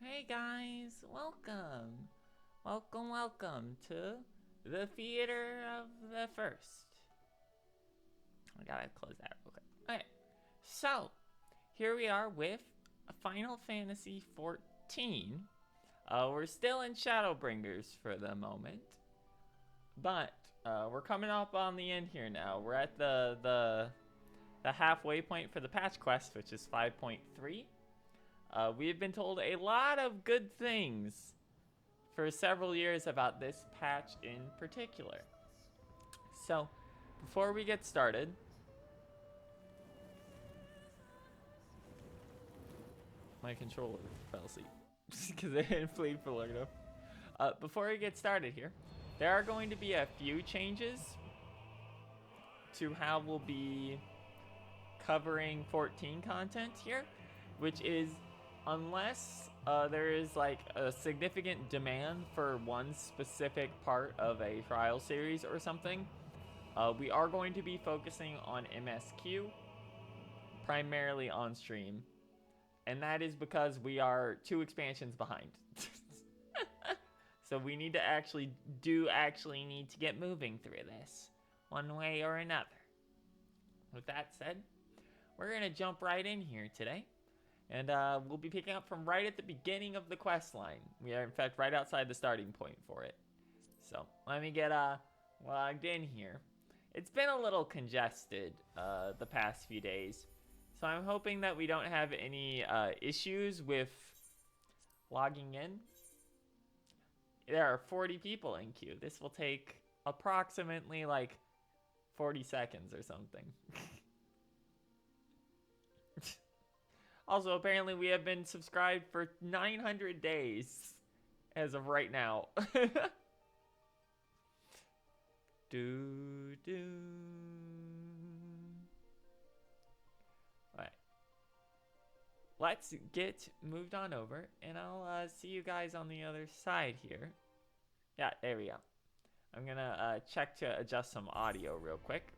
Hey guys, welcome. Welcome to the Theater of the First. I gotta close that real quick. Okay, so here we are with Final Fantasy XIV. We're still in ShadowBringers for the moment, but we're coming up on the end here now. We're at the halfway point for the patch quest, which is 5.3. We have been told a lot of good things for several years about this patch in particular. So, before we get started, my controller fell asleep because I didn't play for long enough. Before we get started here, there are going to be a few changes to how we'll be covering 14 content here, which is unless there is like a significant demand for one specific part of a trial series or something, we are going to be focusing on MSQ primarily on stream, and that is because we are 2 expansions behind. So we need to actually need to get moving through this one way or another. With that said, we're gonna jump right in here today. And we'll be picking up from right at the beginning of the quest line. We are, in fact, right outside the starting point for it. So, let me get logged in here. It's been a little congested the past few days. So, I'm hoping that we don't have any issues with logging in. There are 40 people in queue. This will take approximately, like, 40 seconds or something. Also, apparently we have been subscribed for 900 days as of right now. Alright. Let's get moved on over, and I'll see you guys on the other side here. Yeah, there we go. I'm gonna check to adjust some audio real quick.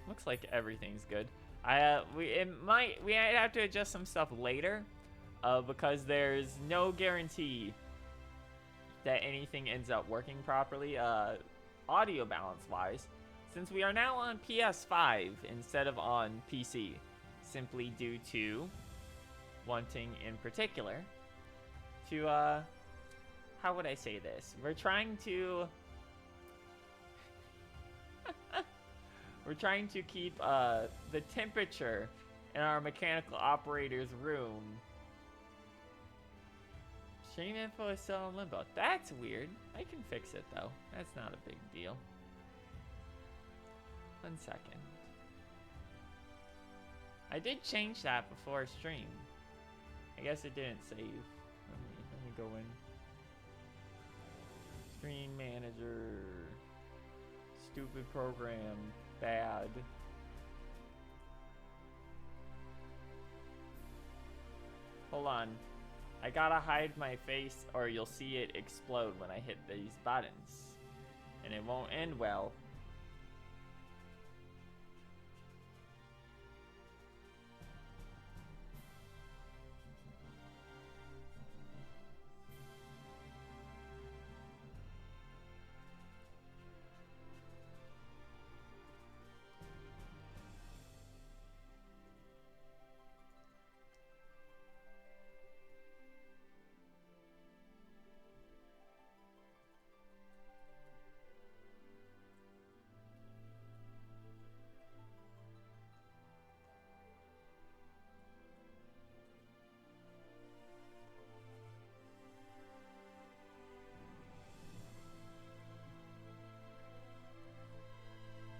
Looks like everything's good. We might have to adjust some stuff later, because there's no guarantee that anything ends up working properly, audio balance wise, since we are now on PS5 instead of on PC, simply due to wanting in particular to how would I say this? We're trying to keep the temperature in our mechanical operator's room. Stream info is still in limbo. That's weird. I can fix it though. That's not a big deal. 1 second. I did change that before stream. I guess it didn't save. Let me go in. Screen manager. Stupid program. Bad. Hold on. I gotta hide my face or you'll see it explode when I hit these buttons. And it won't end well.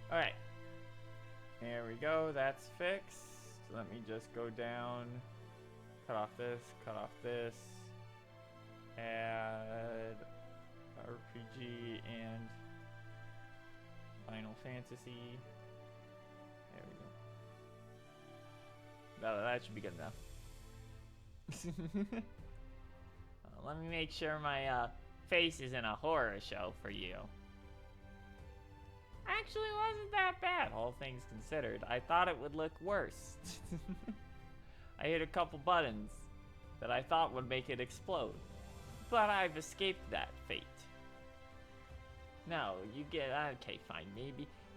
Alright. There we go. That's fixed. Let me just go down. Cut off this. Add RPG and Final Fantasy. There we go. That should be good enough. Let me make sure my face isn't a horror show for you. actually wasn't that bad, all things considered. I thought it would look worse. I hit a couple buttons that I thought would make it explode. But I've escaped that fate. No, you get, okay, fine,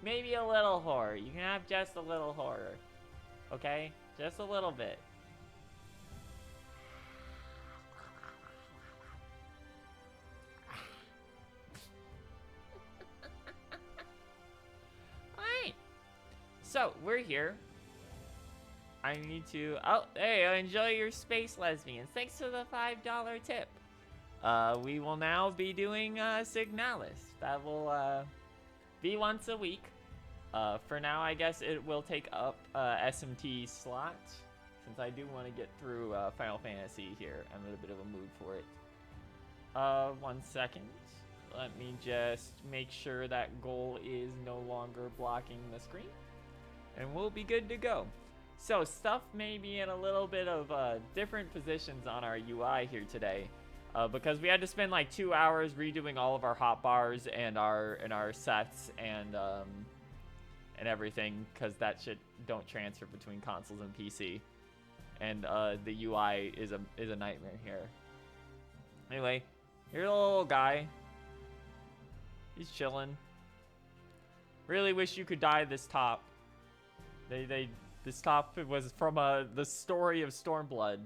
maybe a little horror. You can have just a little horror. Okay? Just a little bit. Alright. So, we're here. I need to, oh, hey, enjoy your space, lesbians. Thanks for the $5 tip. We will now be doing Signalis. That will be once a week. For now, I guess it will take up SMT slot, since I do want to get through Final Fantasy here. I'm in a bit of a mood for it. 1 second. Let me just make sure that goal is no longer blocking the screen, and we'll be good to go. So stuff may be in a little bit of different positions on our UI here today. Because we had to spend like 2 hours redoing all of our hotbars and our sets and everything, because that shit don't transfer between consoles and PC, and the UI is a nightmare here. Anyway, here's a little guy. He's chilling. Really wish you could dye this top. This top was from the story of Stormblood,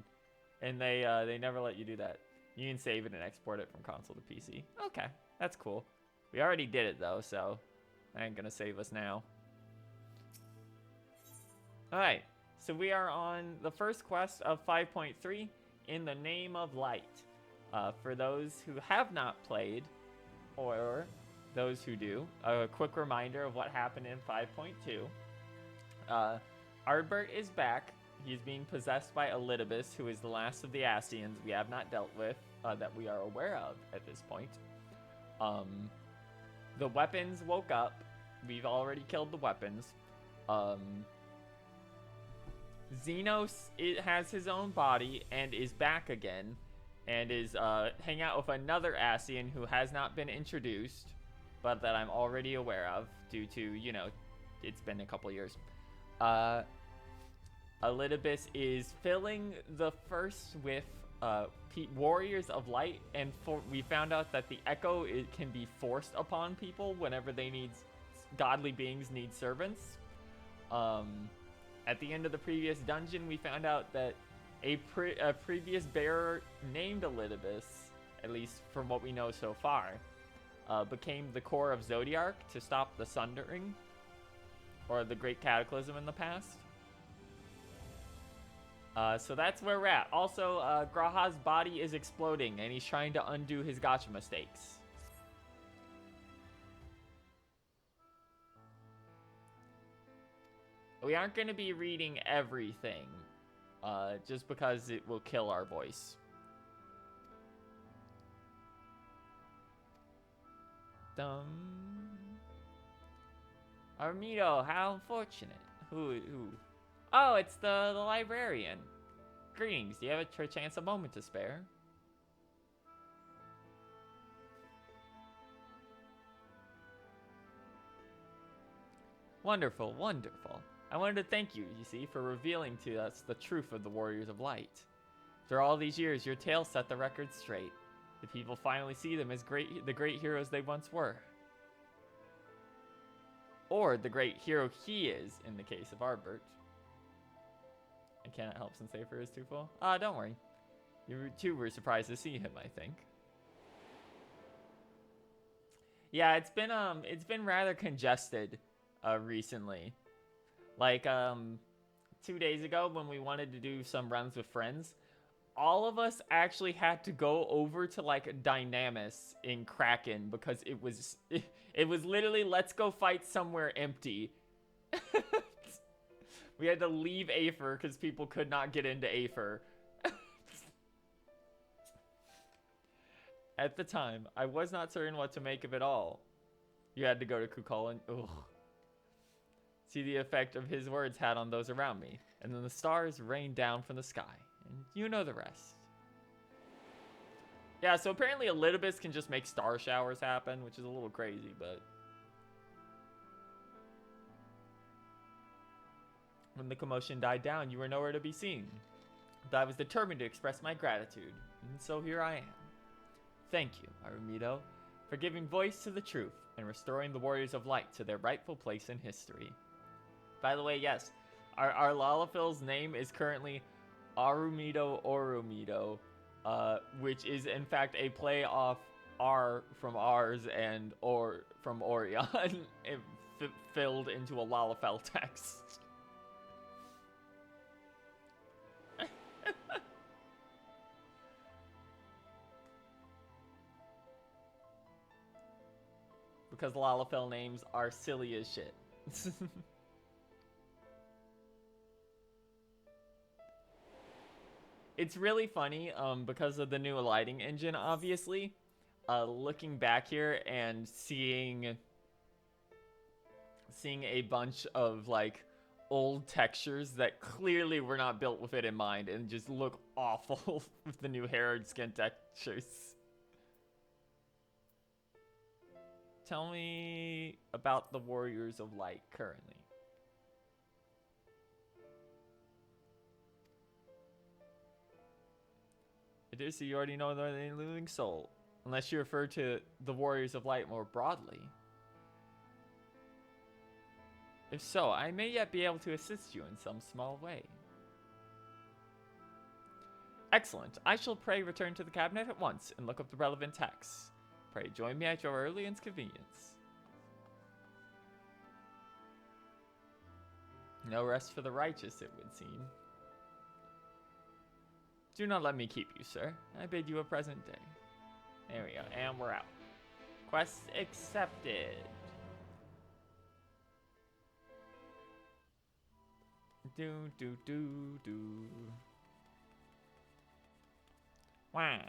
and they never let you do that. You can save it and export it from console to PC. Okay, that's cool. We already did it though, so that ain't gonna save us now. Alright, so we are on the first quest of 5.3, In the Name of Light. For those who have not played, or those who do, a quick reminder of what happened in 5.2. Ardbert is back. He's being possessed by Elidibus, who is the last of the Ascians we have not dealt with, that we are aware of at this point. The weapons woke up. We've already killed the weapons. Xenos has his own body and is back again, and is hanging out with another Ascian who has not been introduced, but that I'm already aware of due to, you know, it's been a couple years. Elidibus is filling the first with Warriors of Light, and we found out that the Echo can be forced upon people whenever they need, godly beings need servants. At the end of the previous dungeon, we found out that a previous bearer named Elidibus, at least from what we know so far, became the core of Zodiark to stop the Sundering, or the Great Cataclysm in the past. So that's where we're at. Also, Graha's body is exploding, and he's trying to undo his gotcha mistakes. We aren't going to be reading everything, just because it will kill our voice. Armido, how unfortunate. Who? Oh, it's the librarian. Greetings. Do you have a chance a moment to spare? Wonderful, wonderful. I wanted to thank you, you see, for revealing to us the truth of the Warriors of Light. After all these years, your tale set the record straight. The people finally see them as the great heroes they once were. Or the great hero he is, in the case of Ardbert. I cannot help since Safer is too full. Don't worry. You too were surprised to see him, I think. Yeah, it's been rather congested recently. Like 2 days ago when we wanted to do some runs with friends, all of us actually had to go over to like Dynamis in Kraken because it was literally let's go fight somewhere empty. We had to leave Aether because people could not get into Aether. At the time, I was not certain what to make of it all. You had to go to Kukulkan. Ugh. See the effect of his words had on those around me. And then the stars rained down from the sky. And you know the rest. Yeah, so apparently Elidibus can just make star showers happen, which is a little crazy, but... when the commotion died down, you were nowhere to be seen. But I was determined to express my gratitude, and so here I am. Thank you, Arumito, for giving voice to the truth and restoring the Warriors of Light to their rightful place in history. By the way, yes, our Lalafell's name is currently Arumito Orumito, which is in fact a play off R from Ars and Or from Orion, filled into a Lalafell text. Because Lalafell names are silly as shit. It's really funny, because of the new lighting engine, obviously. Looking back here and seeing a bunch of, like, old textures that clearly were not built with it in mind and just look awful with the new hair and skin textures. Tell me about the Warriors of Light currently. I do see you already know they're the living soul, unless you refer to the Warriors of Light more broadly. If so, I may yet be able to assist you in some small way. Excellent. I shall pray return to the cabinet at once and look up the relevant texts. Pray join me at your earliest convenience. No rest for the righteous, it would seem. Do not let me keep you, sir. I bid you a pleasant day. There we go, and we're out. Quest accepted. Do. Wow.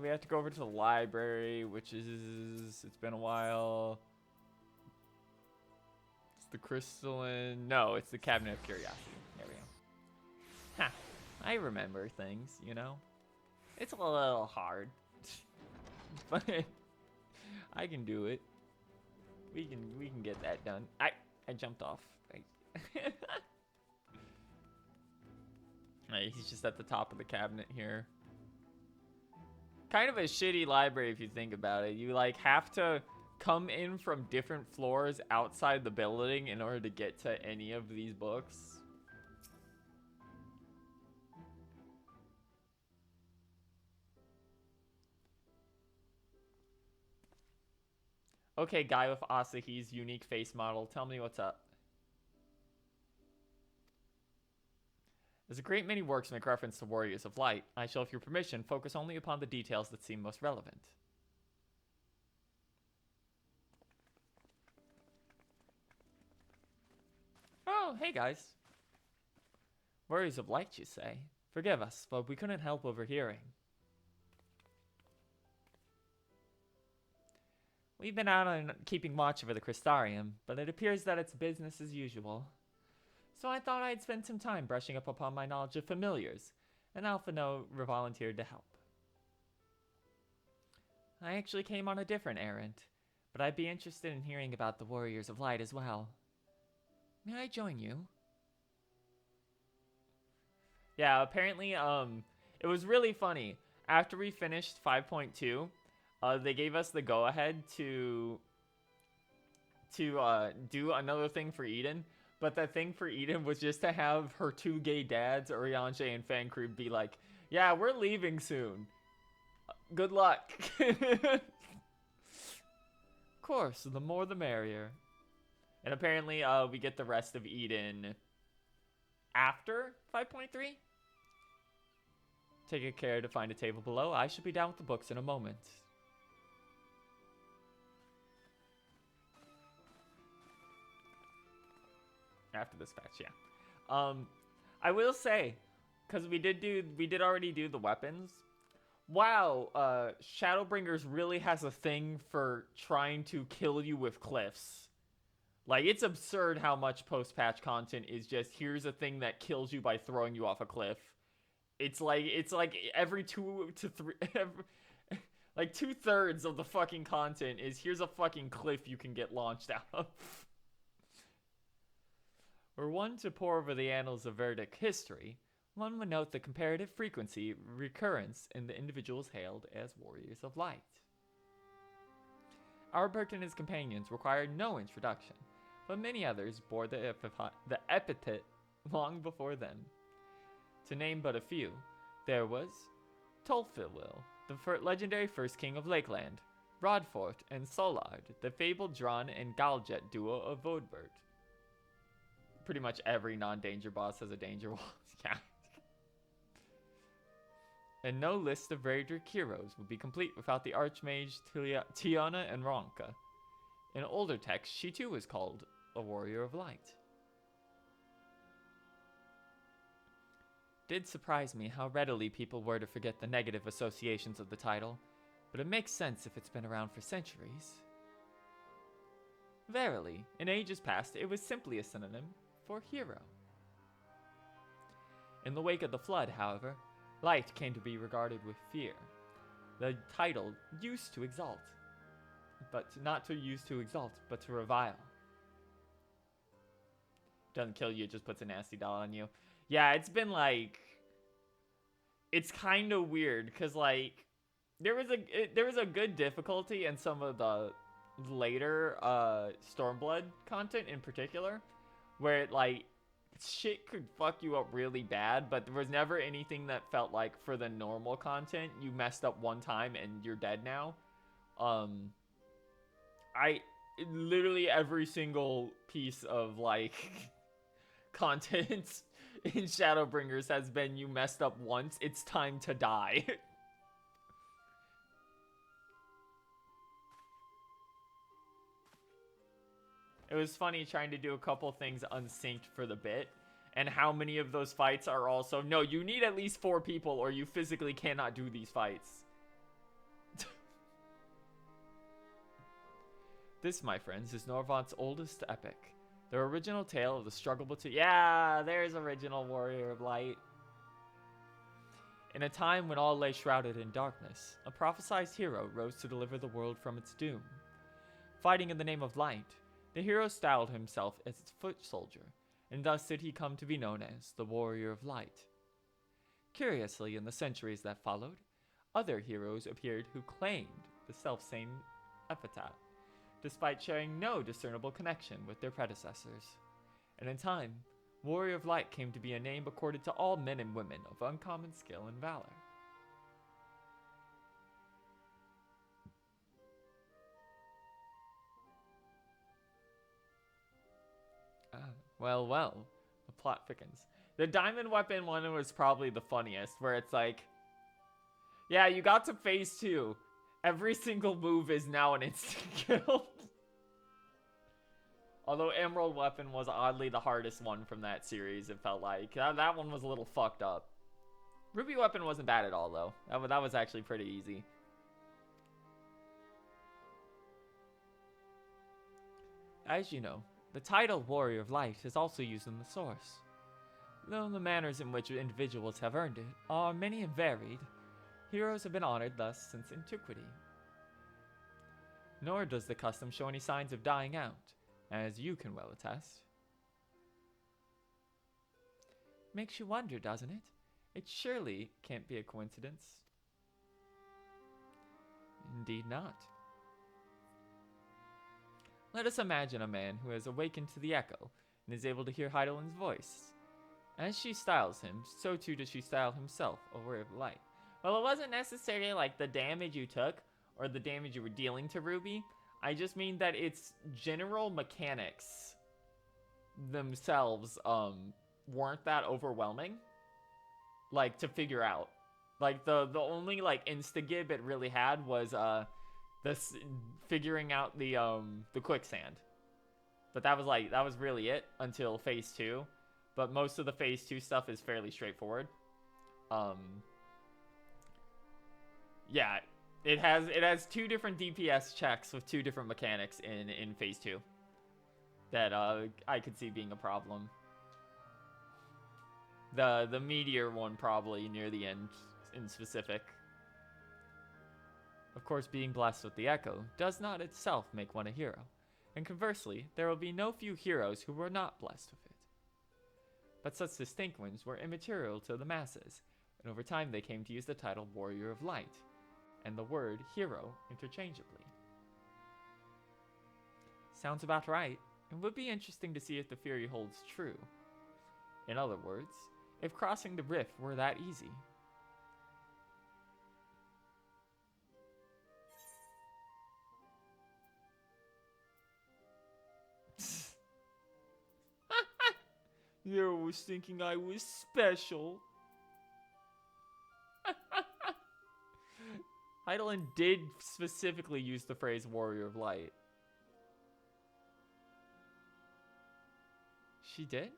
We have to go over to the library, which is, it's been a while. It's the crystalline, no, it's the Cabinet of Curiosity. There we go. Ha, I remember things, you know. It's a little hard, but I can do it. We can get that done. I jumped off. Right, he's just at the top of the cabinet here. Kind of a shitty library if you think about it. You like have to come in from different floors outside the building in order to get to any of these books. Okay, guy with Asahi's unique face model, tell me what's up. As a great many works make reference to Warriors of Light, I shall, with your permission, focus only upon the details that seem most relevant. Oh, hey guys. Warriors of Light, you say? Forgive us, but we couldn't help overhearing. We've been out on keeping watch over the Crystarium, but it appears that it's business as usual. So I thought I'd spend some time brushing up upon my knowledge of familiars, and Alphino volunteered to help. I actually came on a different errand, but I'd be interested in hearing about the Warriors of Light as well. May I join you? Yeah, apparently, it was really funny. After we finished 5.2, they gave us the go-ahead to do another thing for Eden. But the thing for Eden was just to have her two gay dads, Urianger and Fancrew, be like, yeah, we're leaving soon. Good luck. Of course, the more the merrier. And apparently, we get the rest of Eden after 5.3. Take care to find a table below. I shall be down with the books in a moment. After this patch, yeah. I will say, because we did already do the weapons. Wow, ShadowBringers really has a thing for trying to kill you with cliffs. Like, it's absurd how much post-patch content is just, here's a thing that kills you by throwing you off a cliff. It's like every 2 to 3, like 2/3 of the fucking content is, here's a fucking cliff you can get launched out of. Were one to pore over the annals of Verdict history, one would note the comparative frequency recurrence in the individuals hailed as warriors of light. Albert and his companions required no introduction, but many others bore the epithet long before them. To name but a few, there was Tolfilwil, the legendary first king of Lakeland, Broadfort and Solard, the fabled Dron and Galjet duo of Vodbert. Pretty much every non-danger boss has a danger wall. Yeah. And no list of Verdric heroes would be complete without the Archmage Tiana and Ronka. In older texts, she too was called a warrior of light. Did surprise me how readily people were to forget the negative associations of the title, but it makes sense if it's been around for centuries. Verily, in ages past, it was simply a synonym for hero. In the wake of the flood, however, light came to be regarded with fear. The title used to exalt, but not to use to exalt, but to revile. Doesn't kill you, it just puts a nasty doll on you. Yeah, it's been like, it's kind of weird because like there was a good difficulty in some of the later Stormblood content in particular, where it like shit could fuck you up really bad, but there was never anything that felt like for the normal content you messed up one time and you're dead now. Literally every single piece of like content in ShadowBringers has been you messed up once, it's time to die. It was funny trying to do a couple things unsynced for the bit, and how many of those fights are also, no, you need at least 4 people or you physically cannot do these fights. This, my friends, is Norvont's oldest epic. The original tale of the struggle between... Yeah, there's original Warrior of Light. In a time when all lay shrouded in darkness, a prophesized hero rose to deliver the world from its doom. Fighting in the name of light, the hero styled himself as its foot soldier, and thus did he come to be known as the Warrior of Light. Curiously, in the centuries that followed, other heroes appeared who claimed the selfsame epithet, despite sharing no discernible connection with their predecessors. And in time, Warrior of Light came to be a name accorded to all men and women of uncommon skill and valor. Well, the plot thickens. The diamond weapon one was probably the funniest, where it's like, yeah, you got to phase 2. Every single move is now an instant kill. Although Emerald Weapon was oddly the hardest one from that series, it felt like. That one was a little fucked up. Ruby Weapon wasn't bad at all, though. That was actually pretty easy. As you know, the title Warrior of Light is also used in the source. Though the manners in which individuals have earned it are many and varied, heroes have been honored thus since antiquity. Nor does the custom show any signs of dying out, as you can well attest. Makes you wonder, doesn't it? It surely can't be a coincidence. Indeed not. Let us imagine a man who has awakened to the echo and is able to hear Heidelin's voice. As she styles him, so too does she style himself, a warrior of light. Well, it wasn't necessarily like the damage you took or the damage you were dealing to Ruby. I just mean that its general mechanics themselves weren't that overwhelming, like, to figure out. Like, the only like insta-gib it really had was this figuring out the quicksand. But that was really it until phase 2. But most of the phase 2 stuff is fairly straightforward. Yeah, it has 2 different DPS checks with 2 different mechanics in phase 2 that I could see being a problem. The meteor one probably near the end in specific. Of course, being blessed with the echo does not itself make one a hero, and conversely, there will be no few heroes who were not blessed with it. but such distinct ones were immaterial to the masses, and over time they came to use the title Warrior of Light, and the word hero interchangeably. Sounds about right. It would be interesting to see if the theory holds true. In other words, if crossing the rift were that easy. You was thinking I was special. Heidelin did specifically use the phrase Warrior of Light. She did?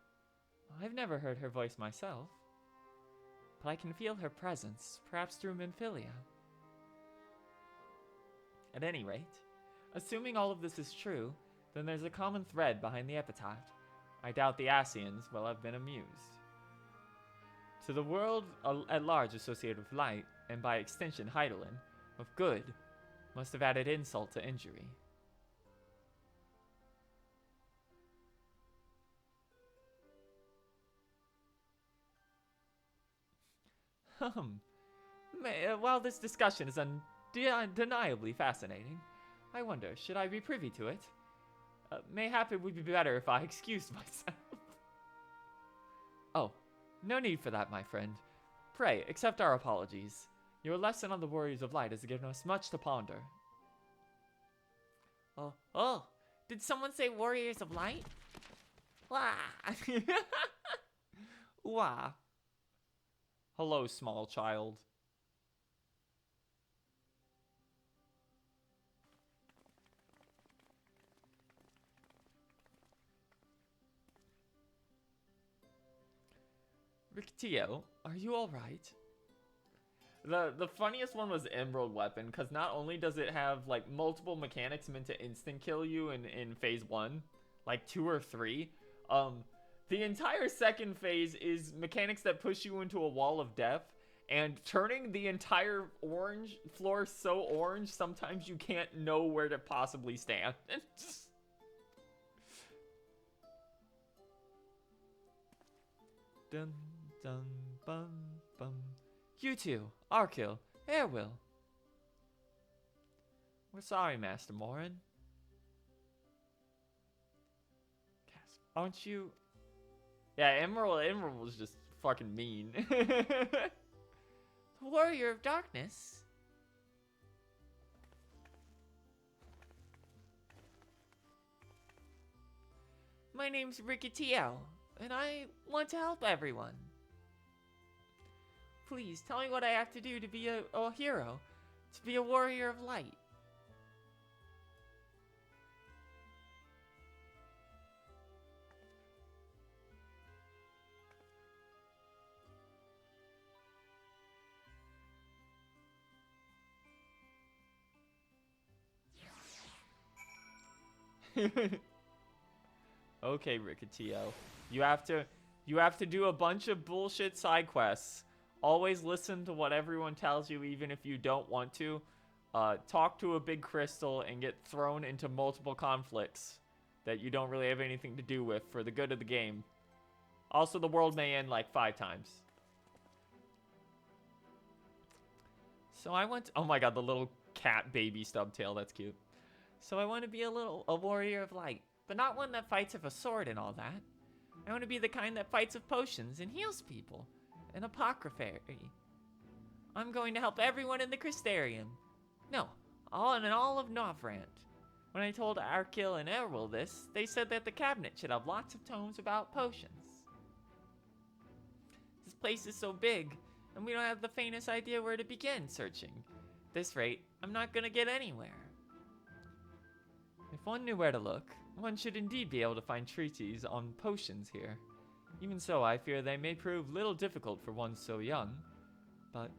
I've never heard her voice myself. But I can feel her presence, perhaps through Memphilia. At any rate, assuming all of this is true, then there's a common thread behind the epitaph. I doubt the Asians will have been amused. To the world at large associated with light, and by extension Heidelin, of good, must have added insult to injury. While this discussion is undeniably fascinating, I wonder, should I be privy to it? Mayhap it would be better if I excused myself. Oh, no need for that, my friend. Pray, accept our apologies. Your lesson on the Warriors of Light has given us much to ponder. Oh, did someone say Warriors of Light? Wah! Wah. Hello, small child. Rictio, are you alright? The funniest one was Emerald Weapon, because not only does it have like multiple mechanics meant to instant kill you in phase 1, like 2 or 3, the entire second phase is mechanics that push you into a wall of death, and turning the entire orange floor so orange, sometimes you can't know where to possibly stand. Dun dun bum bum. You two, Arkil, Airwill. We're sorry, Master Morin. Aren't you? Yeah, Emerald was just fucking mean. The Warrior of Darkness. My name's Rictio, and I want to help everyone. Please, tell me what I have to do to be a hero, to be a Warrior of Light. Okay, Rictio. You have to do a bunch of bullshit side quests. Always listen to what everyone tells you, even if you don't want to. Talk to a big crystal and get thrown into multiple conflicts that you don't really have anything to do with for the good of the game. Also, the world may end like 5 times. So I want to, oh my god, the little cat baby stubtail, that's cute. So I want to be a warrior of light, but not one that fights with a sword and all that. I want to be the kind that fights with potions and heals people. An apothecary. I'm going to help everyone in the Crystarium. No, all of Novrant. When I told Arkil and Erwil this, they said that the cabinet should have lots of tomes about potions. This place is so big, and we don't have the faintest idea where to begin searching. At this rate, I'm not gonna get anywhere. If one knew where to look, one should indeed be able to find treatises on potions here. Even so, I fear they may prove little difficult for one so young. But,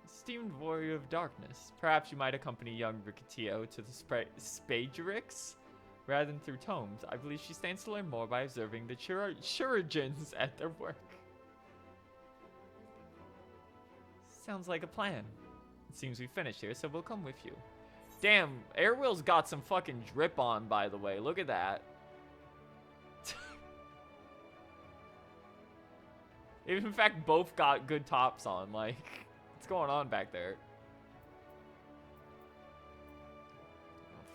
Esteemed Warrior of Darkness, perhaps you might accompany young Rictio to the Spagerix? Rather than through tomes, I believe she stands to learn more by observing the chirurgeons at their work. Sounds like a plan. It seems we finished here, so we'll come with you. Damn, Airwill's got some fucking drip on, by the way. Look at that. They've in fact both got good tops on. Like, what's going on back there?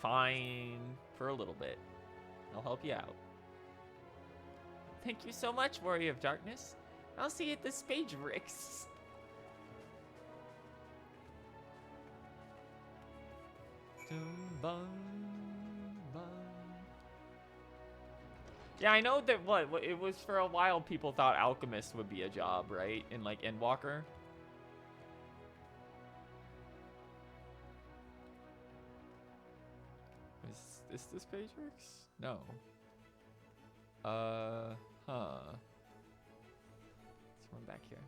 Fine. For a little bit. I'll help you out. Thank you so much, Warrior of Darkness. I'll see you at the Spage Ricks. Yeah, I know that it was for a while people thought Alchemist would be a job, right? In like Endwalker. Is this the Spage Ricks? No. Huh. There's one back here.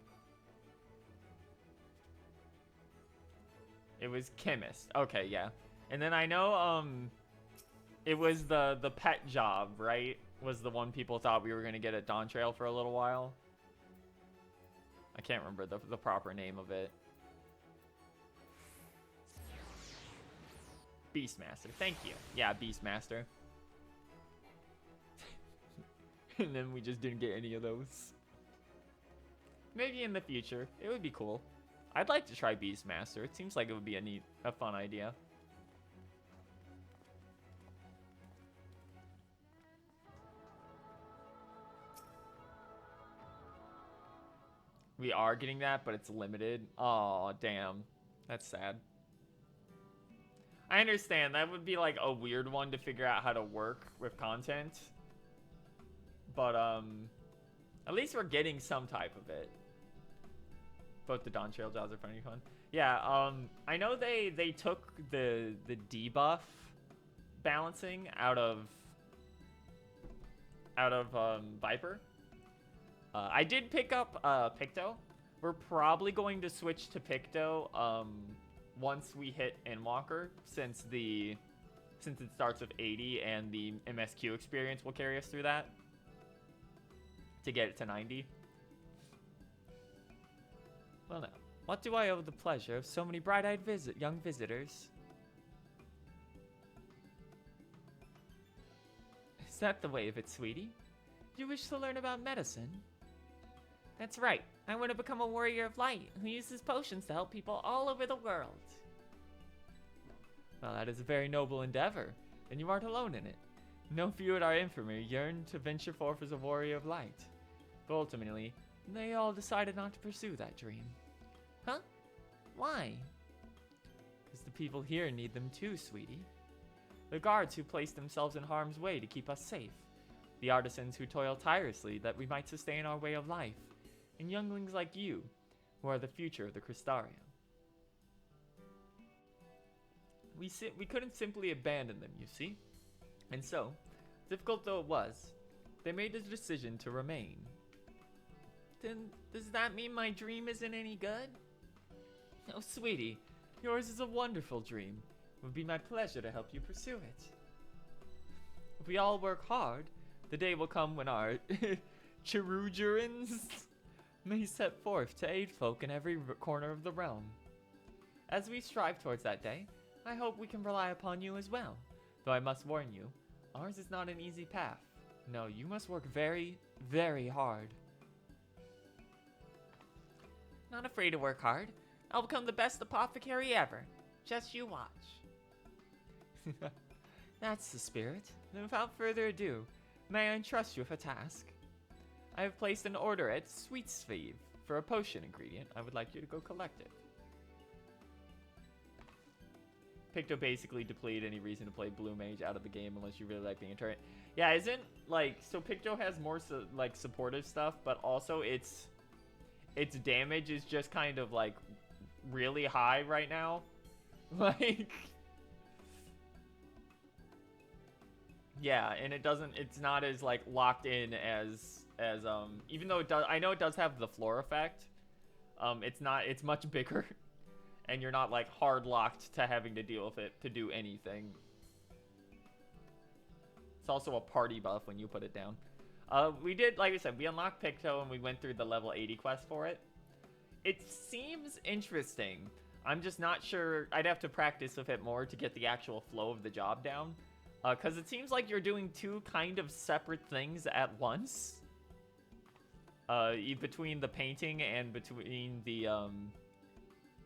It was Chemist. Okay, yeah. And then I know, it was the pet job, right? Was the one people thought we were going to get at Dawn Trail for a little while. I can't remember the proper name of it. Beastmaster. Thank you. Yeah, Beastmaster. And then we just didn't get any of those. Maybe in the future. It would be cool. I'd like to try Beastmaster. It seems like it would be a fun idea. We are getting that, but it's limited. Oh, damn. That's sad. I understand. That would be like a weird one to figure out how to work with content. But, at least we're getting some type of it. Both the Dawn Trail jobs are pretty fun. Yeah, I know they took the debuff balancing out of Viper. I did pick up Picto. We're probably going to switch to Picto once we hit Endwalker, since it starts with 80 and the MSQ experience will carry us through that to get it to 90. Well, now, what do I owe the pleasure of so many bright-eyed young visitors? Is that the way of it, sweetie? Do you wish to learn about medicine? That's right. I want to become a warrior of light who uses potions to help people all over the world. Well, that is a very noble endeavor, and you aren't alone in it. No few at our infirmary yearn to venture forth as a warrior of light. But ultimately, they all decided not to pursue that dream. Huh? Why? Because the people here need them too, sweetie. The guards who place themselves in harm's way to keep us safe. The artisans who toil tirelessly that we might sustain our way of life. And younglings like you, who are the future of the Crystarium. We couldn't simply abandon them, you see. And so, difficult though it was, they made the decision to remain. Then, does that mean my dream isn't any good? Oh, sweetie, yours is a wonderful dream. It would be my pleasure to help you pursue it. If we all work hard, the day will come when our Cherujurans may set forth to aid folk in every corner of the realm. As we strive towards that day, I hope we can rely upon you as well. Though I must warn you, ours is not an easy path. No, you must work very, very hard. Not afraid to work hard. I'll become the best apothecary ever. Just you watch. That's the spirit. Then without further ado, may I entrust you with a task? I have placed an order at XIV for a potion ingredient. I would like you to go collect it. Picto basically depleted any reason to play Blue Mage out of the game unless you really like being a turret. Yeah, isn't, like, so Picto has more, like, supportive stuff, but also its damage is just kind of, like, really high right now. Like, yeah, and it's not as, like, locked in as even though it does, I know it does have the floor effect. It's much bigger. And you're not, like, hard locked to having to deal with it to do anything. It's also a party buff when you put it down. We did, like I said, we unlocked Picto and we went through the level 80 quest for it. It seems interesting. I'm just not sure. I'd have to practice with it more to get the actual flow of the job down. Because it seems like you're doing two kind of separate things at once. between the painting and between the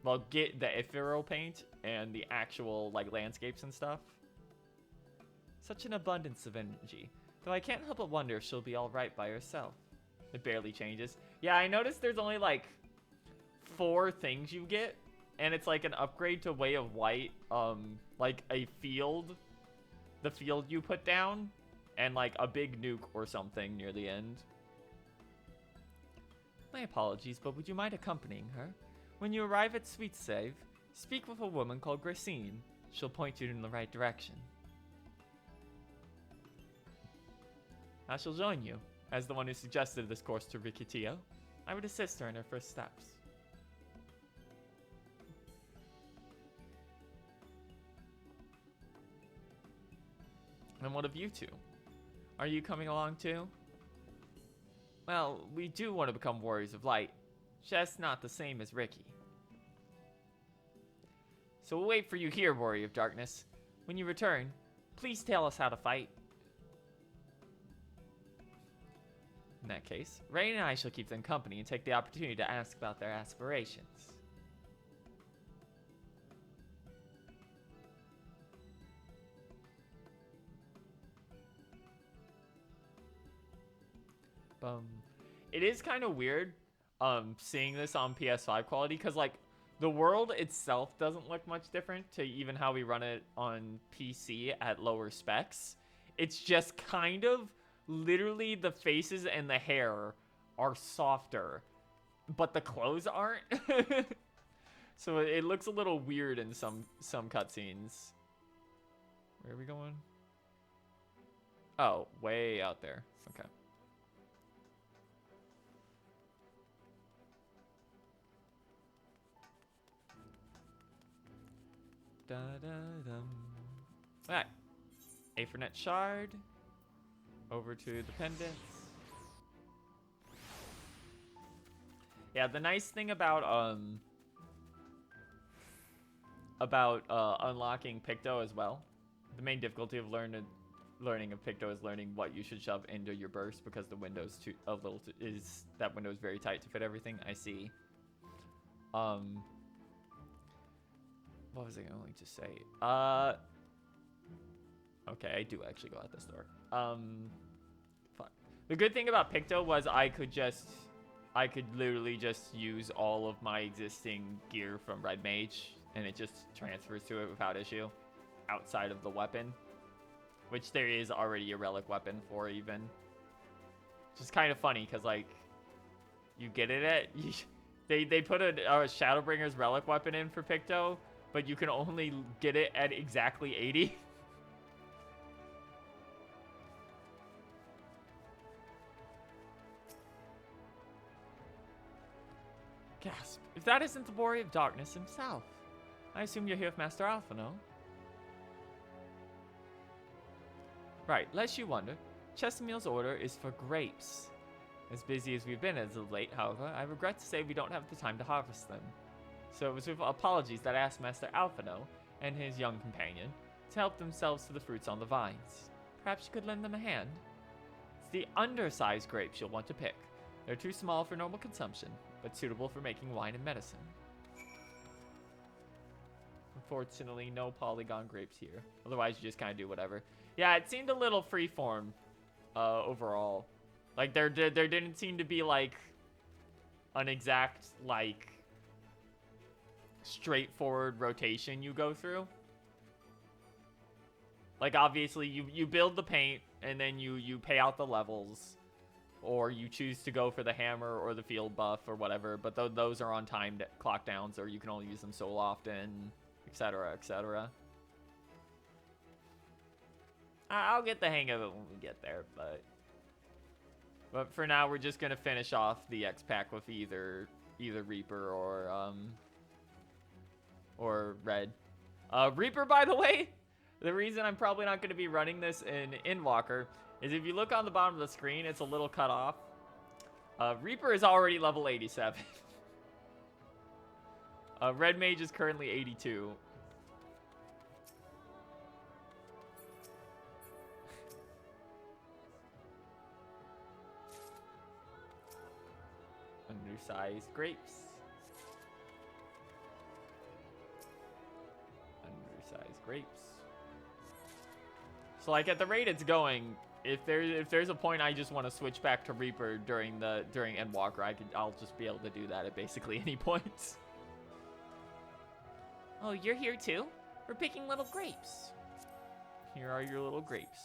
well, get the ethereal paint and the actual like landscapes and stuff. Such an abundance of energy. Though I can't help but wonder if she'll be all right by herself. It barely changes. Yeah, I noticed there's only like 4 things you get, and it's like an upgrade to Way of White, like a field, the field you put down, and like a big nuke or something near the end. My apologies, but would you mind accompanying her? When you arrive at Sweet Save, speak with a woman called Gracine. She'll point you in the right direction. I shall join you, as the one who suggested this course to Rikitio. I would assist her in her first steps. And what of you two? Are you coming along too? Well, we do want to become warriors of light. Just not the same as Ricky. So we'll wait for you here, Warrior of Darkness. When you return, please tell us how to fight. In that case, Ray and I shall keep them company and take the opportunity to ask about their aspirations. It is kind of weird seeing this on PS5 quality, because like the world itself doesn't look much different to even how we run it on PC at lower specs. It's just kind of literally the faces and the hair are softer, but the clothes aren't. So it looks a little weird in some cutscenes. Where are we going? Oh, way out there. Okay. Alright. Aethernet shard. Over to the pendants. Yeah, the nice thing about unlocking Picto as well. The main difficulty of learning of Picto is learning what you should shove into your burst, because the window's that window is very tight to fit everything. I see. What was I going to say? Okay, I do actually go out this door. Fuck. The good thing about Picto was I could literally just use all of my existing gear from Red Mage, and it just transfers to it without issue, outside of the weapon, which there is already a relic weapon for even. Which is kind of funny, because like, you get it at, they put a ShadowBringers relic weapon in for Picto, but you can only get it at exactly 80. Gasp. If that isn't the Warrior of Darkness himself. I assume you're here with Master Alpha, no? Right, lest you wonder, Chestermeal's order is for grapes. As busy as we've been as of late, however, I regret to say we don't have the time to harvest them. So it was with apologies that I asked Master Alphino and his young companion to help themselves to the fruits on the vines. Perhaps you could lend them a hand? It's the undersized grapes you'll want to pick. They're too small for normal consumption, but suitable for making wine and medicine. Unfortunately, no polygon grapes here. Otherwise, you just kind of do whatever. Yeah, it seemed a little freeform overall. Like, there didn't seem to be, like, an exact, like, straightforward rotation you go through. Like, obviously, you build the paint, and then you pay out the levels, or you choose to go for the hammer or the field buff or whatever, but those are on timed clock downs, or you can only use them so often, etc., etc. I'll get the hang of it when we get there, but for now, we're just gonna finish off the X pack with either Reaper or Red. Reaper, by the way, the reason I'm probably not going to be running this in Endwalker is if you look on the bottom of the screen, it's a little cut off. Reaper is already level 87. Red Mage is currently 82. Undersized grapes. Undersized grapes. So like at the rate it's going, if there's a point I just want to switch back to Reaper during Endwalker, I'll just be able to do that at basically any point. Oh, you're here too? We're picking little grapes. Here are your little grapes.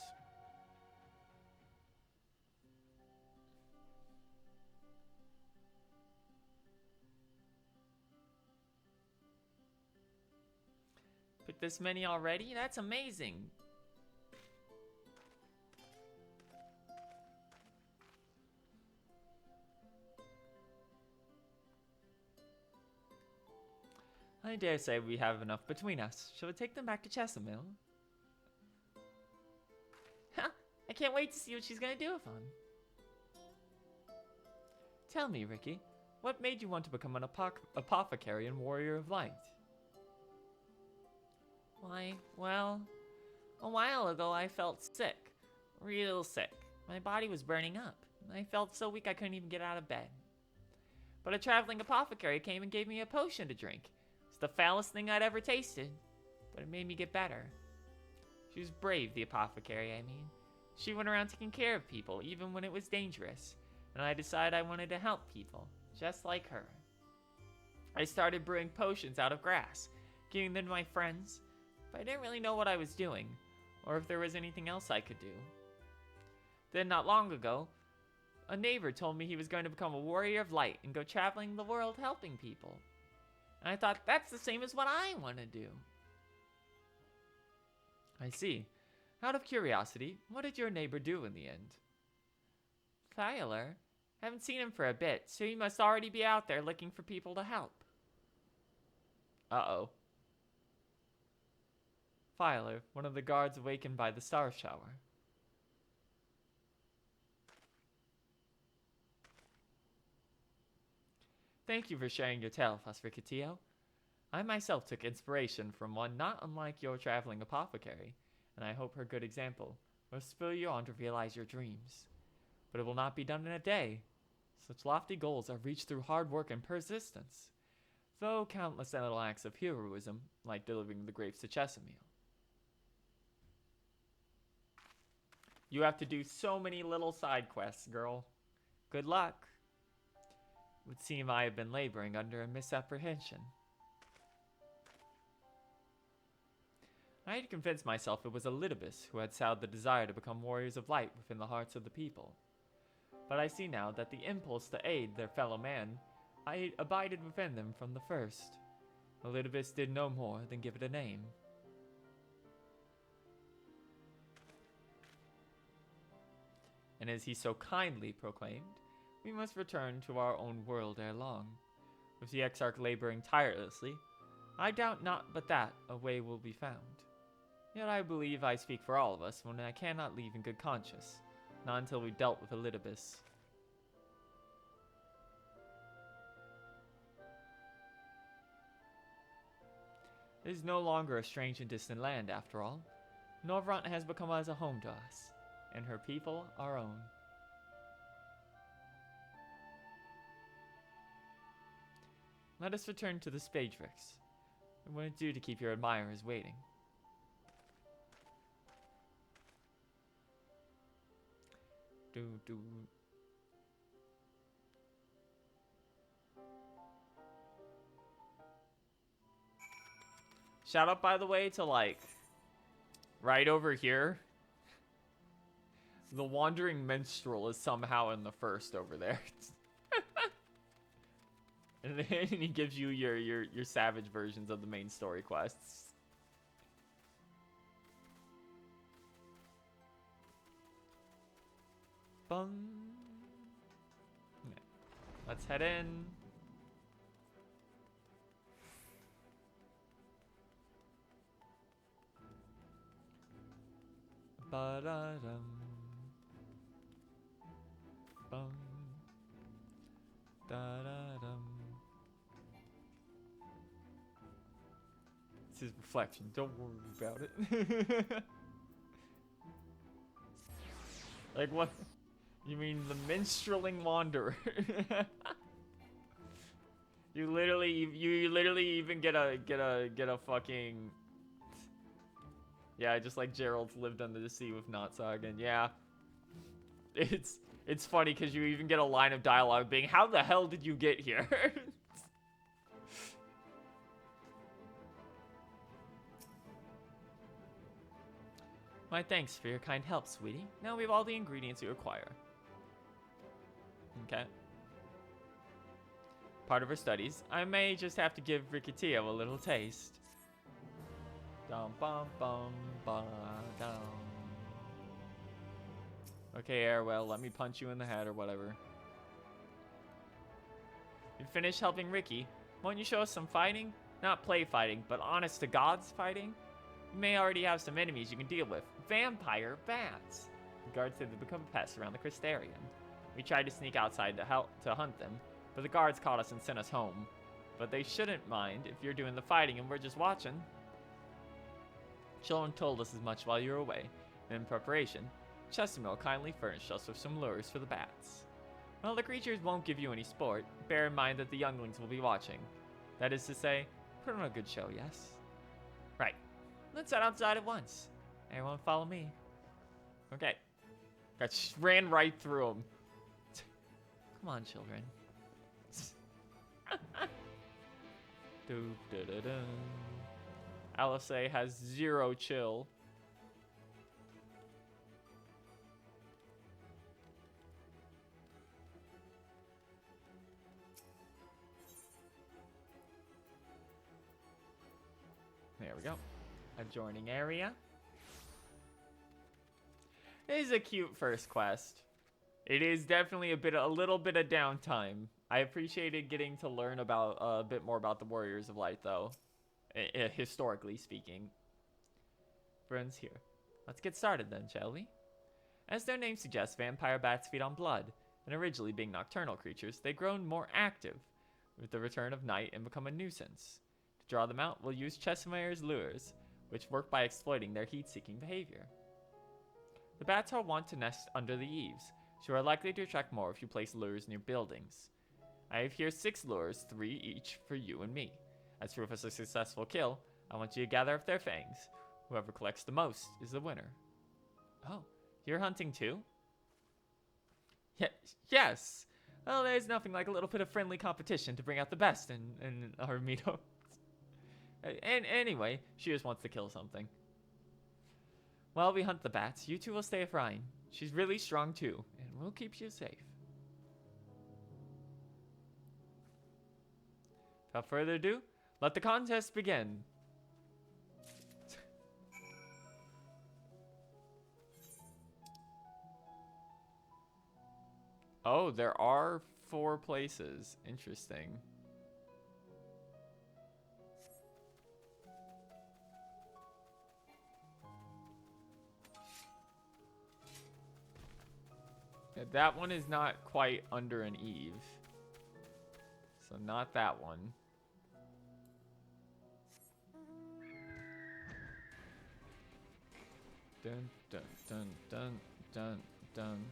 Picked this many already? That's amazing. I dare say we have enough between us. Shall we take them back to Chesapeake? Ha! I can't wait to see what she's gonna do with them. Tell me, Ricky, what made you want to become an apothecary and warrior of light? Why, well, a while ago I felt sick. Real sick. My body was burning up. I felt so weak I couldn't even get out of bed. But a traveling apothecary came and gave me a potion to drink. It's the foulest thing I'd ever tasted, but it made me get better. She was brave, the apothecary, I mean. She went around taking care of people, even when it was dangerous, and I decided I wanted to help people, just like her. I started brewing potions out of grass, giving them to my friends, but I didn't really know what I was doing, or if there was anything else I could do. Then, not long ago, a neighbor told me he was going to become a warrior of light and go traveling the world helping people. And I thought, that's the same as what I want to do. I see. Out of curiosity, what did your neighbor do in the end? Filer? Haven't seen him for a bit, so he must already be out there looking for people to help. Uh-oh. Filer, one of the guards awakened by the star shower. Thank you for sharing your tale with us, Rickettio. I myself took inspiration from one not unlike your traveling apothecary, and I hope her good example will spur you on to realize your dreams. But it will not be done in a day. Such lofty goals are reached through hard work and persistence, though countless little acts of heroism, like delivering the grapes to Chesapeake. You have to do so many little side quests, girl. Good luck. It would seem I have been laboring under a misapprehension. I had convinced myself it was Elidibus who had sowed the desire to become warriors of light within the hearts of the people. But I see now that the impulse to aid their fellow man abided within them from the first. Elidibus did no more than give it a name. And as he so kindly proclaimed, we must return to our own world ere long. With the Exarch laboring tirelessly, I doubt not but that a way will be found. Yet I believe I speak for all of us when I cannot leave in good conscience, not until we've dealt with Elidibus. It is no longer a strange and distant land, after all. Norvrant has become as a home to us, and her people our own. Let us return to the Spadrix. It wouldn't do to keep your admirers waiting. Shout out, by the way, to like right over here. The Wandering Minstrel is somehow in the first over there. And then he gives you your savage versions of the main story quests. Bum. Okay. Let's head in. Ba-da-dum. Bum. Da-da-dum. It's his reflection. Don't worry about it. Like what? You mean the minstreling wanderer? You literally even get a fucking. Yeah, just like Gerald's lived under the sea with Notsagen. Yeah. It's funny because you even get a line of dialogue being, how the hell did you get here? My thanks for your kind help, sweetie. Now we have all the ingredients you require. Okay. Part of her studies, I may just have to give Rikitio a little taste. Dum bum bum ba dum. Okay, Airwell, let me punch you in the head or whatever. You finished helping Ricky. Won't you show us some fighting? Not play fighting, but honest to God's fighting? You may already have some enemies you can deal with. Vampire bats. The guards said they become pests around the Crystarium. We tried to sneak outside to hunt them, but the guards caught us and sent us home. But they shouldn't mind if you're doing the fighting and we're just watching. Children told us as much while you were away, and in preparation, Chestermill kindly furnished us with some lures for the bats. Well, the creatures won't give you any sport. Bear in mind that the younglings will be watching. That is to say, put on a good show, yes? Right. Let's head outside at once. Everyone follow me. Okay. That ran right through him. Come on, children. Alice has 0 chill. There we go. Adjoining area. It is a cute first quest. It is definitely a little bit of downtime. I appreciated getting to learn about a bit more about the Warriors of Light, though, historically speaking. Everyone's here. Let's get started then, shall we? As their name suggests, vampire bats feed on blood, and originally being nocturnal creatures, they've grown more active with the return of night and become a nuisance. To draw them out, we'll use Chestermeyer's lures, which work by exploiting their heat-seeking behavior. The bats are wont to nest under the eaves, so are likely to attract more if you place lures near buildings. I have here 6 lures, 3 each for you and me. As proof of a successful kill, I want you to gather up their fangs. Whoever collects the most is the winner. Oh, you're hunting too? Yes! Well, there's nothing like a little bit of friendly competition to bring out the best in our meetups. And anyway, she just wants to kill something. While we hunt the bats, you two will stay with Ryan. She's really strong too, and we'll keep you safe. Without further ado, let the contest begin. Oh, there are 4 places. Interesting. Yeah, that one is not quite under an eave. So not that one. Dun dun dun dun dun dun.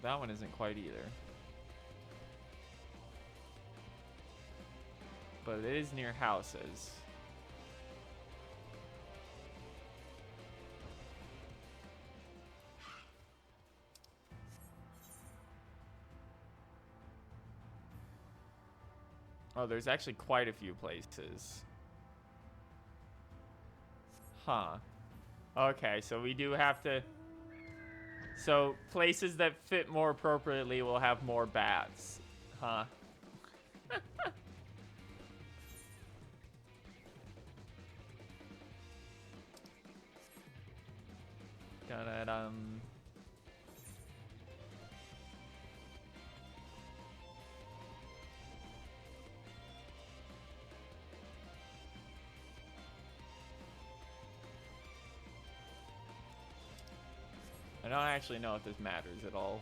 That one isn't quite either. But it is near houses. Oh, there's actually quite a few places. Huh. Okay, so we do have to... So, places that fit more appropriately will have more bats. Huh. Dun-dun-dum. I don't actually know if this matters at all,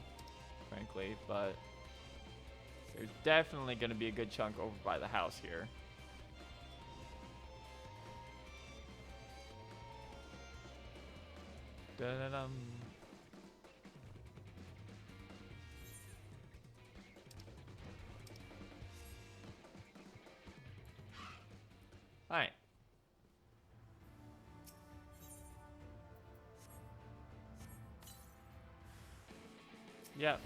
frankly, but there's definitely going to be a good chunk over by the house here. Da-da-dum. Alright. Yep.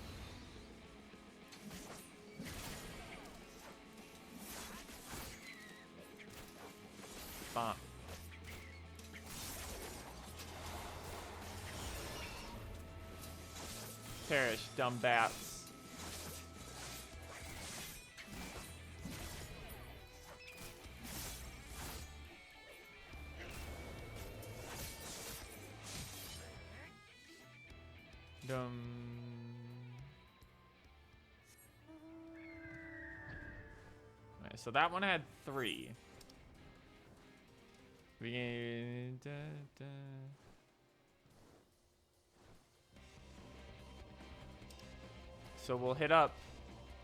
Bonk. Perish, dumb bats. Dumb. Okay, so that one had 3. So we'll hit up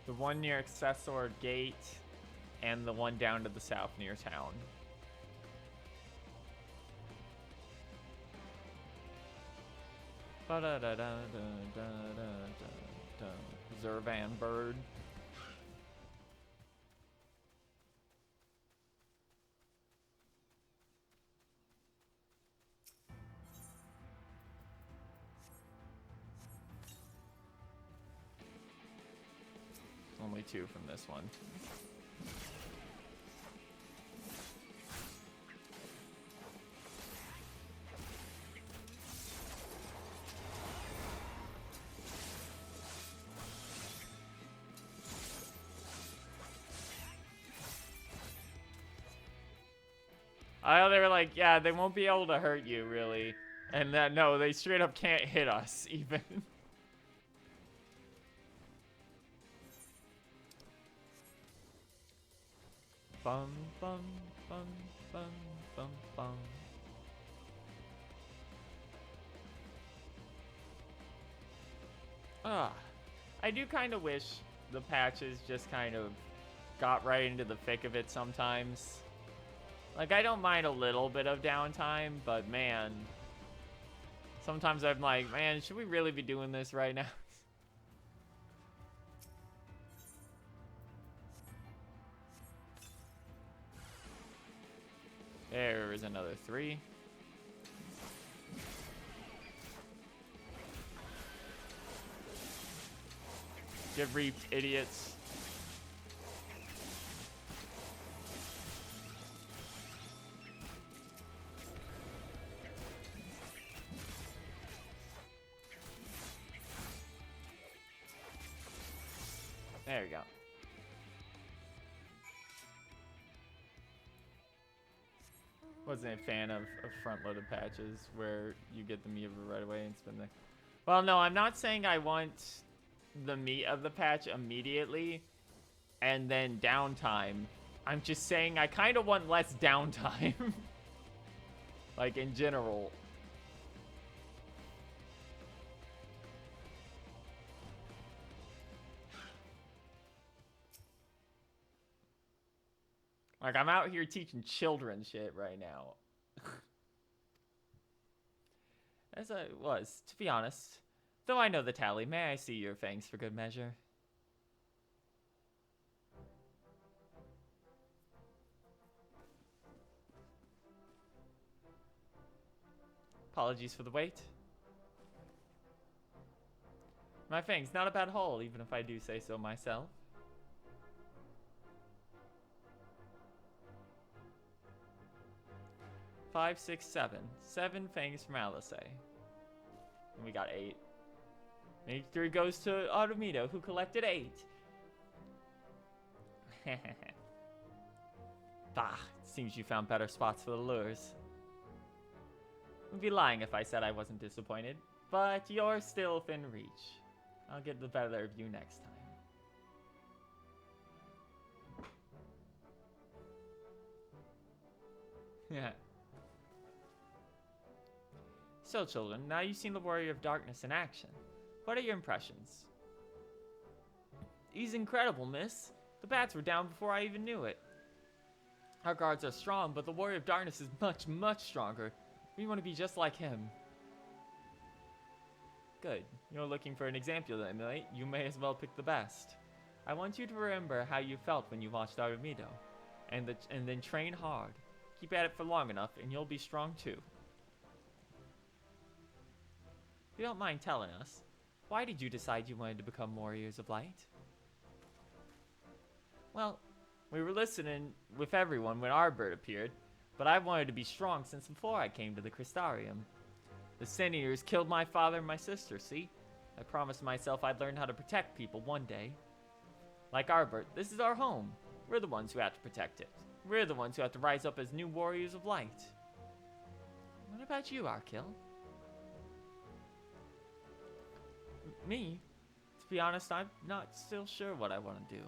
the one near XIV Gate and the one down to the south near town. Zervan bird. Only 2 from this one. They were like, yeah, they won't be able to hurt you, really. And that, no, they straight up can't hit us, even. Bum, bum, bum, bum, bum, bum. I do kind of wish the patches just kind of got right into the thick of it sometimes. Like, I don't mind a little bit of downtime, but man, sometimes I'm like, man, should we really be doing this right now? There is another 3. Get reaped, idiots. There you go. Wasn't a fan of front-loaded patches where you get the meat of it right away and spend the... Well, no, I'm not saying I want the meat of the patch immediately and then downtime. I'm just saying I kind of want less downtime. Like, in general. Like, I'm out here teaching children shit right now. As I was, to be honest. Though I know the tally, may I see your fangs for good measure? Apologies for the wait. My fangs, not a bad haul, even if I do say so myself. Five, 6, 7. 7 fangs from Alice. And we got 8. Victory goes to Automito, who collected 8. Bah, seems you found better spots for the lures. I'd be lying if I said I wasn't disappointed, but you're still within reach. I'll get the better of you next time. Yeah. So, children, now you've seen the Warrior of Darkness in action. What are your impressions? He's incredible, miss. The bats were down before I even knew it. Our guards are strong, but the Warrior of Darkness is much, much stronger. We want to be just like him. good. You're looking for an example to emulate. You may as well pick the best. I want you to remember how you felt when you watched Artemido, and then train hard. Keep at it for long enough, and you'll be strong too. If you don't mind telling us, why did you decide you wanted to become Warriors of Light? Well, we were listening with everyone when our bird appeared, but I wanted to be strong since before I came to the Crystarium. The Sin Eaters killed my father and my sister, see? I promised myself I'd learn how to protect people one day. Like Arbert, this is our home. We're the ones who have to protect it. We're the ones who have to rise up as new Warriors of Light. What about you, Arkil? Me? To be honest, I'm not still sure what I want to do.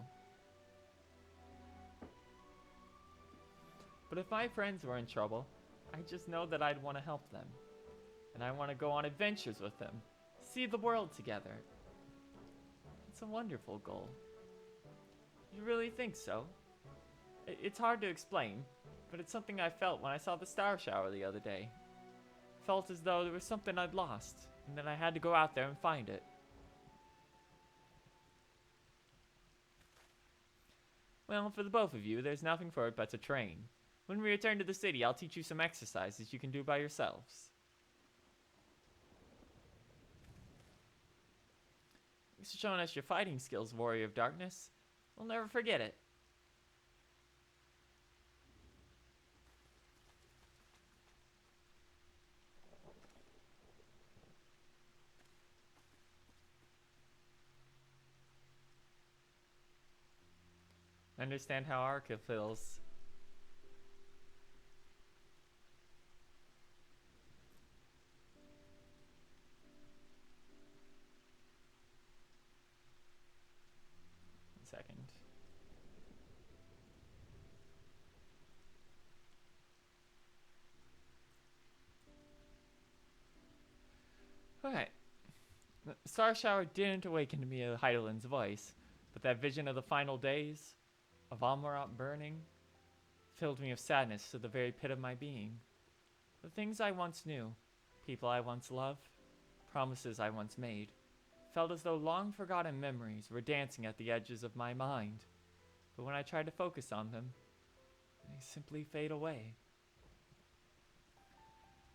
But if my friends were in trouble, I just know that I'd want to help them. And I want to go on adventures with them. See the world together. It's a wonderful goal. You really think so? It's hard to explain, but it's something I felt when I saw the star shower the other day. Felt as though there was something I'd lost, and that I had to go out there and find it. Well, for the both of you, there's nothing for it but to train. When we return to the city, I'll teach you some exercises you can do by yourselves. Thanks for showing us your fighting skills, Warrior of Darkness. We'll never forget it. I understand how Arca feels. Second. Alright. The star shower didn't awaken to me Heidelin's voice, but that vision of the final days, of Amarant burning, filled me with sadness to the very pit of my being. The things I once knew, people I once loved, promises I once made, felt as though long forgotten memories were dancing at the edges of my mind. But when I tried to focus on them, they simply fade away.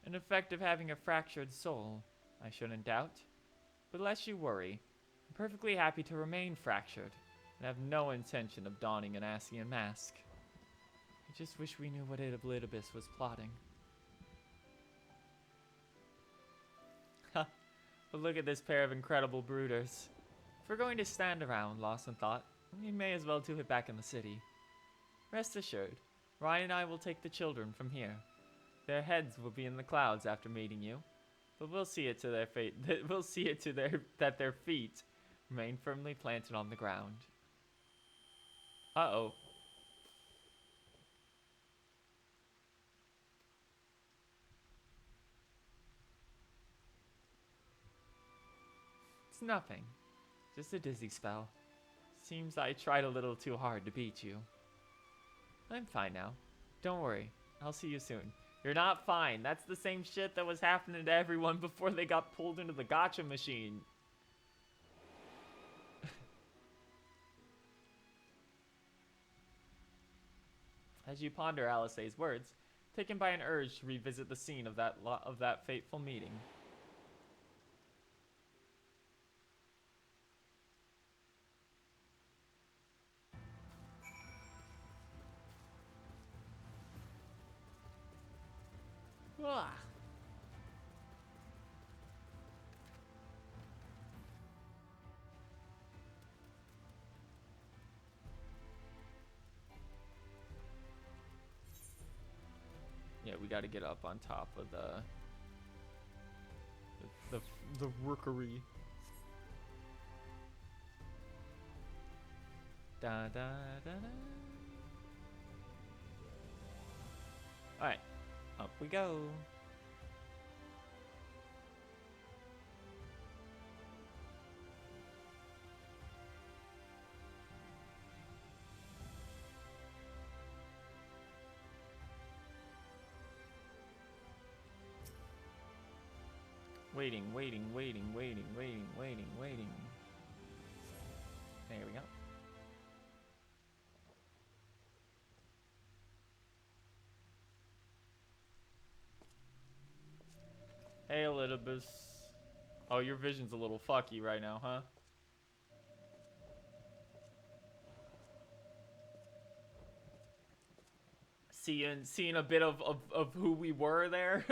An effect of having a fractured soul, I shouldn't doubt. But lest you worry, I'm perfectly happy to remain fractured, and have no intention of donning an Ascian mask. I just wish we knew what Oblitibus was plotting. Ha! But look at this pair of incredible brooders. If we're going to stand around, lost in thought, we may as well do it back in the city. Rest assured, Ryan and I will take the children from here. Their heads will be in the clouds after meeting you, but we'll see it to their fate. We'll see it to that their feet remain firmly planted on the ground. Uh-oh. It's nothing. Just a dizzy spell. Seems I tried a little too hard to beat you. I'm fine now. Don't worry. I'll see you soon. You're not fine. That's the same shit that was happening to everyone before they got pulled into the gacha machine. As you ponder Alisaie's words, taken by an urge to revisit the scene of that fateful meeting. Ugh. Yeah, we gotta get up on top of the rookery. Da da da da. Alright, up we go. Waiting, waiting, waiting, waiting, waiting, waiting, waiting. There we go. Hey, Elidibus. Oh, your vision's a little fucky right now, huh? Seeing a bit of who we were there.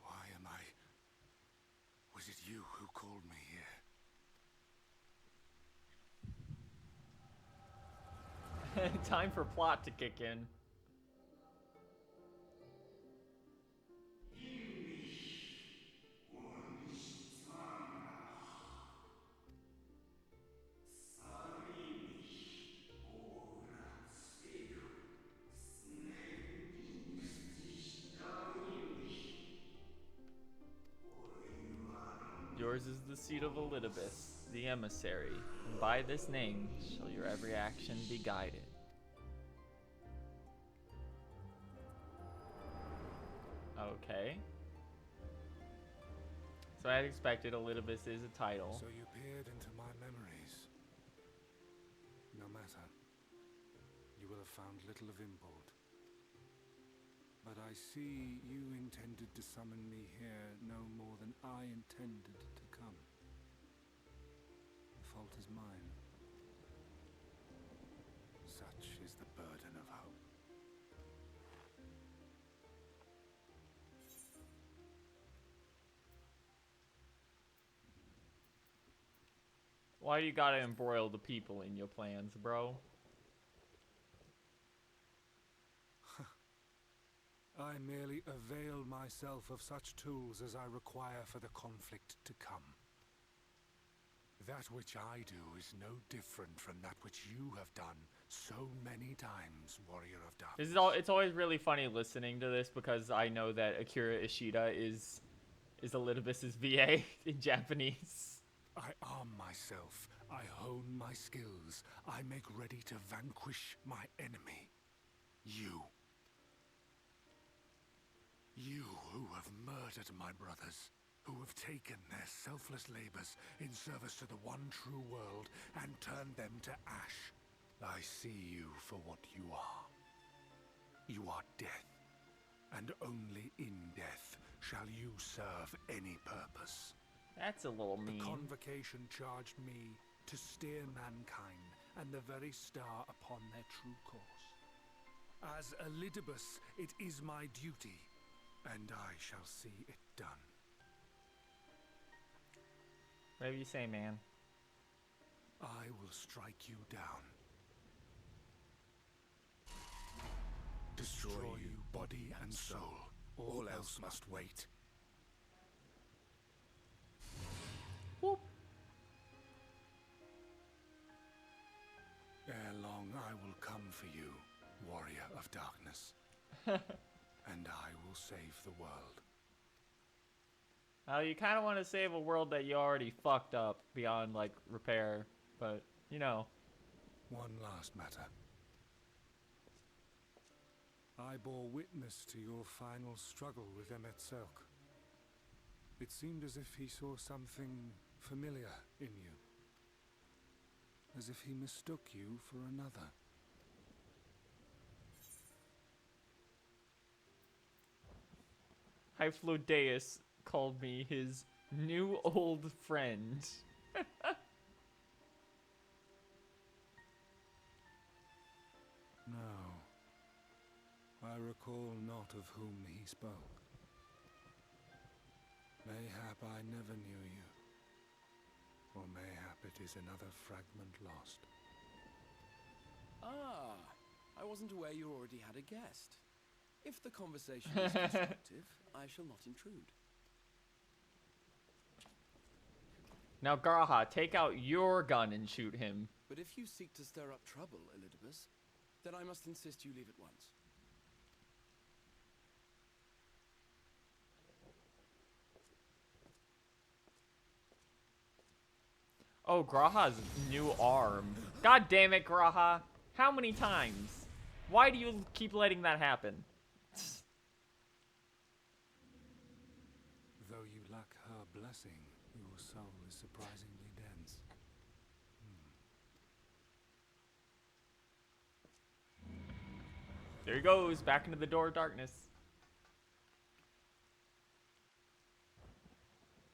Why am I? Was it you who called me here? Time for plot to kick in. Yours is the seat of Elidibus, the emissary, and by this name shall your every action be guided. Okay. So I had expected Elidibus is a title. So you peered into my memories. No matter. You will have found little of import. But I see you intended to summon me here no more than I intended to come. The fault is mine. Such is the burden of hope. Why you gotta embroil the people in your plans, bro? I merely avail myself of such tools as I require for the conflict to come. That which I do is no different from that which you have done so many times, Warrior of Darkness. It's always really funny listening to this because I know that Akira Ishida is Elidibus's VA in Japanese. I arm myself, I hone my skills, I make ready to vanquish my enemy. You. You who have murdered my brothers, who have taken their selfless labors in service to the one true world and turned them to ash. I see you for what you are. You are death, and only in death shall you serve any purpose. That's a little mean. The convocation charged me to steer mankind and the very star upon their true course. As Elidibus, it is my duty, and I shall see it done. Whatever you say, man. I will strike you down. Destroy you body and soul. All else must wait. Whoop. Ere long I will come for you, Warrior of Darkness. And I will save the world. Oh, you kind of want to save a world that you already fucked up beyond, like, repair. But, you know. One last matter. I bore witness to your final struggle with Emmett Selk. It seemed as if he saw something familiar in you. As if he mistook you for another. Hyphlodeus called me his new old friend. No. I recall not of whom he spoke. Mayhap I never knew you. Or mayhap it is another fragment lost. Ah, I wasn't aware you already had a guest. If the conversation is constructive, I shall not intrude. Now, Garaha, take out your gun and shoot him. But if you seek to stir up trouble, Elidibus, then I must insist you leave at once. Oh, Graha's new arm. God damn it, Graha. How many times? Why do you keep letting that happen? you lack her blessing. Your soul is surprisingly dense. There he goes, back into the door of darkness.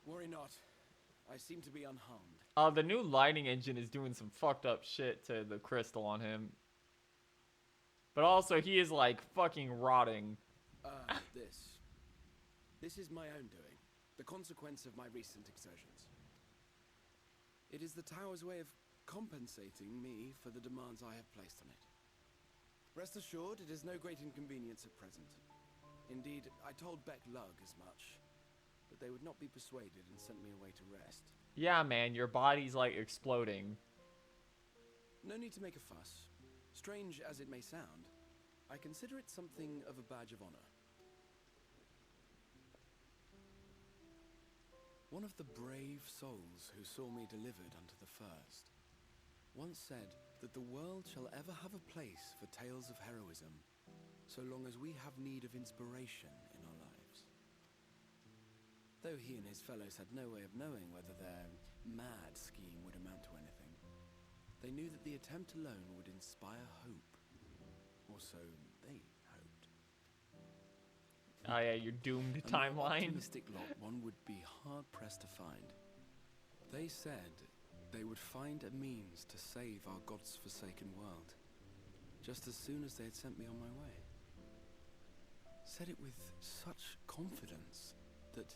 Worry not. I seem to be unharmed. The new lighting engine is doing some fucked up shit to the crystal on him. But also, he is like fucking rotting. This is my own doing. The consequence of my recent exertions. It is the tower's way of compensating me for the demands I have placed on it. Rest assured, it is no great inconvenience at present. Indeed, I told Beck Lug as much, but they would not be persuaded and sent me away to rest. Yeah, man, your body's like exploding. No need to make a fuss. Strange as it may sound, I consider it something of a badge of honor. One of the brave souls who saw me delivered unto the first once said that the world shall ever have a place for tales of heroism, so long as we have need of inspiration in our lives. Though he and his fellows had no way of knowing whether their mad scheme would amount to anything, they knew that the attempt alone would inspire hope. Or so they hoped. Oh yeah, your doomed A more timeline. optimistic lot one would be hard-pressed to find. They said they would find a means to save our God's forsaken world, just as soon as they had sent me on my way. Said it with such confidence that,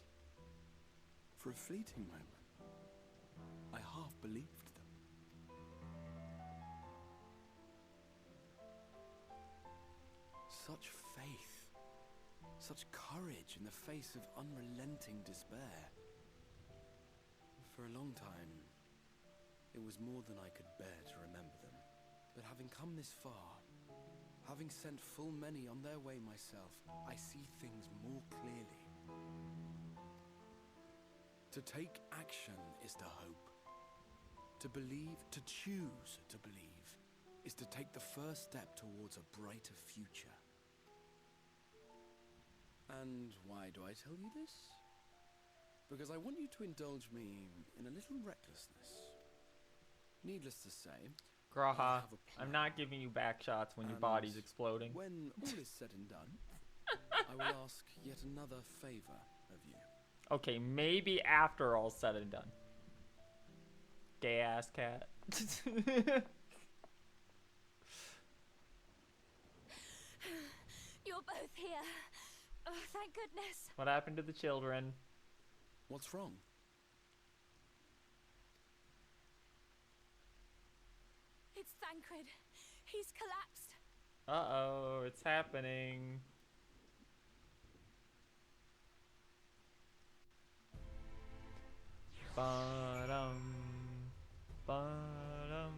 for a fleeting moment, I half believed them. Such faith, such courage in the face of unrelenting despair. For a long time, it was more than I could bear to remember them. But having come this far, having sent full many on their way myself, I see things more clearly. To take action is to hope. To believe, to choose to believe, is to take the first step towards a brighter future. And why do I tell you this? Because I want you to indulge me in a little recklessness. Needless to say, I Graha, have a plan. I'm not giving you back shots when your And body's exploding. When all is said and done, I will ask yet another favor of you. Okay, maybe after all's said and done. Gay ass cat. You're both here. Oh, thank goodness. What happened to the children? What's wrong? It's Thancred. He's collapsed. Uh-oh, it's happening. Ba-dum, ba-dum.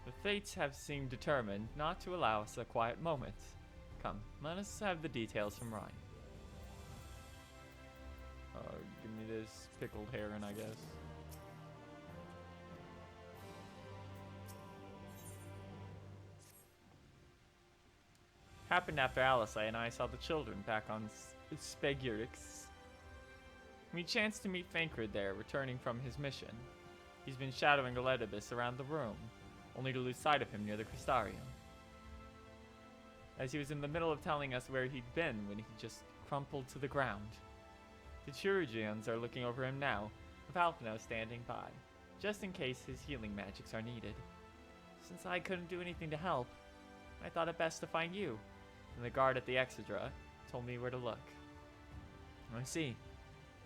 The fates have seemed determined not to allow us a quiet moment. Come, let us have the details from Ryan. Give me this pickled heron, I guess. Happened after Alice and I saw the children back on Spegurix. We chanced to meet Thancred there, returning from his mission. He's been shadowing Eletibus around the room, only to lose sight of him near the Crystarium. As he was in the middle of telling us where he'd been when he just crumpled to the ground. The Chirurgians are looking over him now, with Alphino standing by, just in case his healing magics are needed. Since I couldn't do anything to help, I thought it best to find you, and the guard at the XIV told me where to look. I see.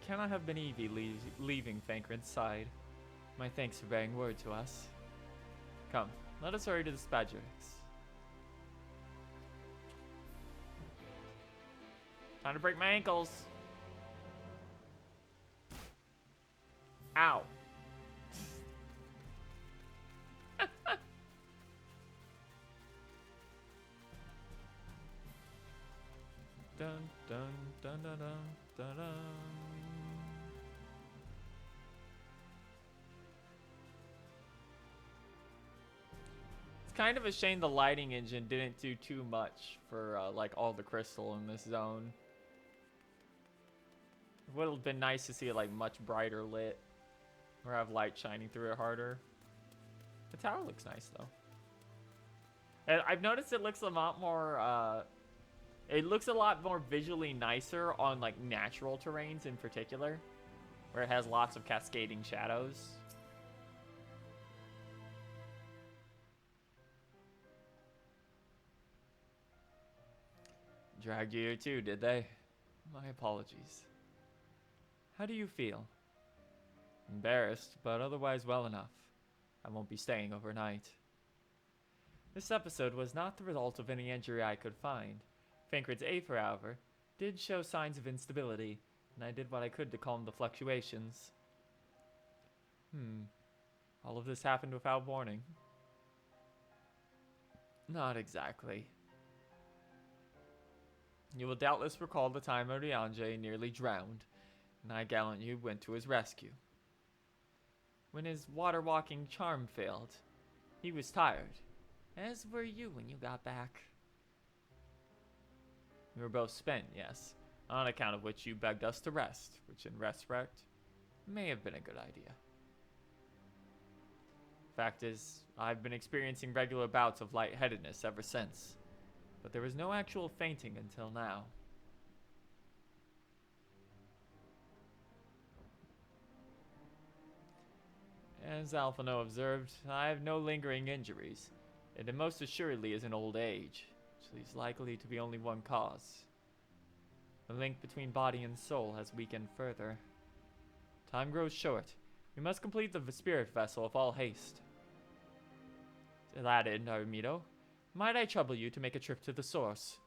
Cannot have been Evie leaving Thancred's side. My thanks for bearing word to us. Come, let us hurry to the Spagurix. Time to break my ankles. Ow. Dun dun dun dun dun dun dun. kind of a shame the lighting engine didn't do too much for like all the crystal in this zone. It would have been nice to see it like much brighter lit, or have light shining through it harder. The tower looks nice though. And I've noticed it looks a lot more. It looks a lot more visually nicer on like natural terrains in particular, where it has lots of cascading shadows. Dragged you here too, did they? My apologies. How do you feel? Embarrassed, but otherwise well enough. I won't be staying overnight. This episode was not the result of any injury I could find. Fankred's Aether, however, did show signs of instability, and I did what I could to calm the fluctuations. All of this happened without warning. Not exactly. You will doubtless recall the time Oriange nearly drowned, and I gallantly went to his rescue. When his water-walking charm failed, he was tired, as were you when you got back. We were both spent, yes, on account of which you begged us to rest, which in retrospect may have been a good idea. Fact is, I've been experiencing regular bouts of lightheadedness ever since, but there was no actual fainting until now. As Alphino observed, I have no lingering injuries, and it most assuredly is an old age, which is likely to be only one cause. The link between body and soul has weakened further. Time grows short. We must complete the spirit vessel with all haste. To that end, Armido, might I trouble you to make a trip to the source?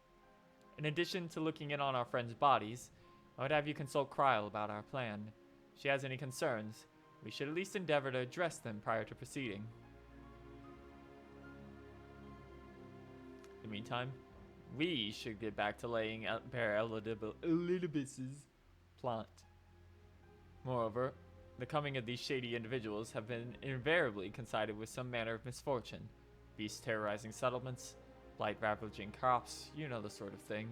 In addition to looking in on our friends' bodies, I would have you consult Kryl about our plan. If she has any concerns, we should at least endeavor to address them prior to proceeding. In the meantime, we should get back to laying out bare Elidibus's plot. Moreover, the coming of these shady individuals have been invariably coincided with some manner of misfortune. Beasts terrorizing settlements, blight ravaging crops, you know the sort of thing.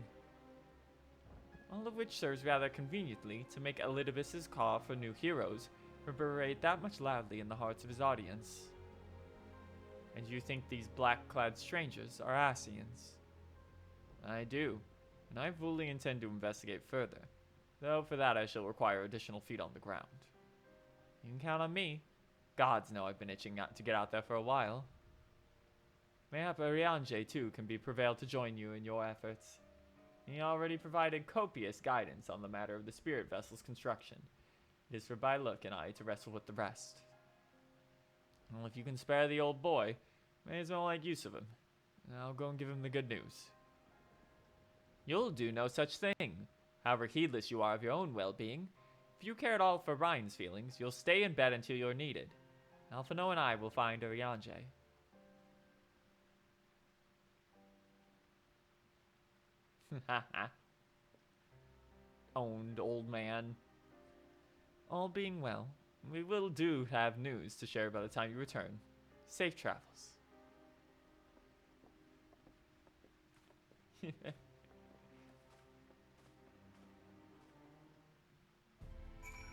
All of which serves rather conveniently to make Elidibus's call for new heroes reverberate that much loudly in the hearts of his audience. And you think these black-clad strangers are Asians? I do, and I fully intend to investigate further, though for that I shall require additional feet on the ground. You can count on me. Gods know I've been itching to get out there for a while. Mayhap Oriange, too, can be prevailed to join you in your efforts. He already provided copious guidance on the matter of the spirit vessel's construction. It is for Byluk and I to wrestle with the rest. Well, if you can spare the old boy, may as well make use of him. I'll go and give him the good news. You'll do no such thing, however heedless you are of your own well-being. If you care at all for Ryan's feelings, you'll stay in bed until you're needed. Alphino and I will find Oriange. Owned, old man. All being well, we will have news to share by the time you return. Safe travels.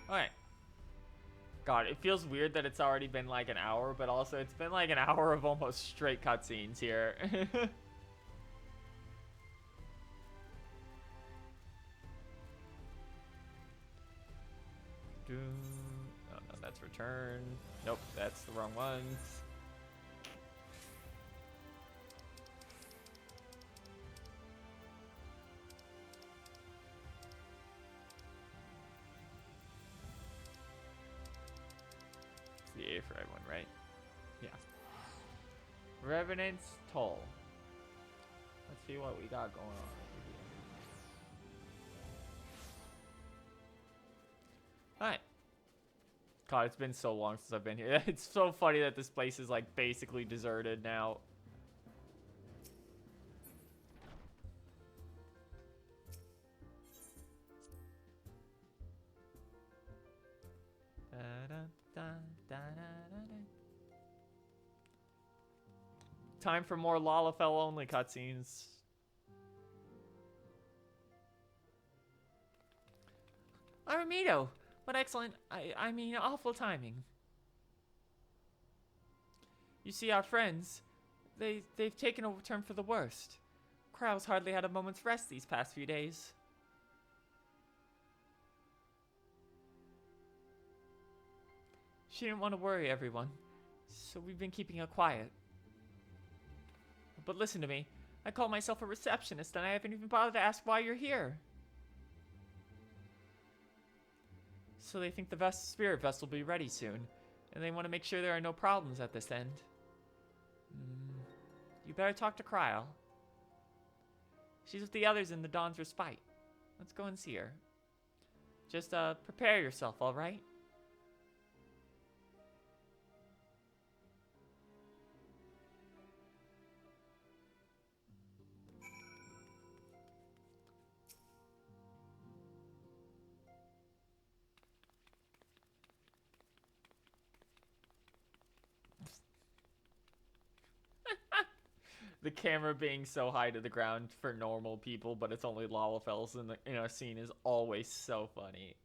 Alright. God, it feels weird that it's already been like an hour, but also it's been like an hour of almost straight cutscenes here. Oh no, that's return. Nope, that's the wrong one. It's the A for everyone, right? Yeah. Revenant's Toll. Let's see what we got going on. Alright. God, it's been so long since I've been here. It's so funny that this place is like basically deserted now. Time for more Lalafell only cutscenes. Aramito! What excellent, I mean awful timing. You see, our friends, they've taken a turn for the worst. Kryle's hardly had a moment's rest these past few days. She didn't want to worry everyone, so we've been keeping her quiet. But listen to me, I call myself a receptionist and I haven't even bothered to ask why you're here. So they think the spirit vessel will be ready soon, and they want to make sure there are no problems at this end. You better talk to Kryle. She's with the others in the Dawn's Respite. Let's go and see her. Just prepare yourself, alright? The camera being so high to the ground for normal people, but it's only Lalafells in a scene is always so funny.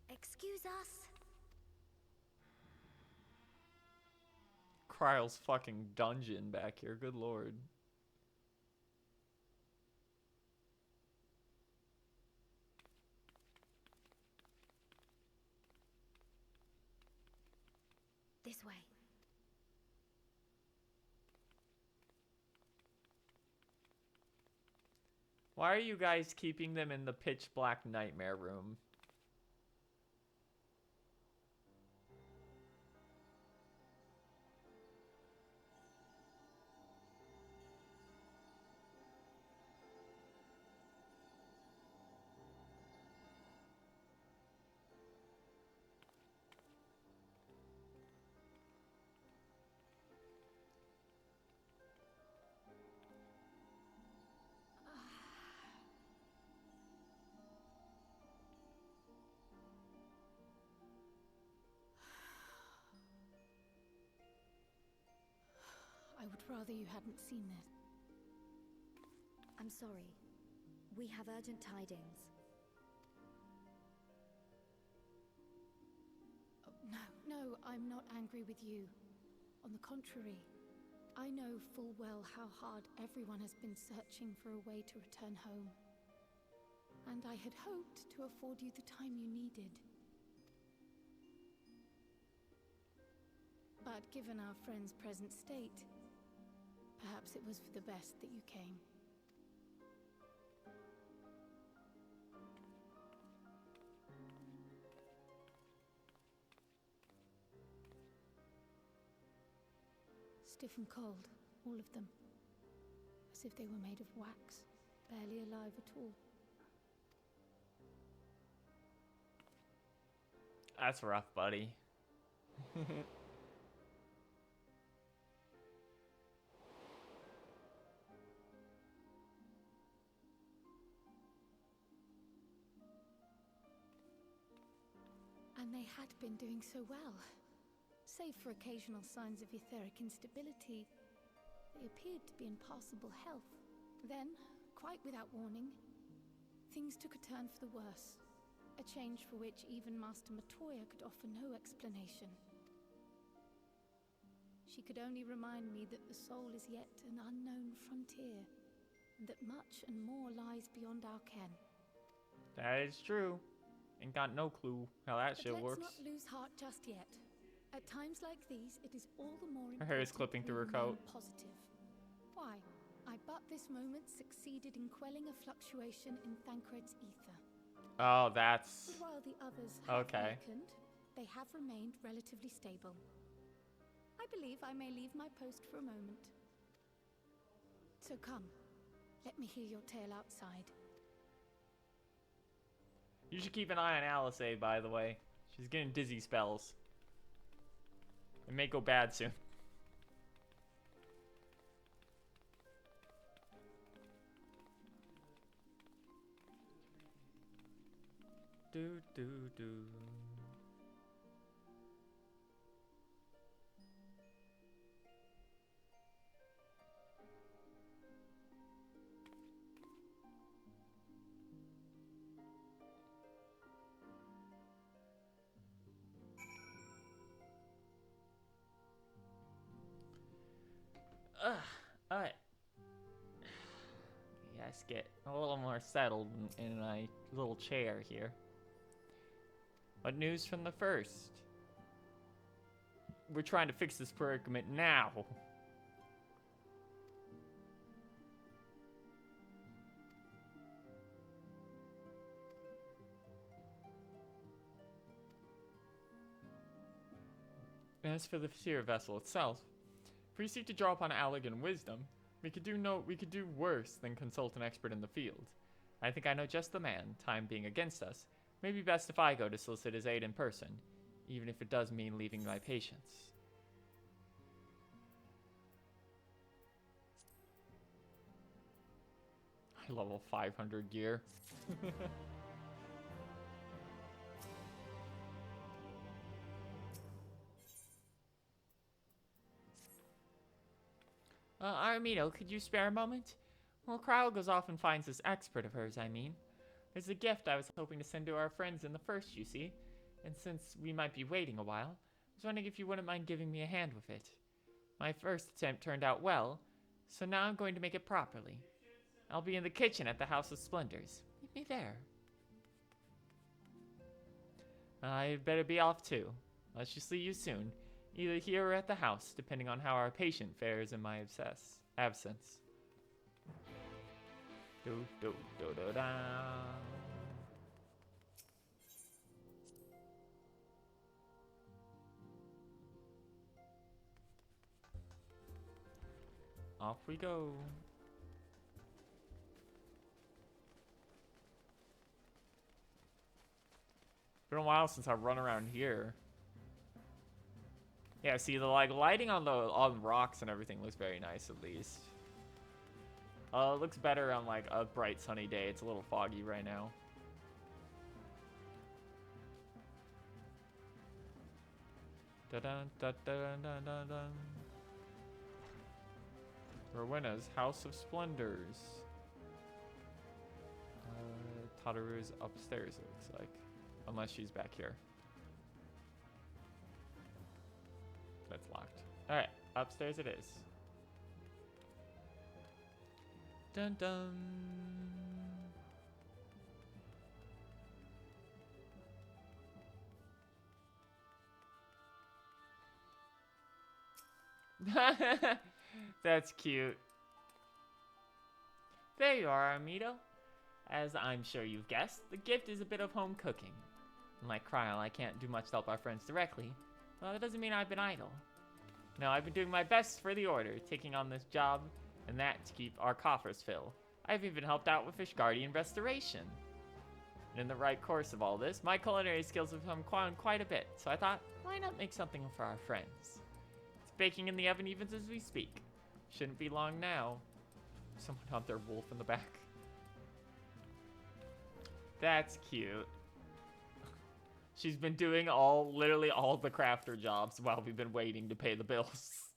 Excuse us. Kryle's fucking dungeon back here, good lord. This way. Why are you guys keeping them in the pitch black nightmare room? I would rather you hadn't seen this. I'm sorry. We have urgent tidings. Oh, no, I'm not angry with you. On the contrary, I know full well how hard everyone has been searching for a way to return home. And I had hoped to afford you the time you needed. But given our friend's present state, perhaps it was for the best that you came. Stiff and cold, all of them. As if they were made of wax, barely alive at all. That's rough, buddy. And they had been doing so well. Save for occasional signs of etheric instability, they appeared to be in passable health. Then, quite without warning, things took a turn for the worse. A change for which even Master Matoya could offer no explanation. She could only remind me that the soul is yet an unknown frontier, and that much and more lies beyond our ken. That is true. Ain't got no clue how that shit works. Let's not lose heart just yet. At times like these, it is all the more important. Her hair is clipping through her we coat. remain positive. Why? I but this moment succeeded in quelling a fluctuation in Thancred's ether. Oh, that's... But while the others have okay. weakened, they have remained relatively stable. I believe I may leave my post for a moment. So come, let me hear your tale outside. You should keep an eye on Alisade, by the way. She's getting dizzy spells. It may go bad soon. Do. Alright. Let's get a little more settled in my little chair here. What news from the first? We're trying to fix this predicament now. As for the Seer vessel itself, if we seek to draw upon elegant wisdom, we could do worse than consult an expert in the field. I think I know just the man, time being against us. Maybe best if I go to solicit his aid in person, even if it does mean leaving my patients. I level 500 gear. Armito, could you spare a moment? Well, Crowell goes off and finds this expert of hers, I mean. There's a gift I was hoping to send to our friends in the first, you see. And since we might be waiting a while, I was wondering if you wouldn't mind giving me a hand with it. My first attempt turned out well, so now I'm going to make it properly. I'll be in the kitchen at the House of Splendors. Meet me there. I'd better be off too. Let's just see you soon. Either here or at the house, depending on how our patient fares in my absence. Do do do do da. Off we go. Been a while since I've run around here. Yeah, see the lighting on the rocks and everything looks very nice at least. It looks better on like a bright sunny day. It's a little foggy right now. Dun-dun-dun-dun-dun-dun-dun. Rowena's House of Splendors. Tataru's upstairs, it looks like. Unless she's back here. That's locked. Alright, upstairs it is. Dun dun. That's cute. There you are, Amito. As I'm sure you've guessed, the gift is a bit of home cooking. Unlike Cryle, I can't do much to help our friends directly. Well, that doesn't mean I've been idle. No, I've been doing my best for the Order, taking on this job and that to keep our coffers filled. I've even helped out with Fish Guardian restoration. And in the right course of all this, my culinary skills have come quite a bit, so I thought, why not make something for our friends? It's baking in the oven even as we speak. Shouldn't be long now. Someone out there wolf in the back. That's cute. She's been doing literally all the crafter jobs while we've been waiting to pay the bills.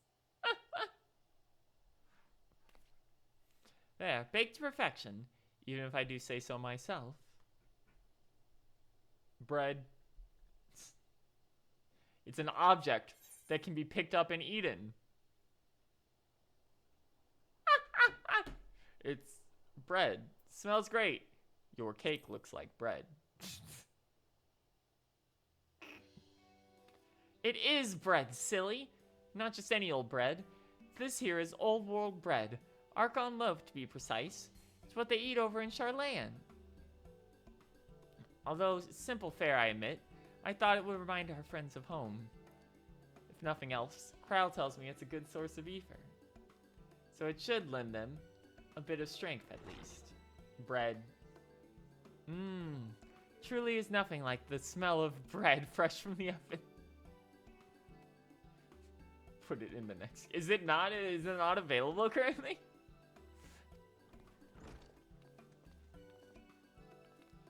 There, baked to perfection, even if I do say so myself. Bread. It's an object that can be picked up and eaten. It's bread. Smells great. Your cake looks like bread. It is bread, silly. Not just any old bread. This here is old world bread. Archon loaf, to be precise. It's what they eat over in Charlayan. Although simple fare, I admit, I thought it would remind our friends of home. If nothing else, Crowell tells me it's a good source of ether. So it should lend them a bit of strength at least. Bread. Truly is nothing like the smell of bread fresh from the oven. Put it in the next. Is it not available currently?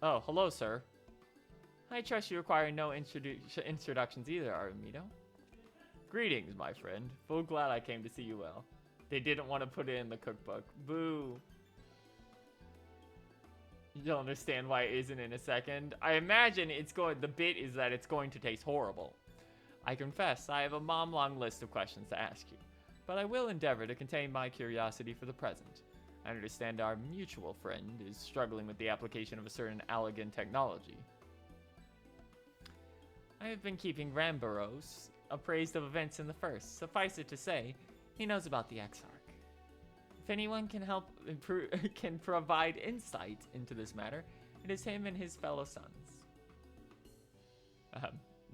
Oh, hello, sir. I trust you require no introductions either, Aramito. Greetings, my friend. Full glad I came to see you well. They didn't want to put it in the cookbook. Boo. You'll understand why it isn't in a second. I imagine the bit is that it's going to taste horrible. I confess, I have a long list of questions to ask you. but I will endeavor to contain my curiosity for the present. I understand our mutual friend is struggling with the application of a certain Allegan technology. I have been keeping Ramboros appraised of events in the First. Suffice it to say, he knows about the Exarch. If anyone can help can provide insight into this matter, it is him and his fellow sons.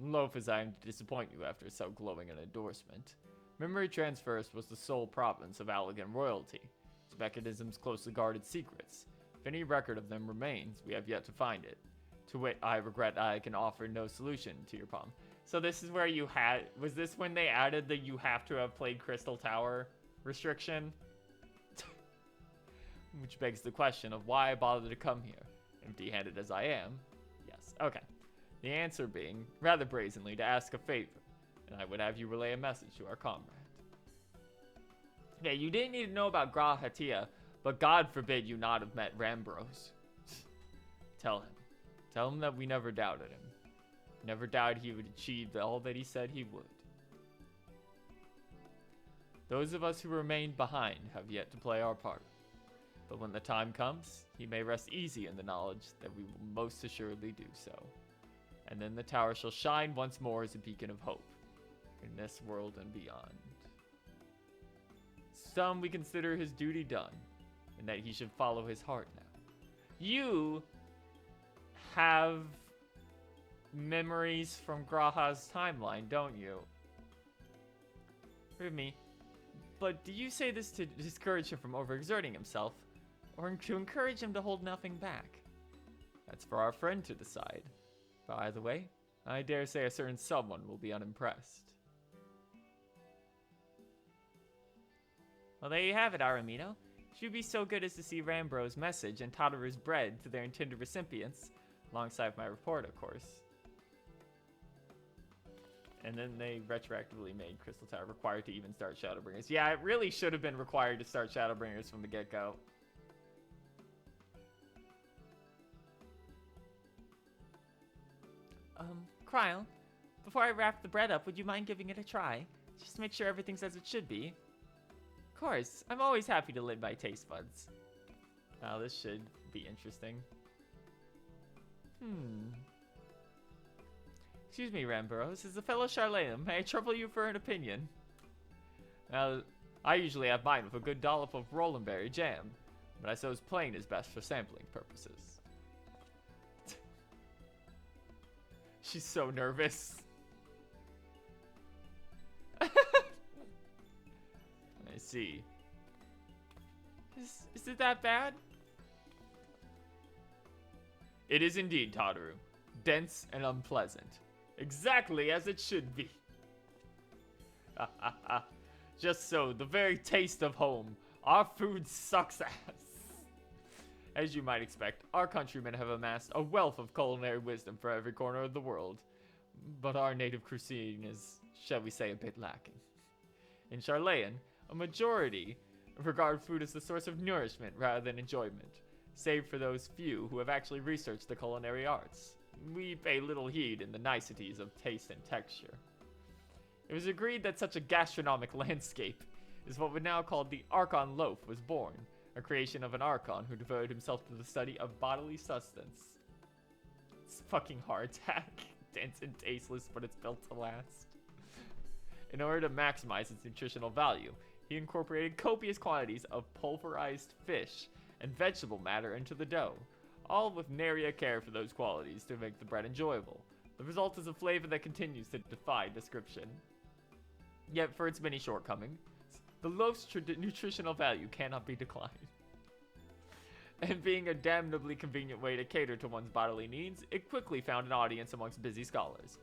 Loath as I am to disappoint you after so glowing an endorsement. Memory transfers was the sole province of Allegan royalty. Its mechanisms closely guarded secrets. If any record of them remains, we have yet to find it. To wit, I regret I can offer no solution to your problem. So this is where you had... Was this when they added the you have to have played Crystal Tower restriction? Which begs the question of why I bothered to come here. Empty-handed as I am. Yes, okay. The answer being, rather brazenly, to ask a favor. And I would have you relay a message to our comrade. Yeah, you didn't need to know about Gra Hatia, but God forbid you not have met Rambros. Tell him. Tell him that we never doubted him. Never doubted he would achieve all that he said he would. Those of us who remained behind have yet to play our part. But when the time comes, he may rest easy in the knowledge that we will most assuredly do so. And then the tower shall shine once more as a beacon of hope, in this world and beyond. Some we consider his duty done, and that he should follow his heart now. You have memories from Graha's timeline, don't you? Forgive me, but do you say this to discourage him from overexerting himself, or to encourage him to hold nothing back? That's for our friend to decide. By the way, I dare say a certain someone will be unimpressed. Well, there you have it, Aramino. If you'd be so good as to see Rambro's message and Tadaru's bread to their intended recipients, alongside my report, of course. And then they retroactively made Crystal Tower required to even start ShadowBringers. Yeah, it really should have been required to start ShadowBringers from the get-go. Cryle, before I wrap the bread up, would you mind giving it a try? Just to make sure everything's as it should be. Of course, I'm always happy to lend my taste buds. Now, this should be interesting. Excuse me, Ramboros, is the fellow Charlene. May I trouble you for an opinion? Now, I usually have mine with a good dollop of Rolandberry jam, but I suppose plain is best for sampling purposes. She's so nervous. I see. Is it that bad? It is indeed, Tadaru. Dense and unpleasant. Exactly as it should be. Just so, the very taste of home. Our food sucks ass. As you might expect, our countrymen have amassed a wealth of culinary wisdom for every corner of the world. But our native cuisine is, shall we say, a bit lacking. In Charlayan, a majority regard food as the source of nourishment rather than enjoyment, save for those few who have actually researched the culinary arts. We pay little heed in the niceties of taste and texture. It was agreed that such a gastronomic landscape is what we now call the Archon Loaf was born, a creation of an Archon who devoted himself to the study of bodily sustenance. It's fucking heart attack. Dense and tasteless, but it's built to last. In order to maximize its nutritional value, he incorporated copious quantities of pulverized fish and vegetable matter into the dough, all with nary a care for those qualities to make the bread enjoyable. The result is a flavor that continues to defy description. Yet, for its many shortcomings, the loaf's nutritional value cannot be declined. And being a damnably convenient way to cater to one's bodily needs, it quickly found an audience amongst busy scholars.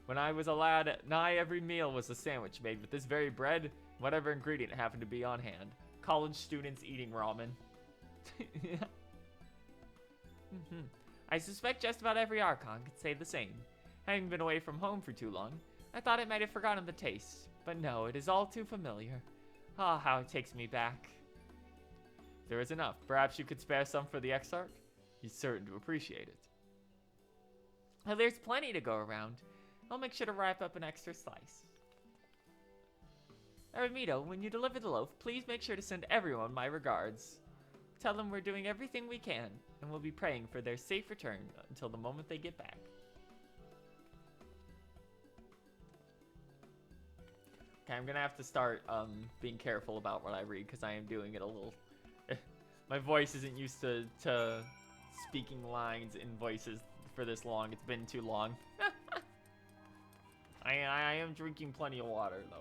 When I was a lad, nigh every meal was a sandwich made with this very bread, whatever ingredient happened to be on hand. College students eating ramen. I suspect just about every Archon could say the same. Having been away from home for too long, I thought it might have forgotten the taste. But no, it is all too familiar. Ah, how it takes me back. There is enough. Perhaps you could spare some for the Exarch? He's certain to appreciate it. Well, there's plenty to go around. I'll make sure to wrap up an extra slice. Eremito, when you deliver the loaf, please make sure to send everyone my regards. Tell them we're doing everything we can, and we'll be praying for their safe return until the moment they get back. Okay, I'm gonna have to start being careful about what I read, because I am doing it a little... My voice isn't used to speaking lines in voices for this long. It's been too long. I am drinking plenty of water, though.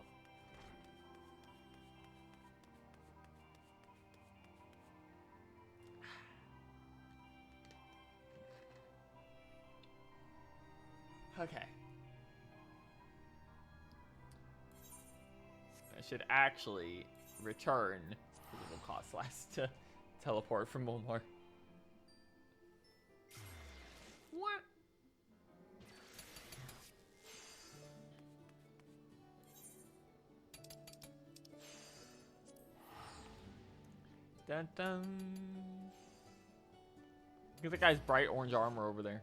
Okay. I should actually return, because it will cost less to teleport from one more. What? Dun dun. Look at the guy's bright orange armor over there.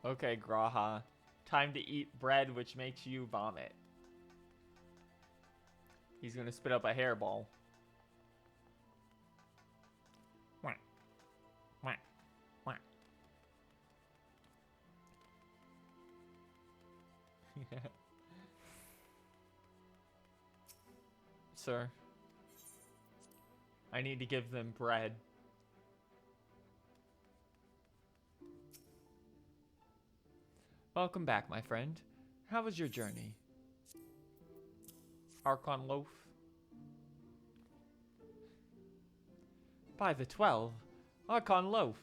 Okay, Graha. Time to eat bread, which makes you vomit. He's gonna spit up a hairball. Wah. Wah. Wah. Sir, I need to give them bread. Welcome back, my friend. How was your journey? Archon loaf. By the 12, Archon loaf.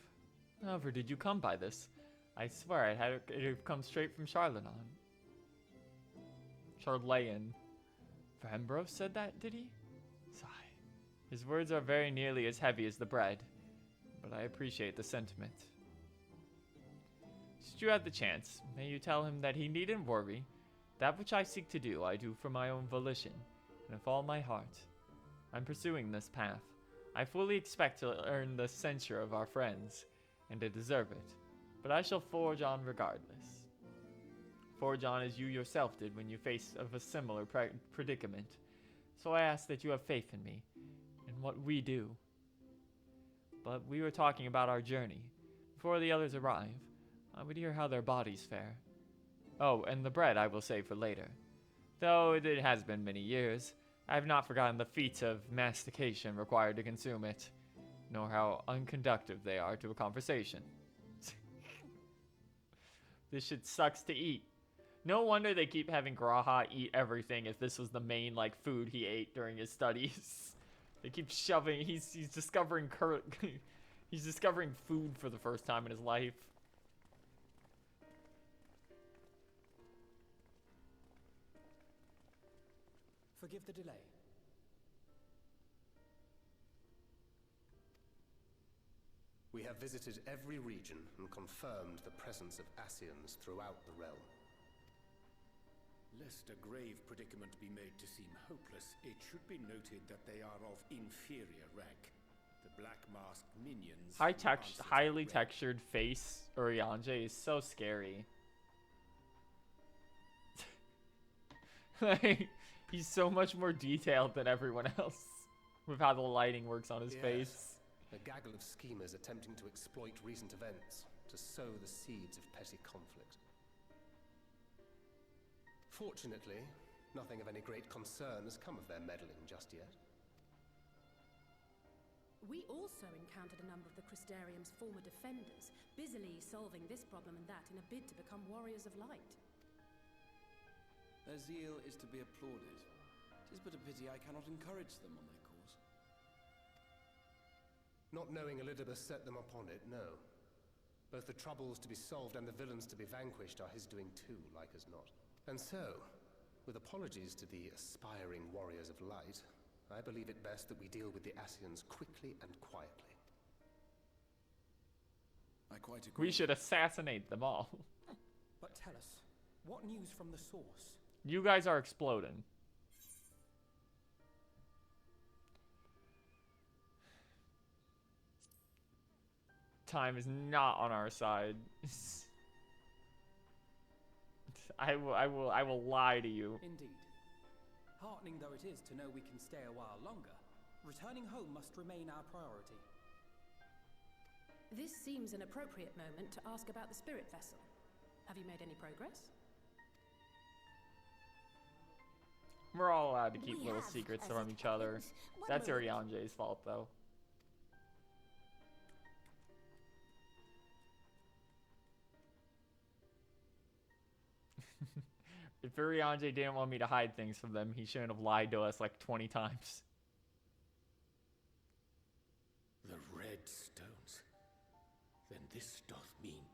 However did you come by this? I swear it had come straight from Charlanon. Charlayan. Ambrose said that, did he? Sigh. His words are very nearly as heavy as the bread, but I appreciate the sentiment. Should you have the chance, may you tell him that he needn't worry. That which I seek to do, I do for my own volition, and with all my heart. I'm pursuing this path. I fully expect to earn the censure of our friends, and to deserve it, but I shall forge on regardless. Forge on as you yourself did when you faced of a similar predicament. So I ask that you have faith in me, and what we do. But we were talking about our journey. Before the others arrive, I would hear how their bodies fare. Oh, and the bread I will save for later. Though it has been many years, I have not forgotten the feats of mastication required to consume it, nor how unconductive they are to a conversation. This shit sucks to eat. No wonder they keep having Graha eat everything if this was the main, like, food he ate during his studies. They keep shoving, he's discovering he's discovering food for the first time in his life. Forgive the delay. We have visited every region and confirmed the presence of Ascians throughout the realm. Lest a grave predicament be made to seem hopeless, it should be noted that they are of inferior rank. The black-masked minions... Highly textured face Urianger is so scary. Like, he's so much more detailed than everyone else with how the lighting works on his face. A gaggle of schemers attempting to exploit recent events to sow the seeds of petty conflict. Fortunately, nothing of any great concern has come of their meddling just yet. We also encountered a number of the Crystarium's former defenders, busily solving this problem and that in a bid to become warriors of light. Their zeal is to be applauded. 'Tis but a pity I cannot encourage them on their cause. Not knowing Elidibus set them upon it, no. Both the troubles to be solved and the villains to be vanquished are his doing too, like as not. And so, with apologies to the aspiring warriors of light, I believe it best that we deal with the Ascians quickly and quietly. I quite agree. We should assassinate them all. But tell us, what news from the source? You guys are exploding. Time is not on our side. I will lie to you. Indeed. Heartening though it is to know we can stay a while longer, returning home must remain our priority. This seems an appropriate moment to ask about the spirit vessel. Have you made any progress? We're all allowed to keep We little have, secrets as from it each other. happens. One That's moment. Urianger's fault, though. If Urianger didn't want me to hide things from them, he shouldn't have lied to us like 20 times. The red stones. Then this doth mean...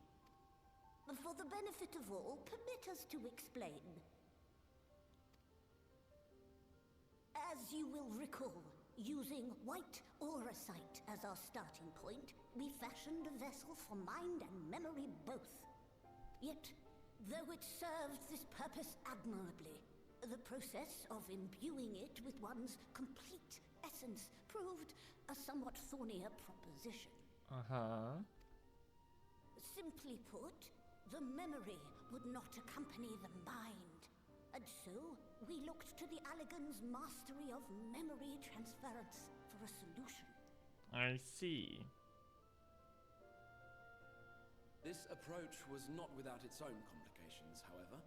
For the benefit of all, permit us to explain. As you will recall, using white auracite as our starting point, we fashioned a vessel for mind and memory both. Yet, though it served this purpose admirably, the process of imbuing it with one's complete essence proved a somewhat thornier proposition. Uh-huh. Simply put, the memory would not accompany the mind. And so, we looked to the Allegans' mastery of memory transference for a solution. I see. This approach was not without its own complications, however,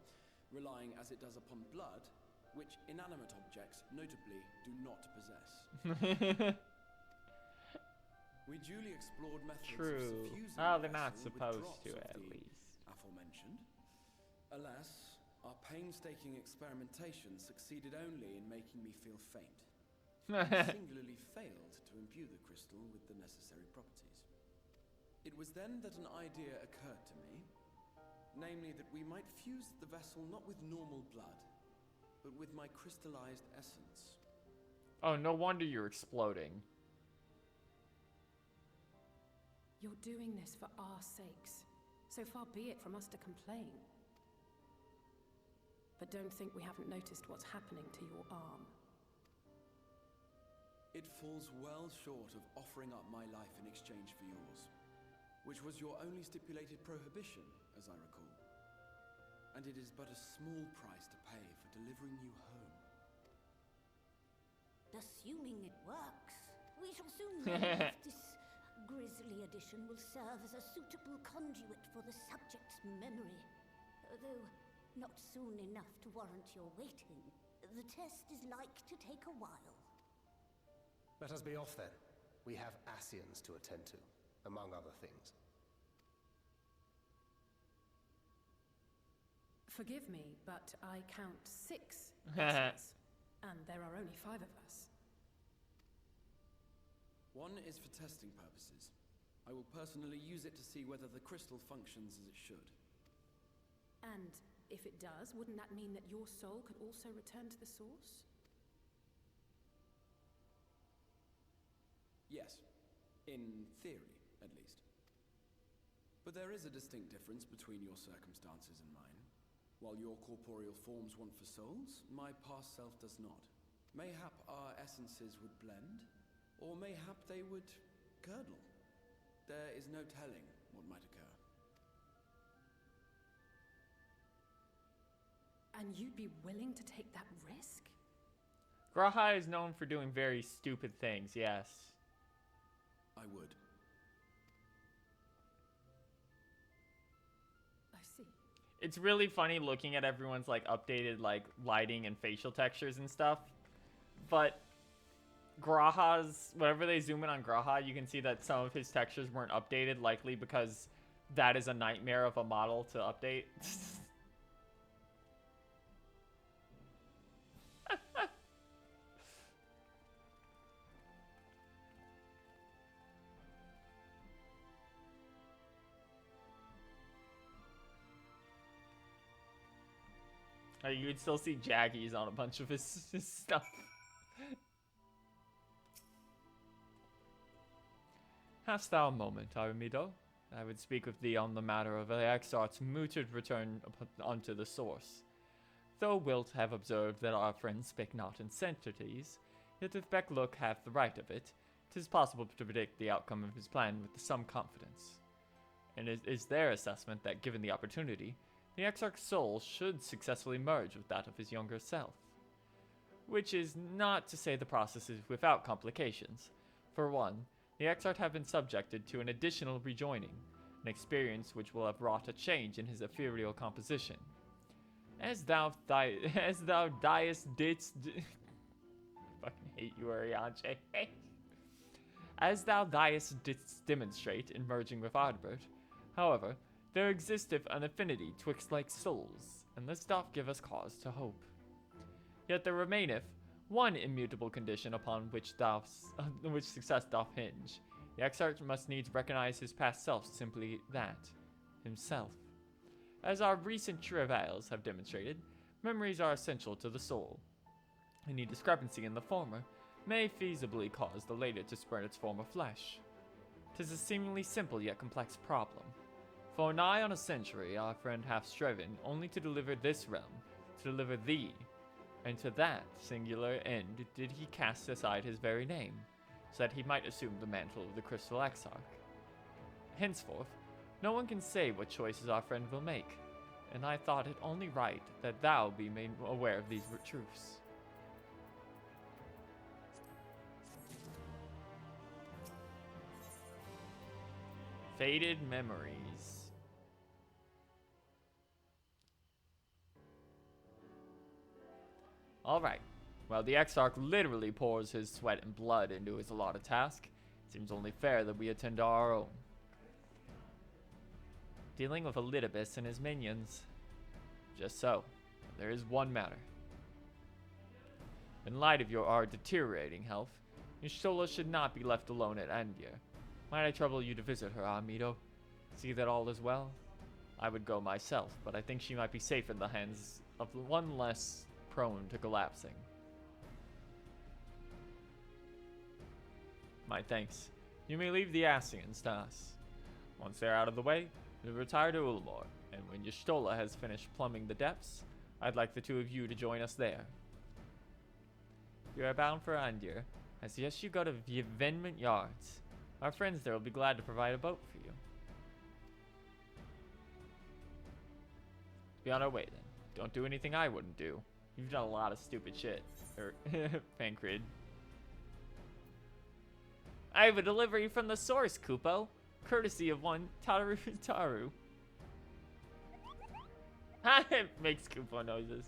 relying as it does upon blood, which inanimate objects notably do not possess. We duly explored methods of True. suffusing Oh, the they're not vessel with supposed drops to, of at the least. aforementioned. Alas, our painstaking experimentation succeeded only in making me feel faint. And singularly failed to imbue the crystal with the necessary properties. It was then that an idea occurred to me, namely that we might fuse the vessel not with normal blood, but with my crystallized essence. Oh, no wonder you're exploding. You're doing this for our sakes. So far be it from us to complain. But don't think we haven't noticed what's happening to your arm. It falls well short of offering up my life in exchange for yours, which was your only stipulated prohibition, as I recall. And it is but a small price to pay for delivering you home. Assuming it works, we shall soon know if this grisly addition will serve as a suitable conduit for the subject's memory. Though not soon enough to warrant your waiting, the test is like to take a while. Let us be off then. We have Ascians to attend to, among other things. Forgive me, but I count 6 vessels, and there are only 5 of us. One is for testing purposes. I will personally use it to see whether the crystal functions as it should. And if it does, wouldn't that mean that your soul could also return to the source? Yes, in theory, at least. But there is a distinct difference between your circumstances and mine. While your corporeal forms want for souls, my past self does not. Mayhap our essences would blend, or mayhap they would curdle. There is no telling what might occur. And you'd be willing to take that risk? Graha is known for doing very stupid things, yes. I would. I see. It's really funny looking at everyone's like updated like lighting and facial textures and stuff. But Graha's, whenever they zoom in on Graha, you can see that some of his textures weren't updated, likely because that is a nightmare of a model to update. You would still see Jaggies on a bunch of his stuff. Hast thou a moment, Aramido? I would speak with thee on the matter of Exarch's mooted return unto the source. Thou wilt have observed that our friend spake not in sentences, yet if Becklook hath the right of it, 'tis possible to predict the outcome of his plan with some confidence. And it is their assessment that, given the opportunity, the Exarch's soul should successfully merge with that of his younger self. Which is not to say the process is without complications. For one, the Exarch have been subjected to an additional rejoining, an experience which will have wrought a change in his ethereal composition. As thou didst fucking hate you, Arianche. As thou didst demonstrate in merging with Ardbert, however, there existeth an affinity twixt like souls, and this doth give us cause to hope. Yet there remaineth one immutable condition upon which success doth hinge. The Exarch must needs recognize his past self simply that, himself. As our recent travails have demonstrated, memories are essential to the soul. Any discrepancy in the former may feasibly cause the later to spurn its former flesh. 'Tis a seemingly simple yet complex problem. For nigh on a century our friend hath striven only to deliver this realm, to deliver thee, and to that singular end did he cast aside his very name, so that he might assume the mantle of the Crystal Exarch. Henceforth, no one can say what choices our friend will make, and I thought it only right that thou be made aware of these truths. Faded memories. Alright. Well, the Exarch literally pours his sweat and blood into his allotted task. It seems only fair that we attend to our own. Dealing with Elidibus and his minions. Just so. There is one matter. In light of our deteriorating health, Y'shtola should not be left alone at Andir. Might I trouble you to visit her, Amido? See that all is well? I would go myself, but I think she might be safe in the hands of one less prone to collapsing. My thanks. You may leave the Ascians to us. Once they're out of the way, we'll retire to Ulmor, and when Y'shtola has finished plumbing the depths, I'd like the two of you to join us there. If you are bound for Andir, I suggest you go to Venment Yards. Our friends there will be glad to provide a boat for you. Be on our way then. Don't do anything I wouldn't do. You've done a lot of stupid shit. Pancrid. I have a delivery from the source, Kupo. Courtesy of one Taru. It makes Kupo noises.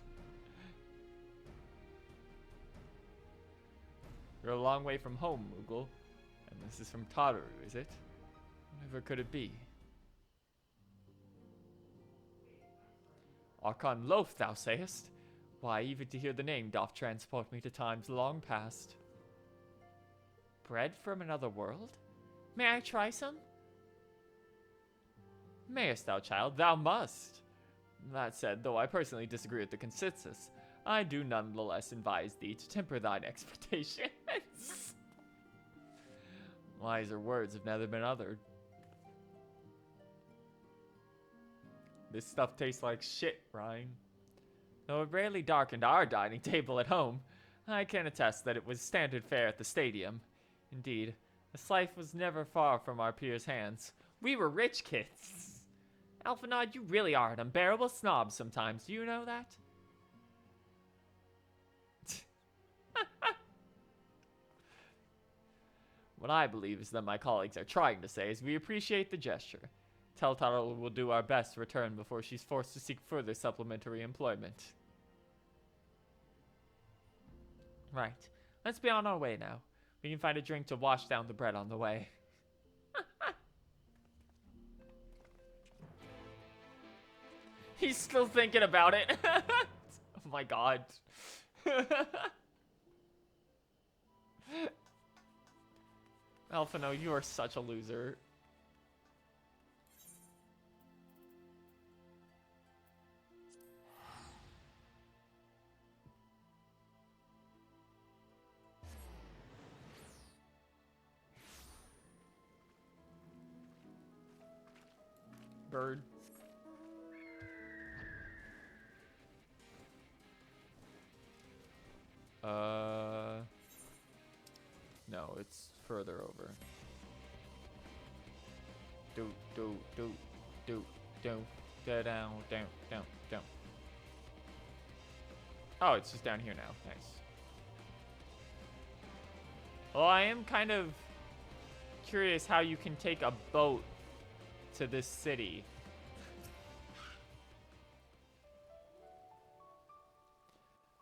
You're a long way from home, Moogle. And this is from Taru, is it? Whatever could it be? Archon Loth, thou sayest? Why, even to hear the name doth transport me to times long past. Bread from another world? May I try some? Mayest thou, child? Thou must! That said, though I personally disagree with the consensus, I do nonetheless advise thee to temper thine expectations. Wiser words have never been uttered. This stuff tastes like shit, Ryan. Though it rarely darkened our dining table at home, I can attest that it was standard fare at the stadium. Indeed, the slice was never far from our peers' hands. We were rich kids. Alphanod, you really are an unbearable snob sometimes. Do you know that? What I believe is that my colleagues are trying to say is we appreciate the gesture. Telltale will do our best to return before she's forced to seek further supplementary employment. Right. Let's be on our way now. We can find a drink to wash down the bread on the way. He's still thinking about it. Oh my god. Alphino, you are such a loser. Bird. No, it's further over. Do. go down, down. Oh, it's just down here now. Nice. Well, I am kind of curious how you can take a boat to this city.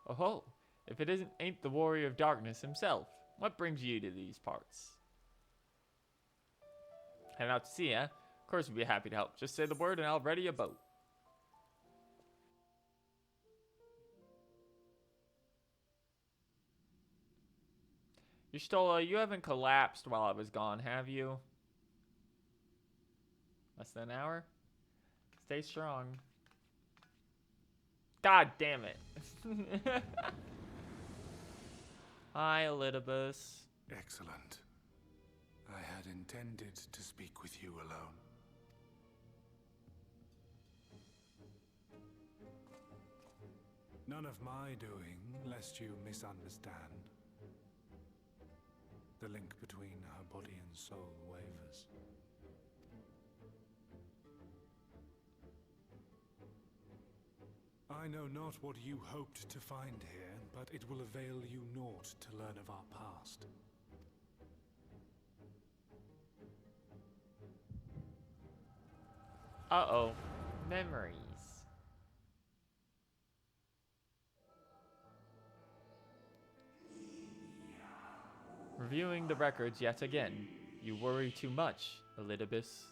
Oh, if it ain't the warrior of darkness himself, what brings you to these parts? Heading out to sea, eh? Of course, we'd be happy to help. Just say the word and I'll ready a boat. You haven't collapsed while I was gone, have you? Less than an hour? Stay strong. God damn it. Hi, Elidibus. Excellent. I had intended to speak with you alone. None of my doing, lest you misunderstand. The link between her body and soul wavers. I know not what you hoped to find here, but it will avail you naught to learn of our past. Uh-oh. Memories. Reviewing the records yet again. You worry too much, Elidibus.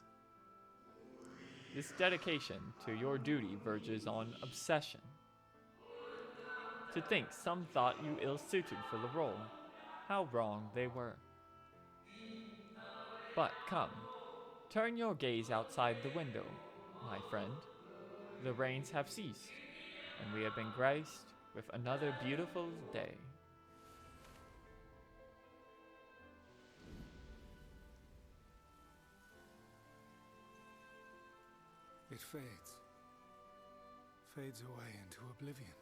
This dedication to your duty verges on obsession. To think some thought you ill-suited for the role. How wrong they were. But come, turn your gaze outside the window, my friend. The rains have ceased, and we have been graced with another beautiful day. It fades. Fades away into oblivion.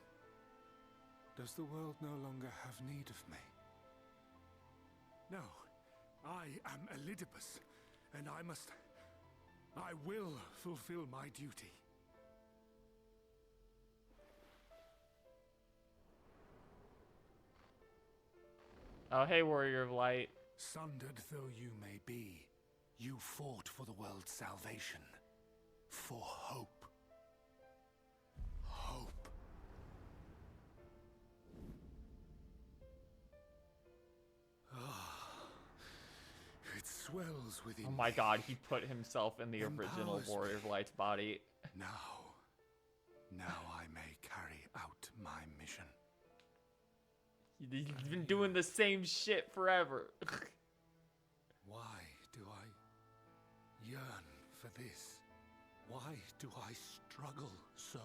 Does the world no longer have need of me? No. I am Elidibus, and I will fulfill my duty. Oh, hey, Warrior of Light. Sundered though you may be, you fought for the world's salvation. For hope. Hope. It swells within Oh my me. god, he put himself in the original Empowers Warrior of Light's body. Now I may carry out my mission. He's been doing the same shit forever. Why do I yearn for this? Why do I struggle so?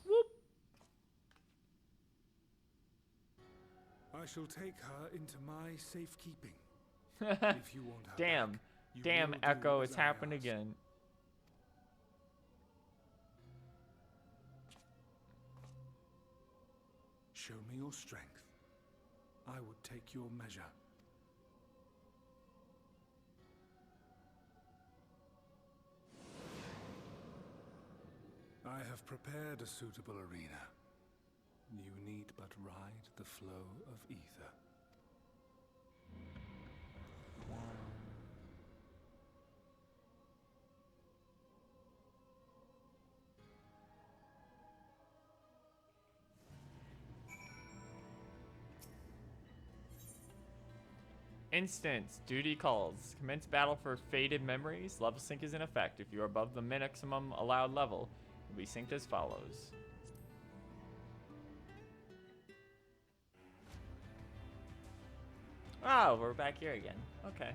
Whoop. I shall take her into my safekeeping. If you want her Damn. back, you Damn, will do Echo, as it's I happened ask. again. Show me your strength. I would take your measure. I have prepared a suitable arena. You need but ride the flow of ether. Instance, duty calls. Commence battle for faded memories. Level sync is in effect. If you are above the maximum allowed level, it will be synced as follows. Oh, we're back here again. Okay.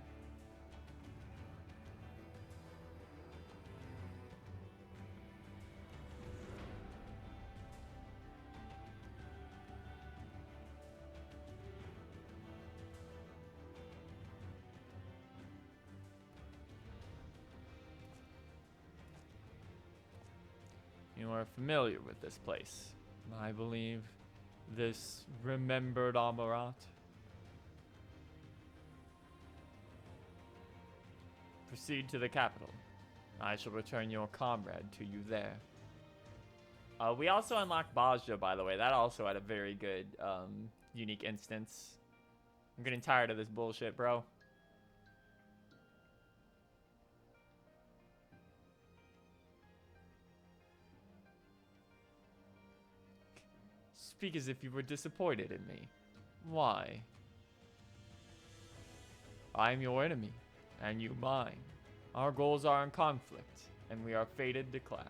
are familiar with this place. I believe this remembered Amarat. Proceed to the capital. I shall return your comrade to you there. We also unlocked Bajra, by the way. That also had a very good, unique instance. I'm getting tired of this bullshit, bro. Speak as if you were disappointed in me. Why? I am your enemy, and you mine. Our goals are in conflict, and we are fated to clash.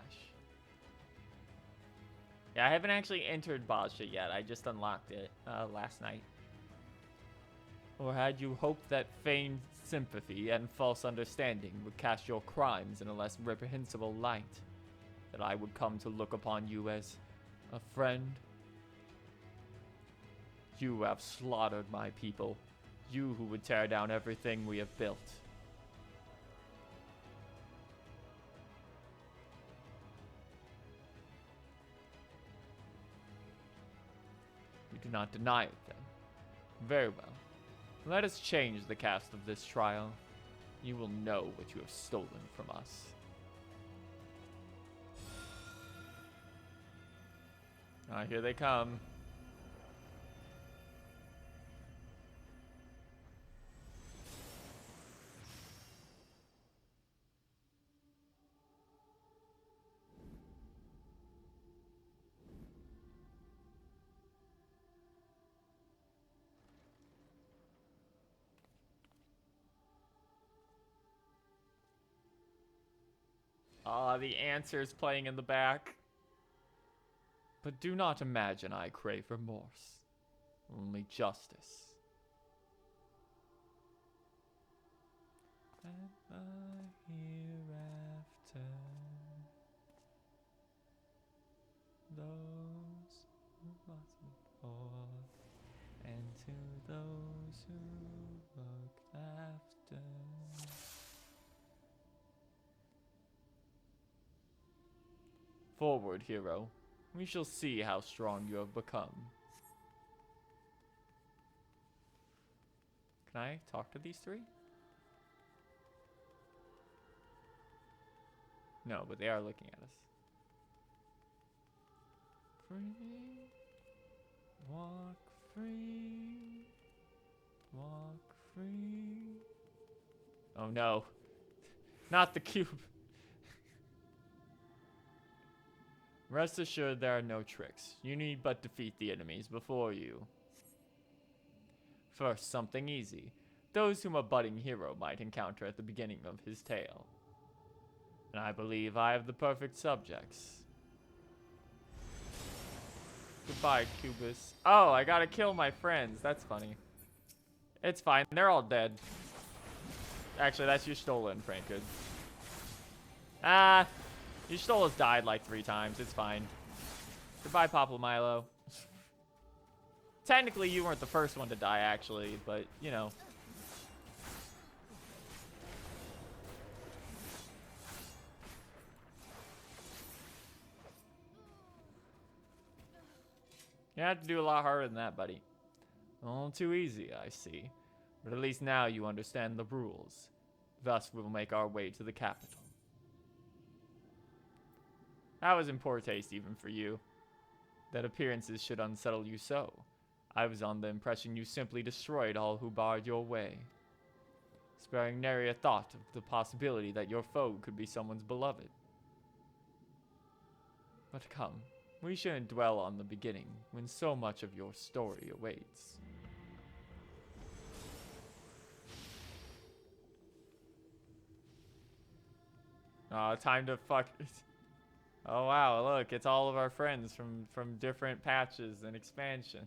Yeah, I haven't actually entered Bajra yet. I just unlocked it last night. Or had you hoped that feigned sympathy and false understanding would cast your crimes in a less reprehensible light? That I would come to look upon you as a friend? You have slaughtered my people. You who would tear down everything we have built. You do not deny it, then. Very well. Let us change the cast of this trial. You will know what you have stolen from us. Ah, here they come. Ah, the answer's playing in the back. But do not imagine I crave remorse. Only justice. And the hereafter, those who lost before, and to those who look after. Forward, hero. We shall see how strong you have become. Can I talk to these three? No, but they are looking at us. Free. Walk free. Walk free. Oh no. Not the cube. Rest assured there are no tricks. You need but defeat the enemies before you. First, something easy. Those whom a budding hero might encounter at the beginning of his tale. And I believe I have the perfect subjects. Goodbye, Cubus. Oh, I gotta kill my friends. That's funny. It's fine. They're all dead. Actually, that's your stolen, Frankgood. Ah. You stole has died like 3 times. It's fine. Goodbye, Papa Milo. Technically, you weren't the first one to die, actually, but, you know. You had to do a lot harder than that, buddy. All too easy, I see. But at least now you understand the rules. Thus, we will make our way to the capital. That was in poor taste even for you. That appearances should unsettle you so. I was on the impression you simply destroyed all who barred your way. Sparing nary a thought of the possibility that your foe could be someone's beloved. But come, we shouldn't dwell on the beginning when so much of your story awaits. Time to fuck... Oh wow, look, it's all of our friends from different patches and expansions.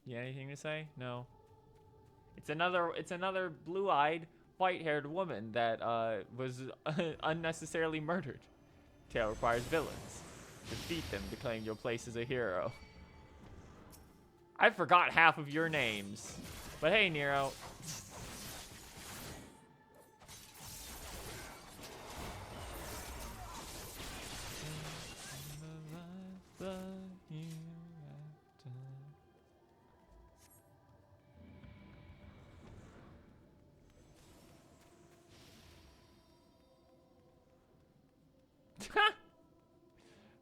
You anything to say? No. It's another blue-eyed, white-haired woman that was unnecessarily murdered. Tale requires villains. Defeat them to claim your place as a hero. I forgot half of your names. But hey, Nero.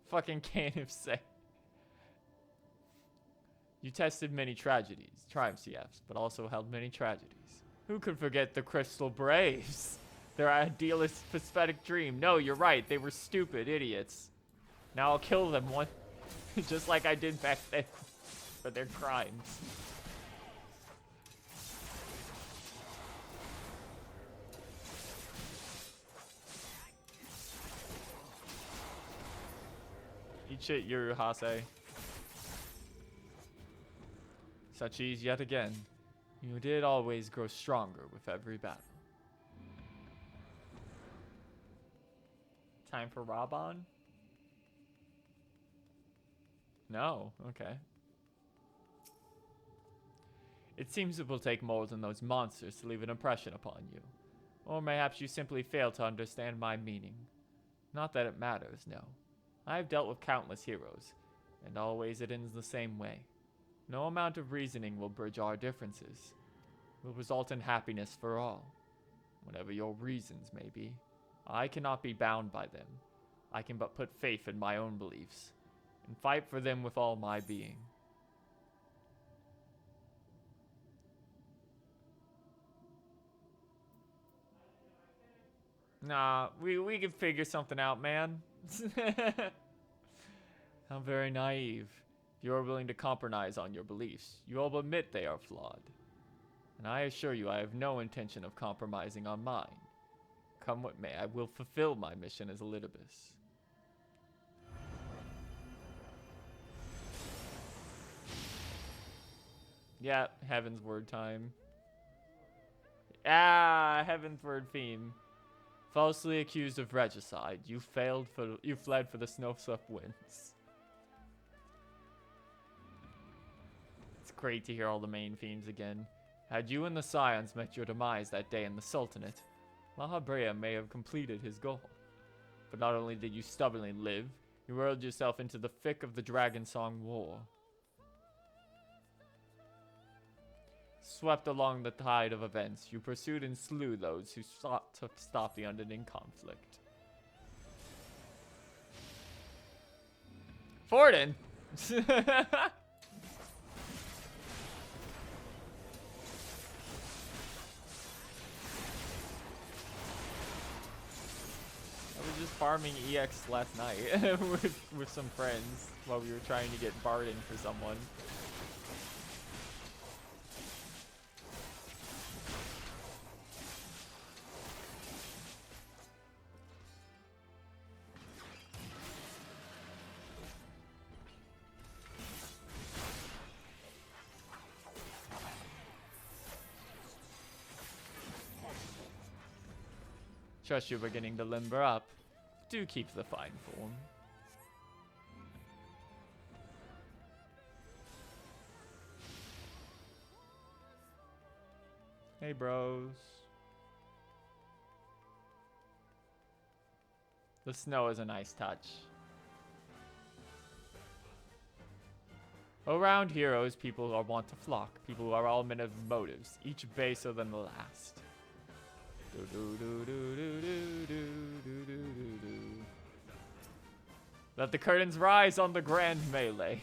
Fucking can't have say. You tested many tragedies, triumphs yes, but also held many tragedies. Who could forget the Crystal Braves? Their idealist, pathetic dream. No, you're right. They were stupid idiots. Now I'll kill them one, just like I did back then, for their crimes. Eat shit, Yuruhase. Such ease yet again. You did always grow stronger with every battle. Time for Raban? No, okay. It seems it will take more than those monsters to leave an impression upon you. Or perhaps you simply fail to understand my meaning. Not that it matters, no. I have dealt with countless heroes, and always it ends the same way. No amount of reasoning will bridge our differences. It will result in happiness for all. Whatever your reasons may be, I cannot be bound by them. I can but put faith in my own beliefs, and fight for them with all my being. Nah, we can figure something out, man. How very naive. If you are willing to compromise on your beliefs, you all admit they are flawed. And I assure you I have no intention of compromising on mine. Come what may, I will fulfill my mission as Elidibus. Yeah, Heaven's Word time. Ah, Heaven's Word theme. Falsely accused of regicide, you fled for the Snowswift winds. It's great to hear all the main themes again. Had you and the Scions met your demise that day in the Sultanate, Lahabrea may have completed his goal. But not only did you stubbornly live, you whirled yourself into the thick of the Dragon Song War. Swept along the tide of events, you pursued and slew those who sought to stop the unending conflict. Forden! I was just farming EX last night with some friends while we were trying to get Barding for someone. Trust you're beginning to limber up. Do keep the fine form. Hey, bros. The snow is a nice touch. Around heroes, people are wont to flock. People who are all men of motives, each baser than the last. Let the curtains rise on the grand melee.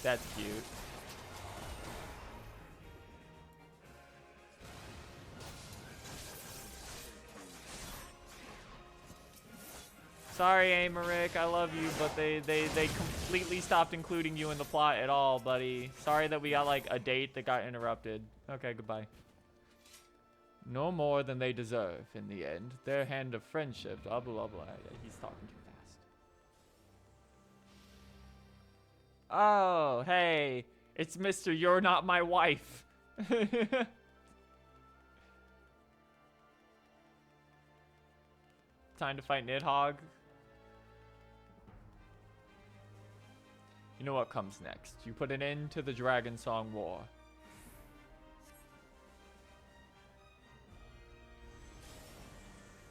That's cute. Sorry, Amaric, I love you, but they completely stopped including you in the plot at all, buddy. Sorry that we got like a date that got interrupted. Okay, goodbye. No more than they deserve in the end. Their hand of friendship, blah blah blah. He's talking too fast. Oh, hey, it's Mr. You're Not My Wife. Time to fight Nidhogg. You know what comes next. You put an end to the Dragon Song War.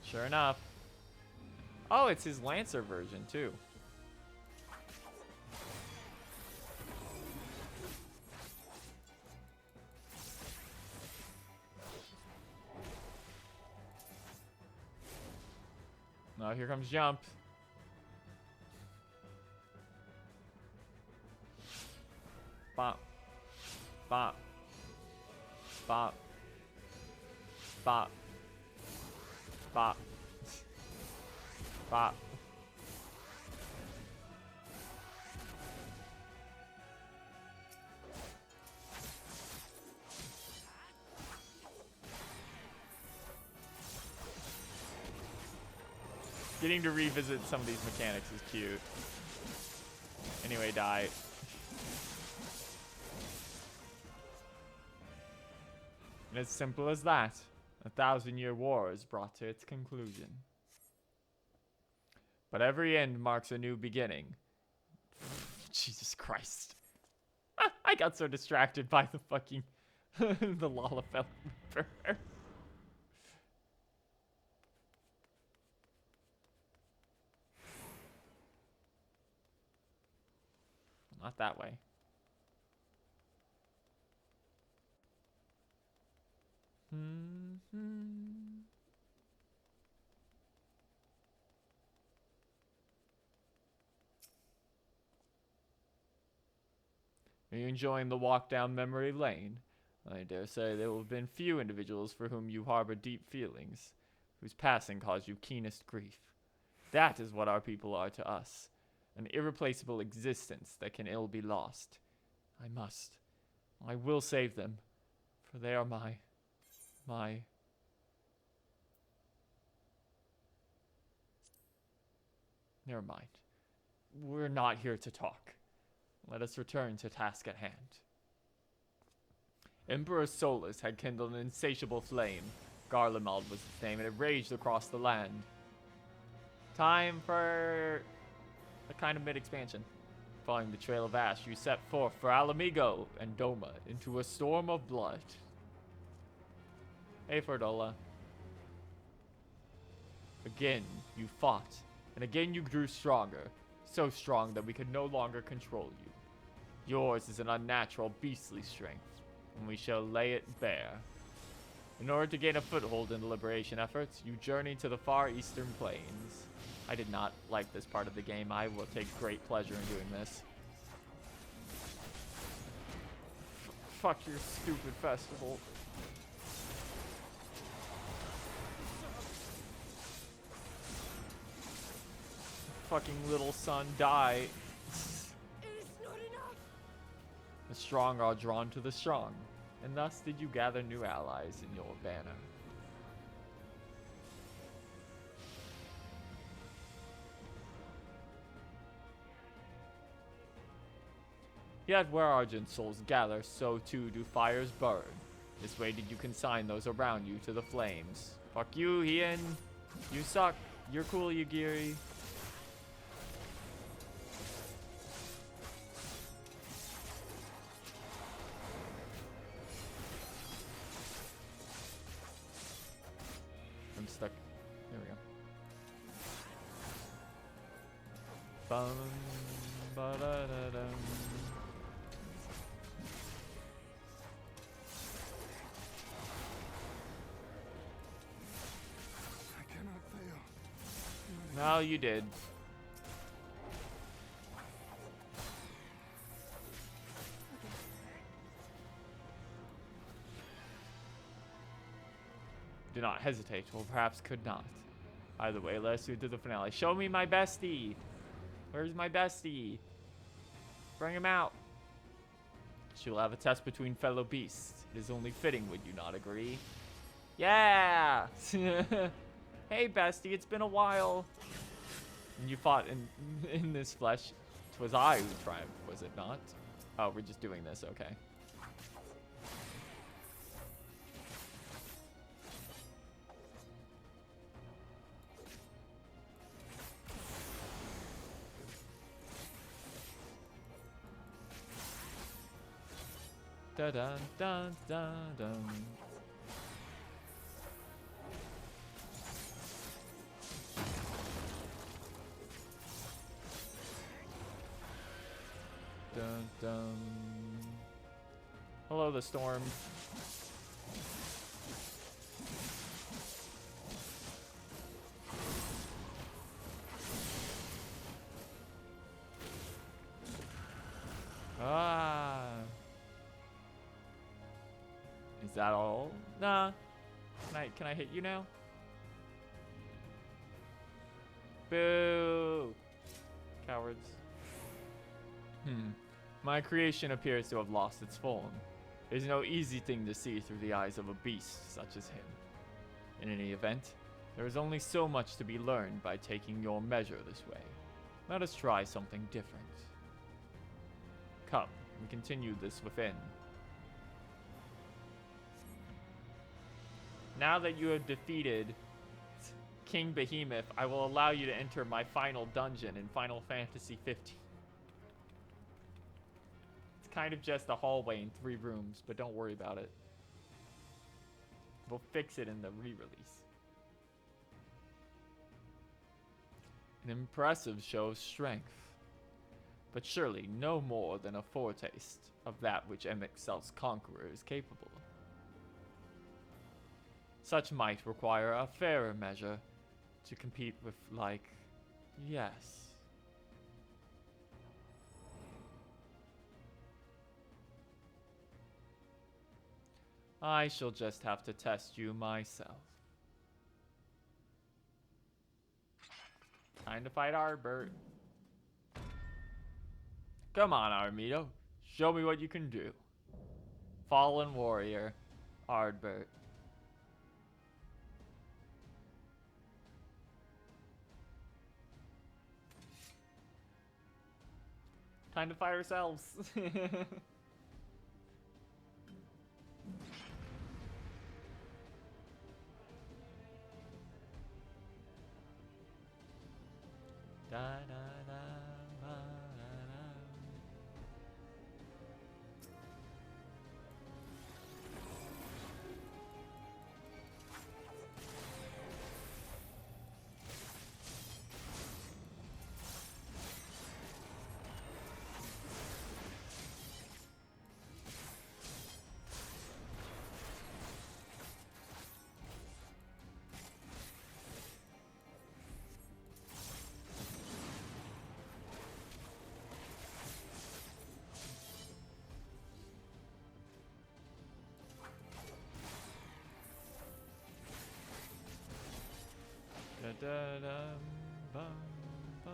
Sure enough. Oh, it's his Lancer version, too. Oh, here comes jump. Bop. Bop. Bop. Bop. Bop. Bop. Getting to revisit some of these mechanics is cute. Anyway, die. And as simple as that, a 1,000-year war is brought to its conclusion. But every end marks a new beginning. Jesus Christ. I got so distracted by the fucking the Lalafell Reaper. Not that way. Are you enjoying the walk down memory lane? I dare say there will have been few individuals for whom you harbor deep feelings, whose passing caused you keenest grief. That is what our people are to us, an irreplaceable existence that can ill be lost. I will save them, for they are my... Never mind. We're not here to talk. Let us return to task at hand. Emperor Solus had kindled an insatiable flame. Garlemald was his name, and it raged across the land. Time for a kind of mid-expansion. Following the trail of ash, you set forth for Alamigo and Doma into a storm of blood. Hey, Ferdola. Again, you fought, and again you grew stronger, so strong that we could no longer control you. Yours is an unnatural, beastly strength, and we shall lay it bare. In order to gain a foothold in the liberation efforts, you journey to the far eastern plains. I did not like this part of the game. I will take great pleasure in doing this. Fuck your stupid festival. Fucking little son, die. The strong are drawn to the strong, and thus did you gather new allies in your banner. Yet where Argent souls gather, so too do fires burn. This way did you consign those around you to the flames. Fuck you, Hien. You suck. You're cool, Yagiri. I'm stuck. There we go. Bum, ba-da-da-dum. No, you did. Do not hesitate, or perhaps could not. Either way, let us do to the finale. Show me my bestie! Where's my bestie? Bring him out. She will have a test between fellow beasts. It is only fitting, would you not agree? Yeah! Hey, bestie, it's been a while. And you fought in this flesh. 'Twas I who triumphed, was it not? Oh, we're just doing this, okay. Da dun dun dun dun. Dun dun. Hello, the storm. that all? Nah. Can I hit you now? Boo! Cowards. My creation appears to have lost its form. It is no easy thing to see through the eyes of a beast such as him. In any event, there is only so much to be learned by taking your measure this way. Let us try something different. Come, we continue this within. Now that you have defeated King Behemoth, I will allow you to enter my final dungeon in Final Fantasy XV. It's kind of just a hallway and 3 rooms, but don't worry about it. We'll fix it in the re-release. An impressive show of strength, but surely no more than a foretaste of that which MXL's Conqueror is capable of. Such might require a fairer measure to compete with, like, yes. I shall just have to test you myself. Time to fight Ardbert. Come on, Armito. Show me what you can do. Fallen warrior, Ardbert. Time to fight ourselves. Da, da, da, ba, da, da. Da, da, da, bum, bum.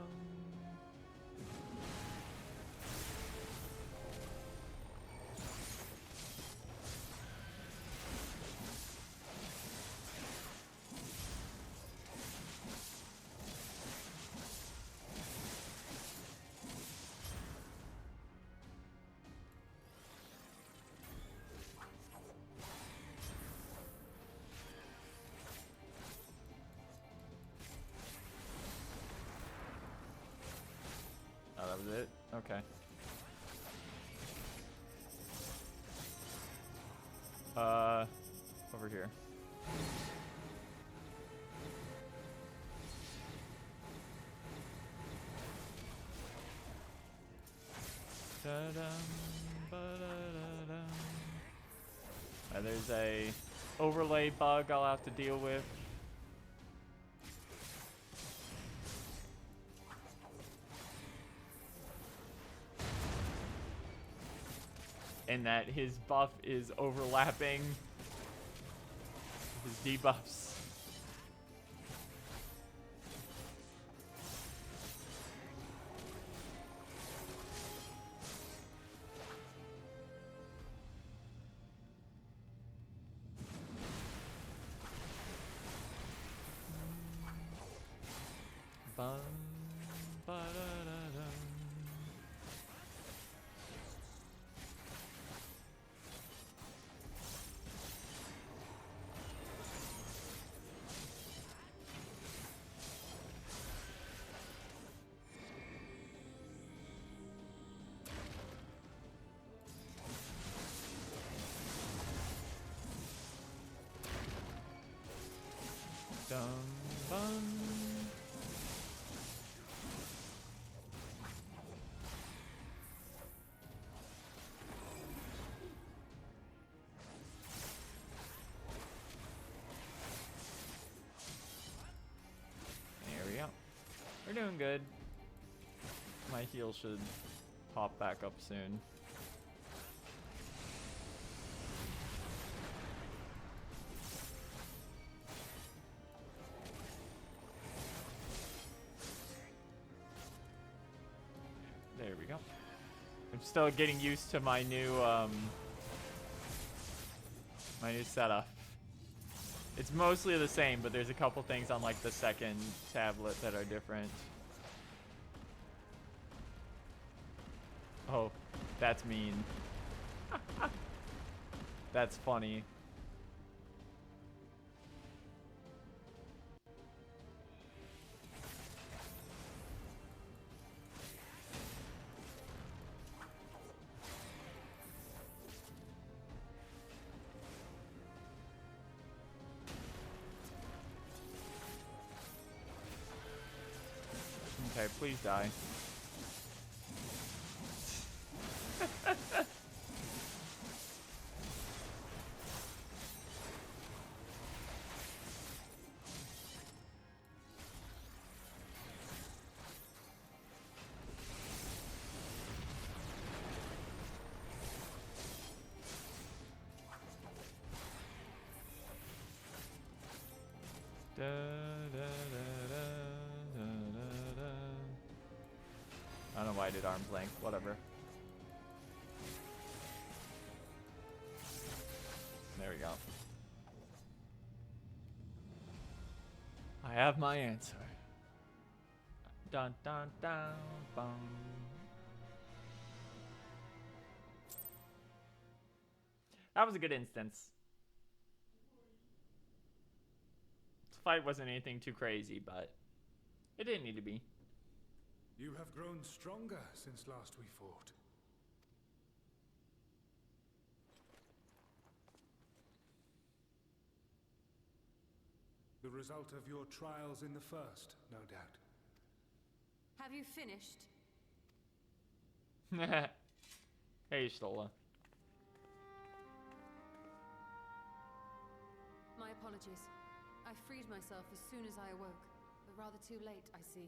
Oh, that was it? Okay. Over here. There's a overlay bug I'll have to deal with. And that his buff is overlapping his debuffs. Bum, ba-da-da-dum. Dum, bum. There we go. We're doing good. My heal should pop back up soon. go. I'm still getting used to my new setup. It's mostly the same, but there's a couple things on like the second tablet that are different. Oh, that's mean. That's funny. Okay, please die. Da, da, da, da, da, da, da. I don't know why I did arm's length. Whatever. There we go. I have my answer. Dun dun dun bum. That was a good instance. This fight wasn't anything too crazy, but it didn't need to be. You have grown stronger since last we fought. The result of your trials in the first, no doubt. Have you finished? Hey, Stola. My apologies. I freed myself as soon as I awoke, but rather too late, I see.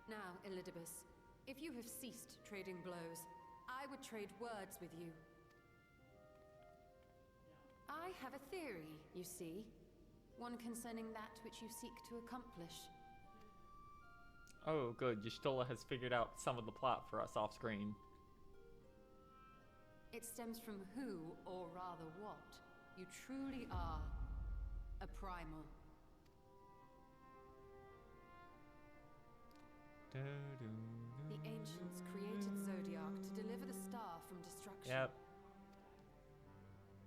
Now, Elidibus, if you have ceased trading blows, I would trade words with you. I have a theory, you see. One concerning that which you seek to accomplish. Oh, good. Y'shtola has figured out some of the plot for us off screen. It stems from who, or rather what, you truly are. A primal. The ancients created Zodiac to deliver the star from destruction. Yep.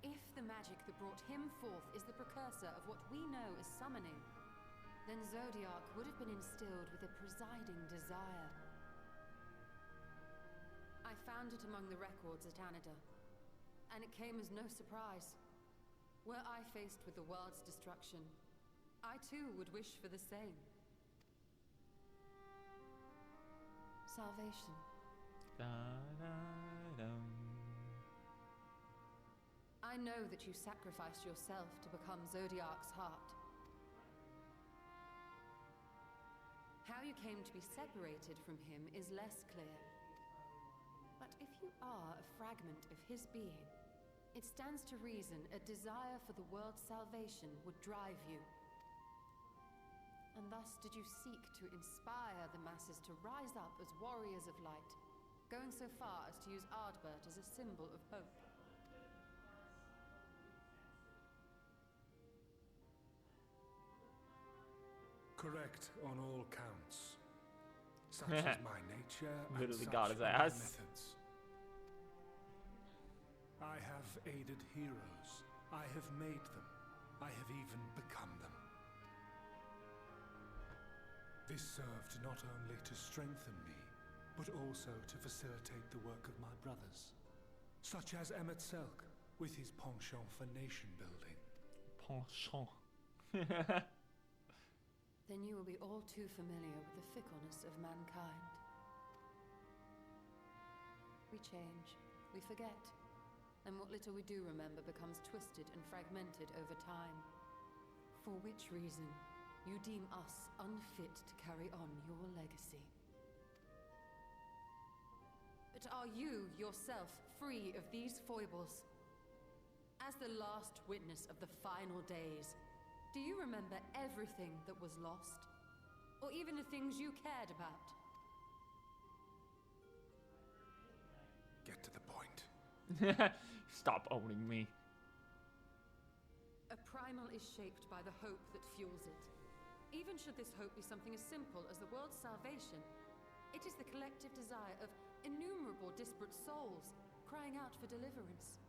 If the magic that brought him forth is the precursor of what we know as summoning, then Zodiac would have been instilled with a presiding desire. I found it among the records at Anida, and it came as no surprise. Were I faced with the world's destruction, I too would wish for the same. Salvation. I know that you sacrificed yourself to become Zodiac's heart. How you came to be separated from him is less clear. But if you are a fragment of his being, it stands to reason a desire for the world's salvation would drive you. And thus did you seek to inspire the masses to rise up as warriors of light, going so far as to use Ardbert as a symbol of hope. Correct on all counts. Such is my nature and Literally such got his are my ass. methods. I have aided heroes. I have made them. I have even become them. This served not only to strengthen me, but also to facilitate the work of my brothers, such as Emmett Selk, with his penchant for nation building. Penchant. Then you will be all too familiar with the fickleness of mankind. We change, we forget, and what little we do remember becomes twisted and fragmented over time. For which reason, you deem us unfit to carry on your legacy. But are you yourself free of these foibles? As the last witness of the final days, Do you remember everything that was lost? Or even the things you cared about? Get to the point. Stop owning me. A primal is shaped by the hope that fuels it. Even should this hope be something as simple as the world's salvation, it is the collective desire of innumerable disparate souls crying out for deliverance.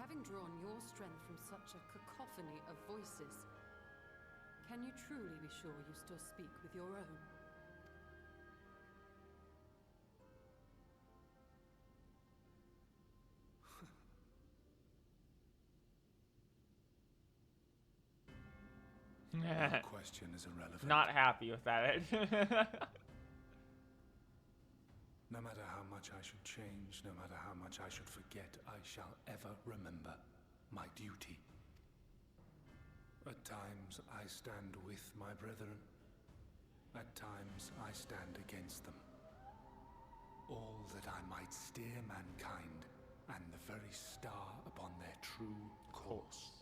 Having drawn your strength from such a cacophony of voices, can you truly be sure you still speak with your own? The question is irrelevant. Not happy with that. No matter how much I should change, no matter how much I should forget, I shall ever remember my duty. At times I stand with my brethren. At times I stand against them. All that I might steer mankind and the very star upon their true course.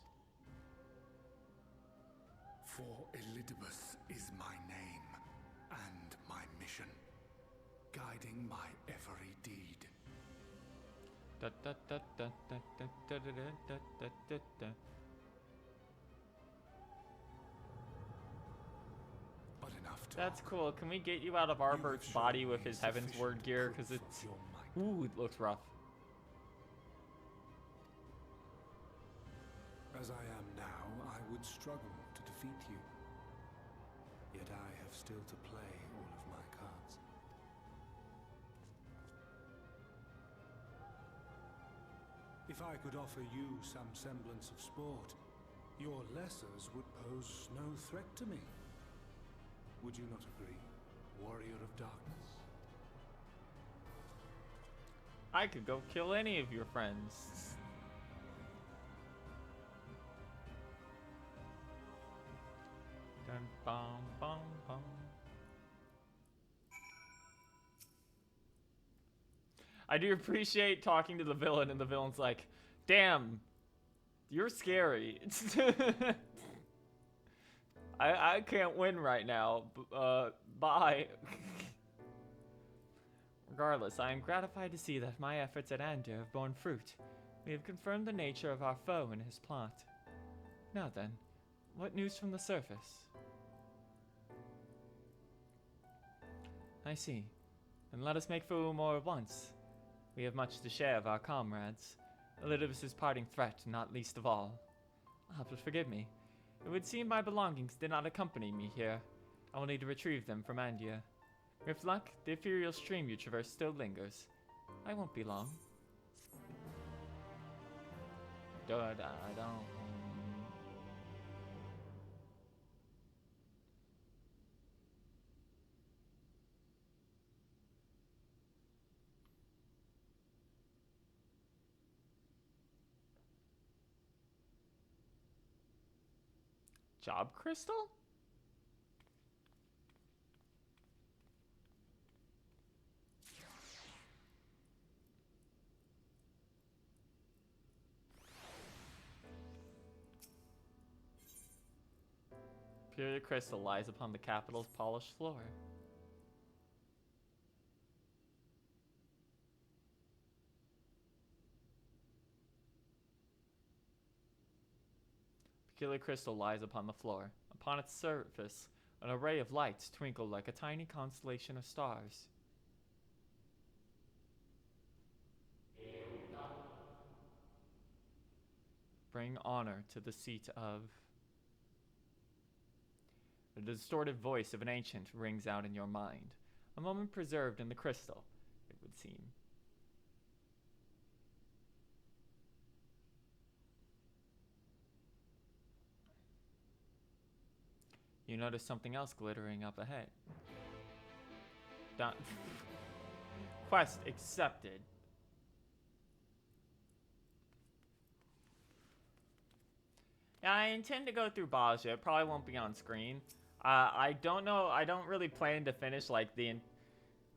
For Elidibus is my name and my mission, guiding my every deed. But enough talk. that's cool. Can we get you out of Arbert's body with his Heaven's Word gear? Because it's... Ooh, it looks rough. As I am now, I would struggle to defeat you. Yet I have still to play all of my cards. If I could offer you some semblance of sport, your lessers would pose no threat to me. Would you not agree, warrior of darkness? I could go kill any of your friends. Dun, bum, bum, bum. I do appreciate talking to the villain, and the villain's like, damn, you're scary. I can't win right now. Bye. Regardless, I am gratified to see that my efforts at Andir have borne fruit. We have confirmed the nature of our foe and his plot. Now then, what news from the surface? I see. Then let us make for Umor at once. We have much to share of our comrades. Elidibus' parting threat, not least of all. Ah, but forgive me. It would seem my belongings did not accompany me here. I will need to retrieve them from Andia. With luck, the ethereal stream you traverse still lingers. I won't be long. Job crystal? Pure crystal lies upon the capital's polished floor. Peculiar crystal lies upon the floor. Upon its surface, an array of lights twinkle like a tiny constellation of stars. Bring honor to the seat of... The distorted voice of an ancient rings out in your mind. A moment preserved in the crystal, it would seem. You notice something else glittering up ahead. Done. Quest accepted. Yeah, I intend to go through Baja. It probably won't be on screen. I don't know. I don't really plan to finish like the...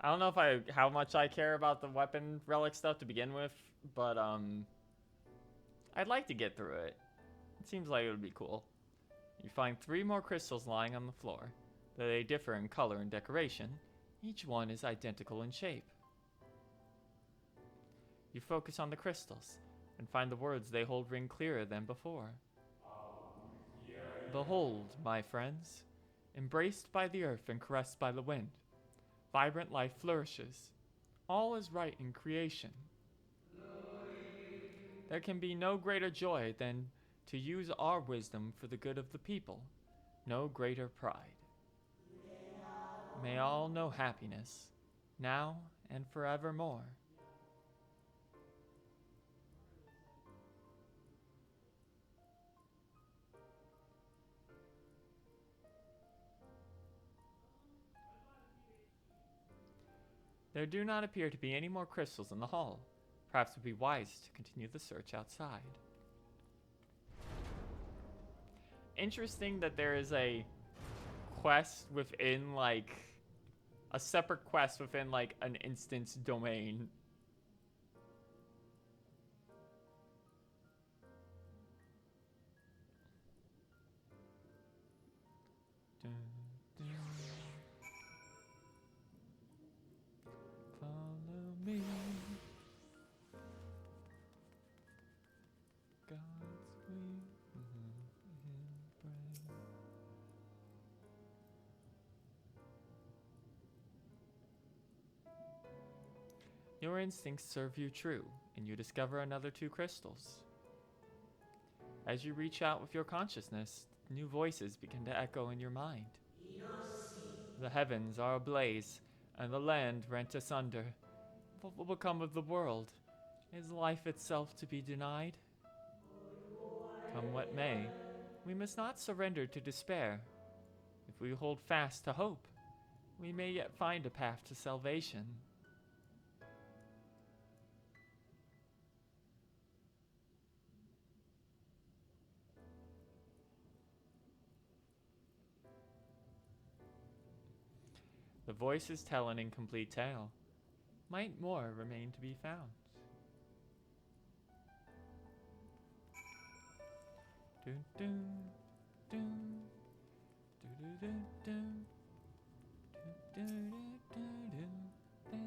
I don't know if how much I care about the weapon relic stuff to begin with, but I'd like to get through it. It seems like it would be cool. You find 3 more crystals lying on the floor. Though they differ in color and decoration, each one is identical in shape. You focus on the crystals and find the words they hold ring clearer than before. Behold, my friends, embraced by the earth and caressed by the wind, vibrant life flourishes. All is right in creation. There can be no greater joy than to use our wisdom for the good of the people, no greater pride. May all know happiness, now and forevermore. There do not appear to be any more crystals in the hall. Perhaps it would be wise to continue the search outside. Interesting that there is a quest within, like, a separate quest within, like, an instance domain. Dun, dun. Follow me. God's sweet embrace. Your instincts serve you true, and you discover another 2 crystals. As you reach out with your consciousness, new voices begin to echo in your mind. The heavens are ablaze, and the land rent asunder. What will become of the world? Is life itself to be denied? Come what may, we must not surrender to despair. If we hold fast to hope, we may yet find a path to salvation. The voices tell an incomplete tale. Might more remain to be found? Dun, dun, dun, dun, dun, dun, dun, dun, dun, dun.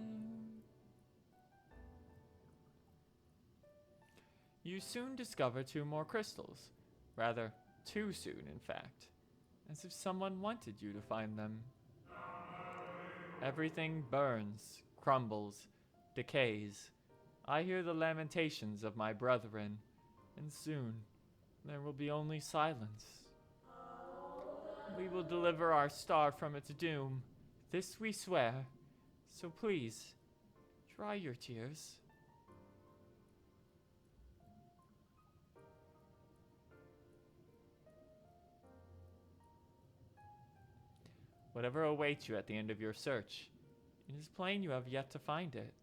You soon discover 2 more crystals. Rather, too soon, in fact. As if someone wanted you to find them. Everything burns, crumbles, decays. I hear the lamentations of my brethren, and soon there will be only silence. We will deliver our star from its doom. This we swear. So please, dry your tears. Whatever awaits you at the end of your search, it is plain you have yet to find it.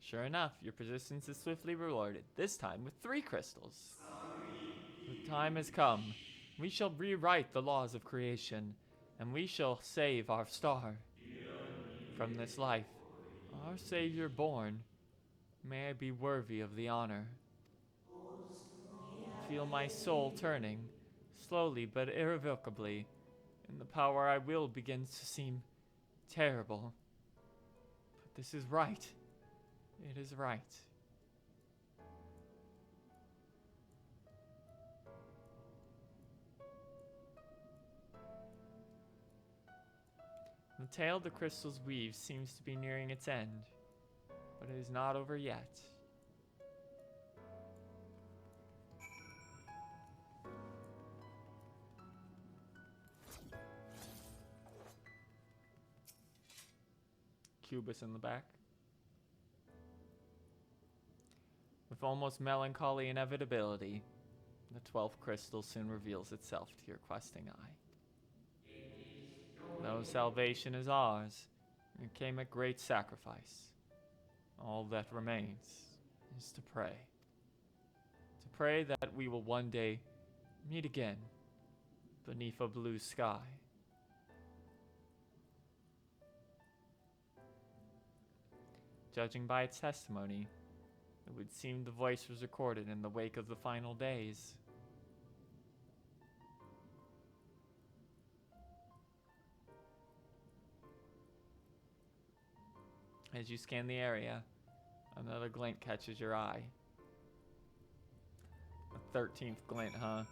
Sure enough, your persistence is swiftly rewarded, this time with 3 crystals. The time has come. We shall rewrite the laws of creation, and we shall save our star. From this life, our Savior born, may I be worthy of the honor. Feel my soul turning, slowly but irrevocably, and the power I will begins to seem terrible. But this is right. It is right. The tale the crystals weave seems to be nearing its end, but it is not over yet. Cubus in the back. With almost melancholy inevitability, the 12th crystal soon reveals itself to your questing eye. Though salvation is ours, it came at great sacrifice. All that remains is to pray. To pray that we will one day meet again beneath a blue sky. Judging by its testimony, it would seem the voice was recorded in the wake of the final days. As you scan the area, another glint catches your eye. A 13th glint, huh?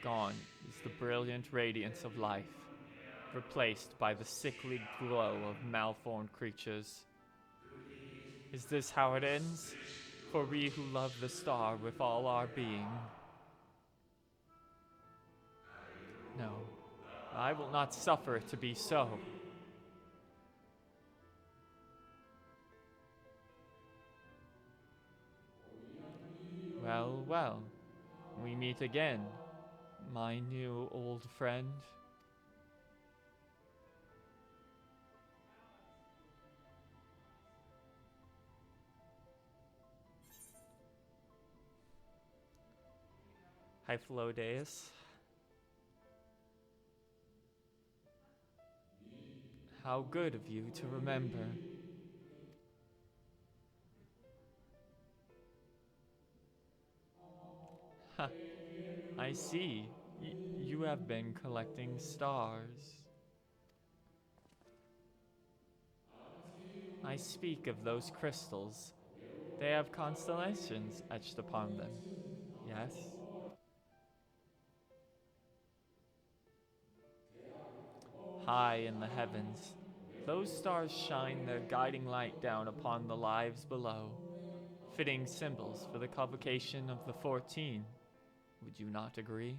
Gone is the brilliant radiance of life, replaced by the sickly glow of malformed creatures. Is this how it ends? For we who love the star with all our being? No, I will not suffer it to be so. Well, well, we meet again, my new old friend. Hyphlodeus. How good of you to remember. Ha, I see. You have been collecting stars. I speak of those crystals. They have constellations etched upon them. Yes? High in the heavens, those stars shine their guiding light down upon the lives below, fitting symbols for the convocation of the 14. Would you not agree?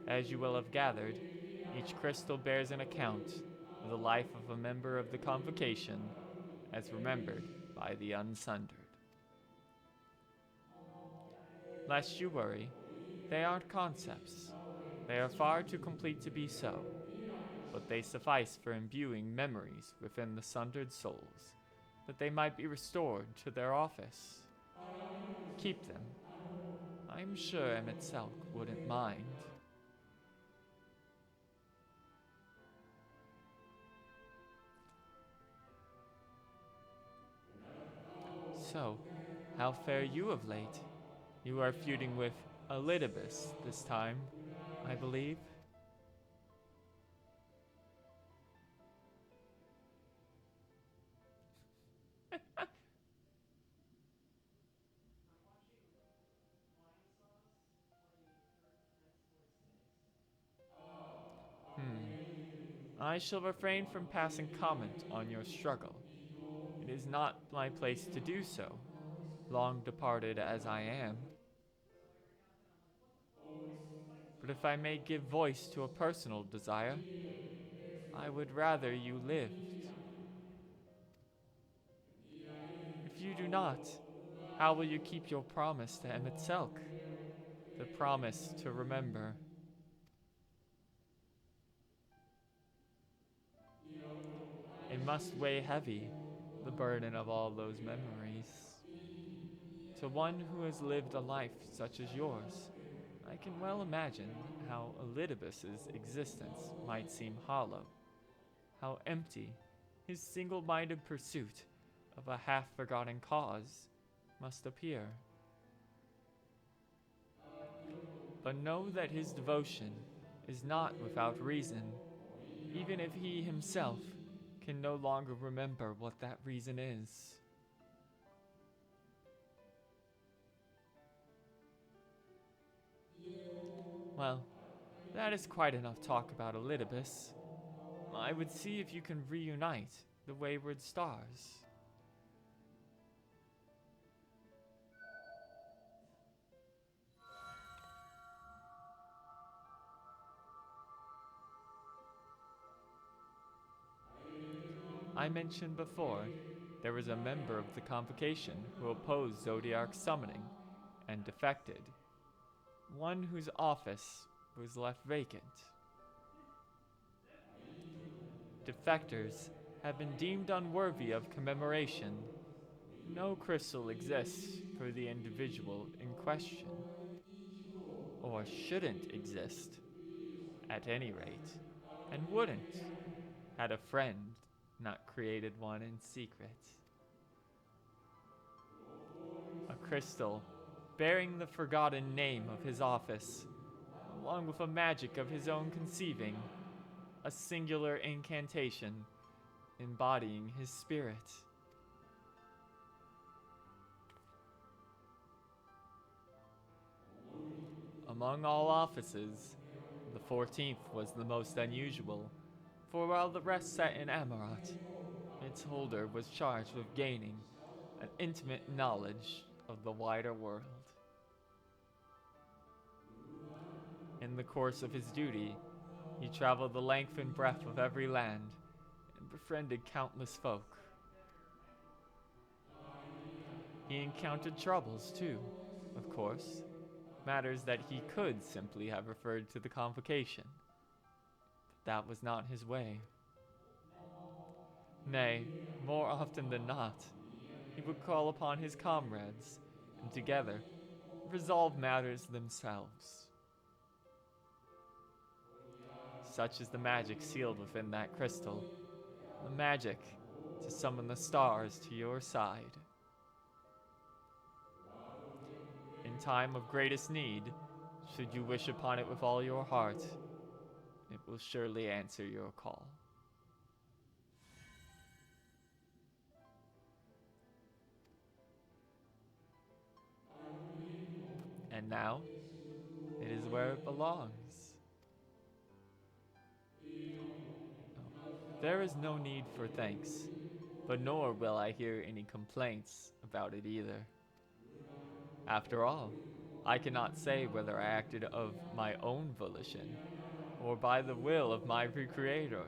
As you will have gathered, each crystal bears an account of the life of a member of the convocation as remembered by the Unsundered. Lest you worry, they aren't concepts. They are far too complete to be so, but they suffice for imbuing memories within the sundered souls, that they might be restored to their office. Keep them. I'm sure Emetzelk wouldn't mind. So, how fare you of late? You are feuding with Elidibus this time, I believe. I shall refrain from passing comment on your struggle. It is not my place to do so, long departed as I am. But if I may give voice to a personal desire, I would rather you lived. If you do not, how will you keep your promise to Emetzelk? The promise to remember. It must weigh heavy, the burden of all those memories. To one who has lived a life such as yours, I can well imagine how Elidibus's existence might seem hollow, how empty his single-minded pursuit of a half-forgotten cause must appear. But know that his devotion is not without reason, even if he himself can no longer remember what that reason is. Well, that is quite enough talk about Elidibus. I would see if you can reunite the wayward stars. I mentioned before, there was a member of the Convocation who opposed Zodiark's summoning and defected. One whose office was left vacant. Defectors have been deemed unworthy of commemoration. No crystal exists for the individual in question. Or shouldn't exist, at any rate, and wouldn't, had a friend not created one in secret. A crystal bearing the forgotten name of his office, along with a magic of his own conceiving, a singular incantation embodying his spirit. Among all offices, the 14th was the most unusual, for while the rest sat in Amarat, its holder was charged with gaining an intimate knowledge of the wider world. In the course of his duty, he traveled the length and breadth of every land and befriended countless folk. He encountered troubles too, of course, matters that he could simply have referred to the Convocation. But that was not his way. Nay, more often than not, he would call upon his comrades, and together, resolve matters themselves. Such is the magic sealed within that crystal, the magic to summon the stars to your side. In time of greatest need, should you wish upon it with all your heart, it will surely answer your call. And now, it is where it belongs. There is no need for thanks, but nor will I hear any complaints about it either. After all, I cannot say whether I acted of my own volition, or by the will of my Recreator.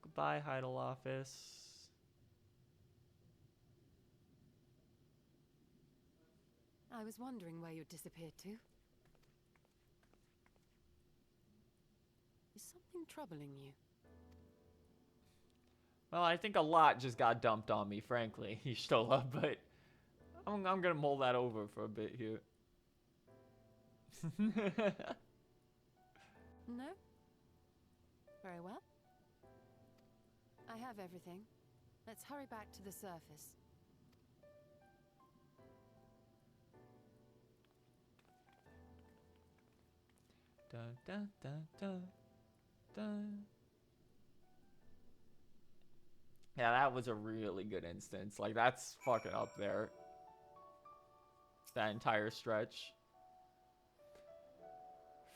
Goodbye, Heidel office. I was wondering where you'd disappeared to. Is something troubling you? Well, I think a lot just got dumped on me, frankly, Ishtola, but I'm gonna mull that over for a bit here. No? Very well. I have everything. Let's hurry back to the surface. Dun, dun, dun, dun, dun. Yeah, that was a really good instance. Like, that's fucking up there. That entire stretch.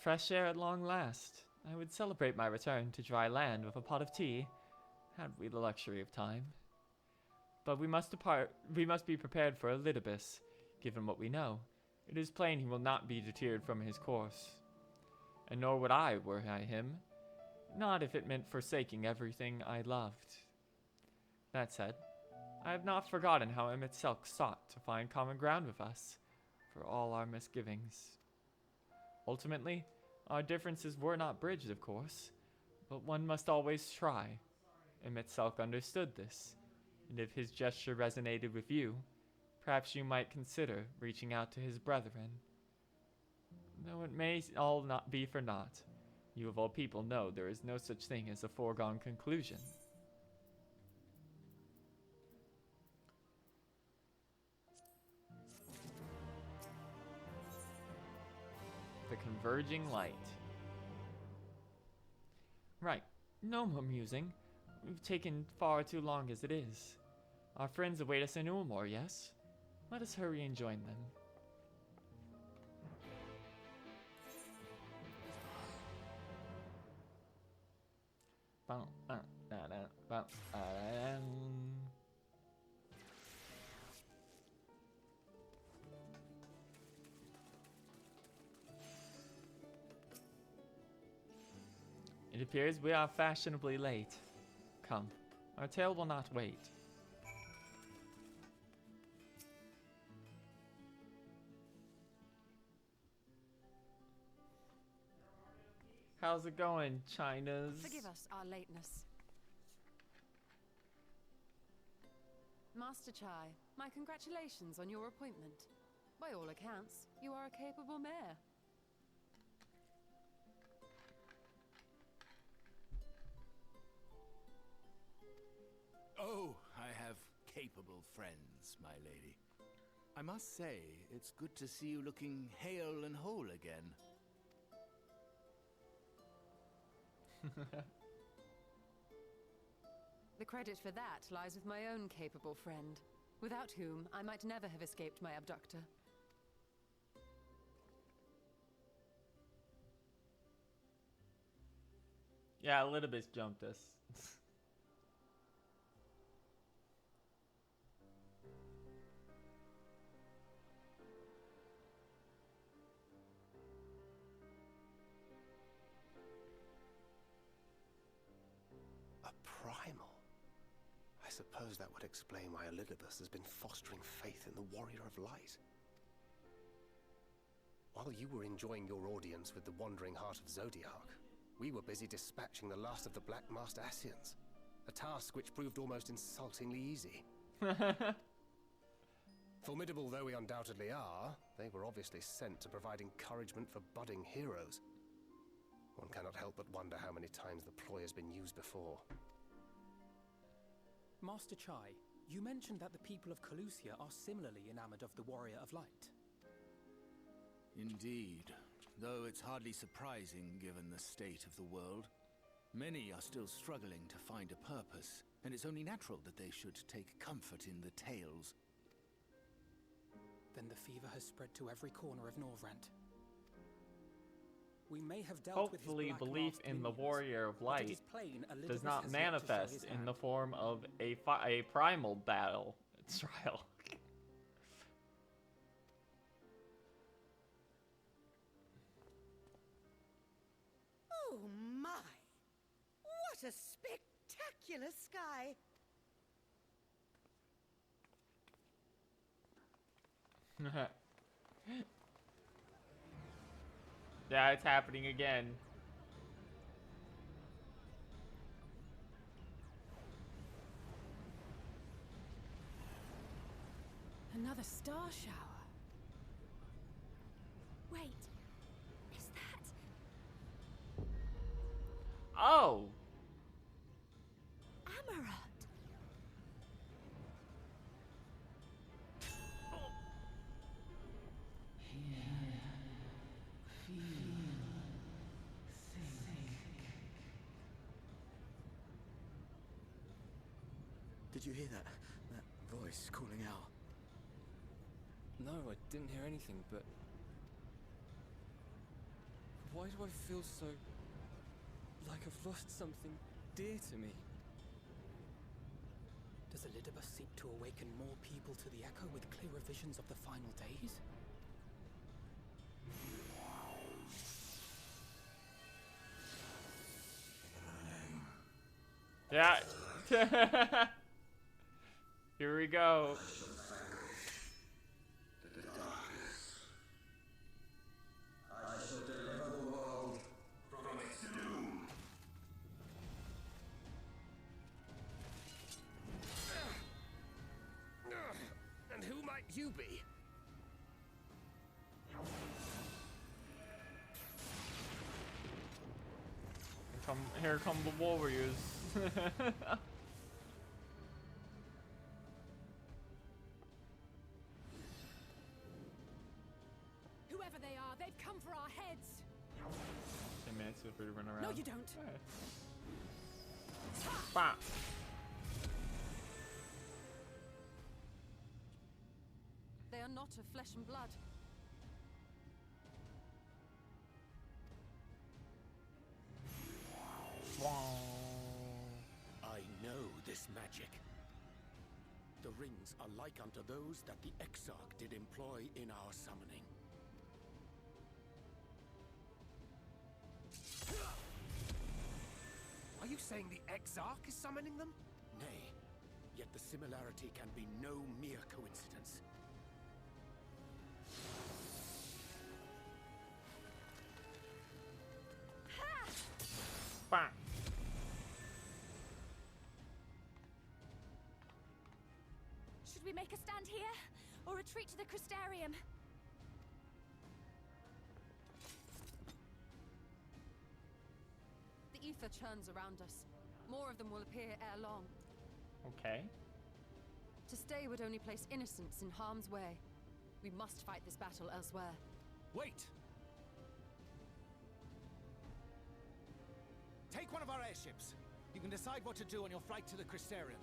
Fresh air at long last. I would celebrate my return to dry land with a pot of tea, had we the luxury of time. But we must depart. We must be prepared for Elidibus, given what we know. It is plain he will not be deterred from his course. And nor would I, were I him. Not if it meant forsaking everything I loved. That said, I have not forgotten how Emmett Selk sought to find common ground with us, for all our misgivings. Ultimately, our differences were not bridged, of course, but one must always try. Emmett Selk understood this, and if his gesture resonated with you, perhaps you might consider reaching out to his brethren. Though it may all not be for naught, you of all people know there is no such thing as a foregone conclusion. The converging light. Right, no more musing. We've taken far too long as it is. Our friends await us in Ulmore, yes? Let us hurry and join them. It appears we are fashionably late. Come, our tale will not wait. How's it going, China's? Forgive us our lateness. Master Chai, my congratulations on your appointment. By all accounts, you are a capable mayor. Oh, I have capable friends, my lady. I must say, it's good to see you looking hale and whole again. The credit for that lies with my own capable friend, without whom I might never have escaped my abductor. Yeah, Elidibus jumped us. Primal. I suppose that would explain why Elidibus has been fostering faith in the Warrior of Light. While you were enjoying your audience with the Wandering Heart of Zodiac, we were busy dispatching the last of the Black Master Ascians, a task which proved almost insultingly easy. Formidable though we undoubtedly are, they were obviously sent to provide encouragement for budding heroes. One cannot help but wonder how many times the ploy has been used before. Master Chai, you mentioned that the people of Calusia are similarly enamored of the Warrior of Light. Indeed, though it's hardly surprising given the state of the world. Many are still struggling to find a purpose, and it's only natural that they should take comfort in the tales. Then the fever has spread to every corner of Norvrant. We may have dealt Hopefully, with his belief in the Warrior of Light does not manifest in the form of a primal battle trial. Oh my! What a spectacular sky! Yeah, it's happening again. Another star shower. Wait, is that Oh! Amaranth? Did you hear that? That voice calling out? No, I didn't hear anything, but... Why do I feel so... like I've lost something dear to me? Does Elidibus seek to awaken more people to the Echo with clearer visions of the final days? Yeah. Here we go. I shall deliver the world from its doom. And who might you be? Here come the warriors. Whoever they are, they've come for our heads. 10 minutes if we run around. No, you don't. Okay. Bah. They are not of flesh and blood. I know this magic. The rings are like unto those that the Exarch did employ in our summoning. saying the Exarch is summoning them? Nay, yet the similarity can be no mere coincidence. Bang. Should we make a stand here, or retreat to the Crystarium? The ether churns around us. More of them will appear ere long. Okay. To stay would only place innocents in harm's way. We must fight this battle elsewhere. Wait! Take one of our airships. You can decide what to do on your flight to the Crystarium.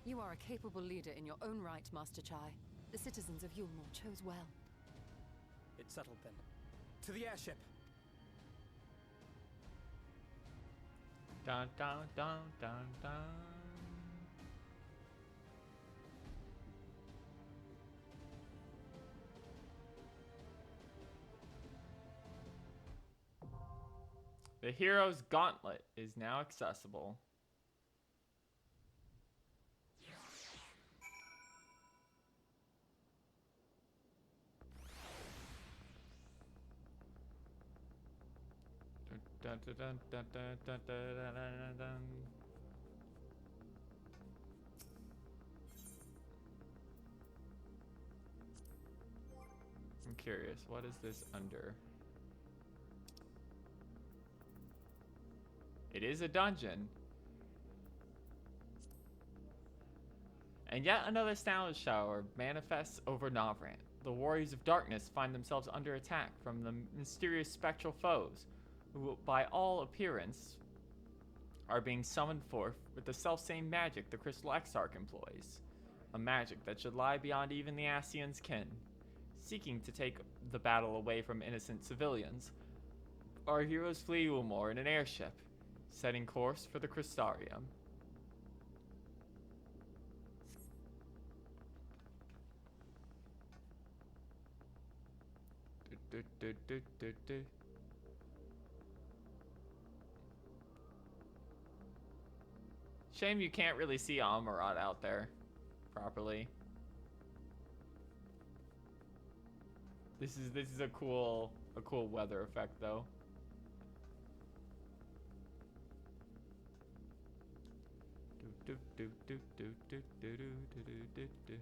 You are a capable leader in your own right, Master Chai. The citizens of Yulmore chose well. It's settled then. To the airship! Dun dun dun dun dun. The Hero's Gauntlet is now accessible. Dun, dun, dun, dun, dun, dun, dun, dun, dun, dun. I'm curious, what is this under? It is a dungeon. And yet another Snow Shower manifests over Novrant. The warriors of darkness find themselves under attack from the mysterious spectral foes, who, by all appearance, are being summoned forth with the selfsame magic the Crystal Exarch employs. A magic that should lie beyond even the Ascian's ken. Seeking to take the battle away from innocent civilians, our heroes flee Ulmore in an airship, setting course for the Crystarium. Shame you can't really see Amarat out there properly. This is a cool weather effect though. Do do do do do do do do do do.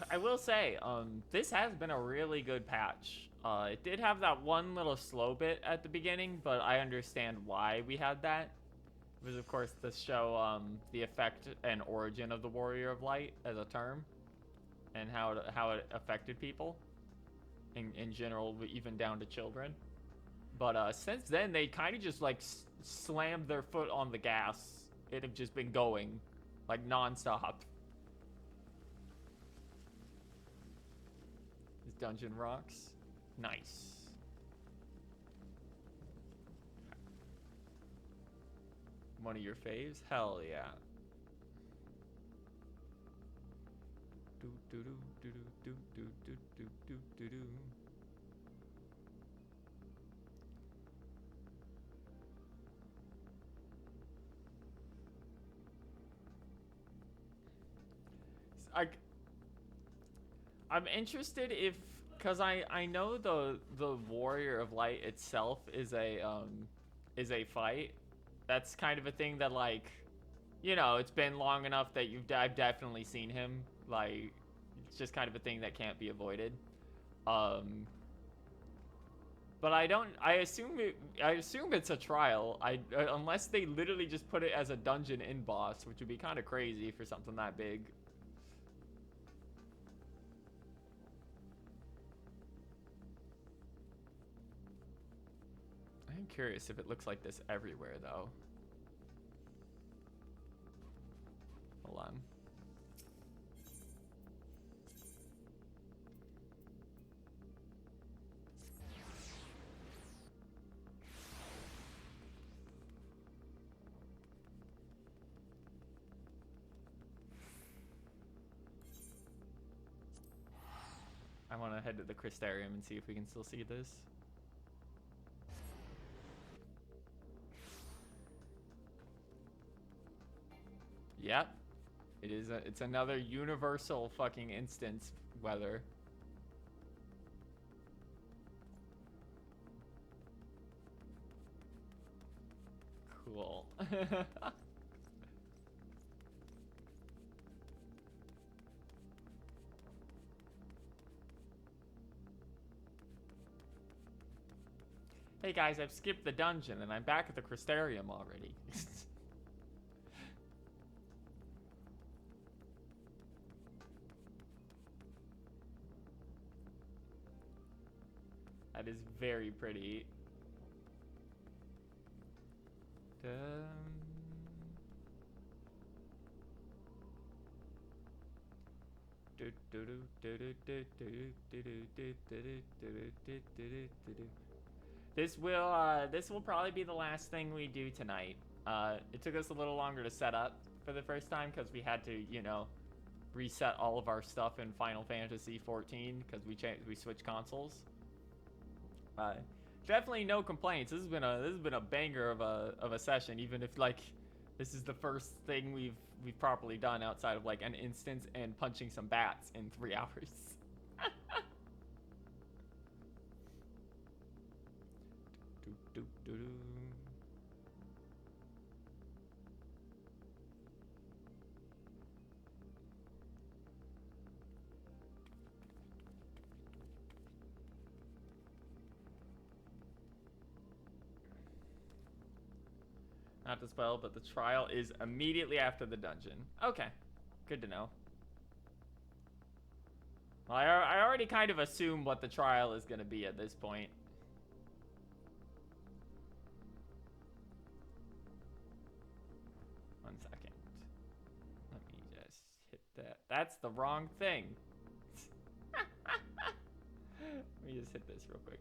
I will say, this has been a really good patch. It did have that one little slow bit at the beginning, but I understand why we had that. It was, of course, to show the effect and origin of the Warrior of Light as a term, and how it affected people, in general, even down to children. But since then, they kind of just like slammed their foot on the gas. It have just been going, like non-stop. This dungeon rocks. Nice. One of your faves? Hell yeah. Do do do do do do do do do do do. I'm interested if, cause I know the Warrior of Light itself is a fight. That's kind of a thing that, like, you know, it's been long enough that I've definitely seen him. Like, it's just kind of a thing that can't be avoided. But I assume it's a trial. Unless they literally just put it as a dungeon in boss, which would be kind of crazy for something that big. I'm curious if it looks like this everywhere, though. Hold on. I want to head to the Crystarium and see if we can still see this. Yep. It's another universal fucking instance weather. Cool. Hey guys, I've skipped the dungeon and I'm back at the Crystarium already. That is very pretty. This will probably be the last thing we do tonight. It took us a little longer to set up for the first time because we had to, you know, reset all of our stuff in Final Fantasy 14 because we switched consoles. Definitely no complaints. This has been a banger of a session, even if like this is the first thing we've properly done outside of like an instance and punching some bats in 3 hours. Not to spell, but the trial is immediately after the dungeon. Okay, good to know. Well, I already kind of assume what the trial is going to be at this point. One second. Let me just hit that. That's the wrong thing. Let me just hit this real quick.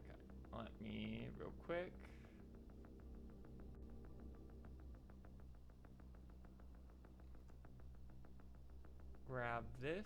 Okay, let me real quick. Grab this.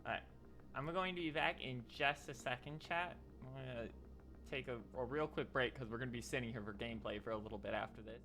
Alright. I'm going to be back in just a second, chat. I'm gonna take a real quick break because we're gonna be sitting here for gameplay for a little bit after this.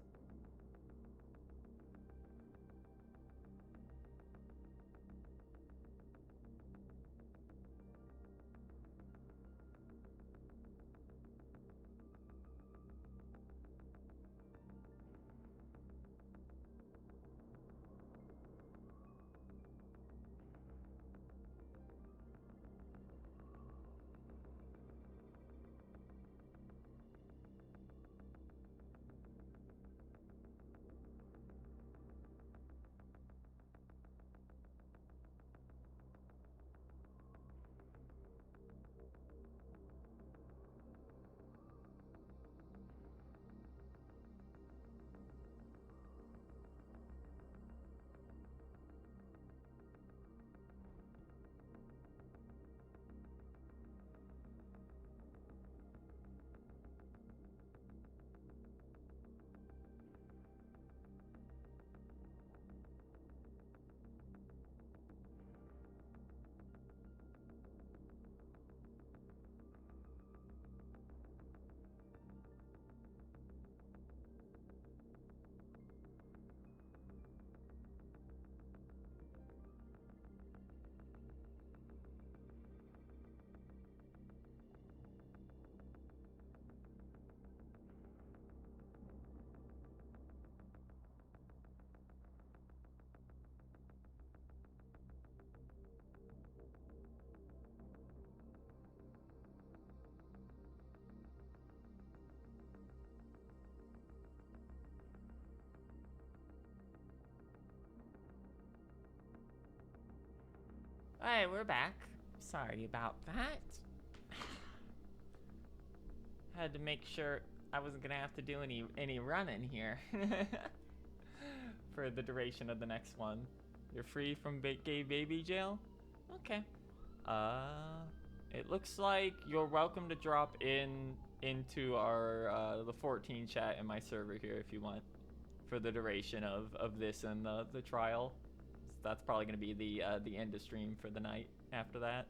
Alright, we're back. Sorry about that. Had to make sure I wasn't gonna have to do any running here for the duration of the next one. You're free from gay baby jail? Okay. It looks like you're welcome to drop into our the 14 chat in my server here if you want for the duration of this and the trial. That's probably going to be the end of stream for the night after that.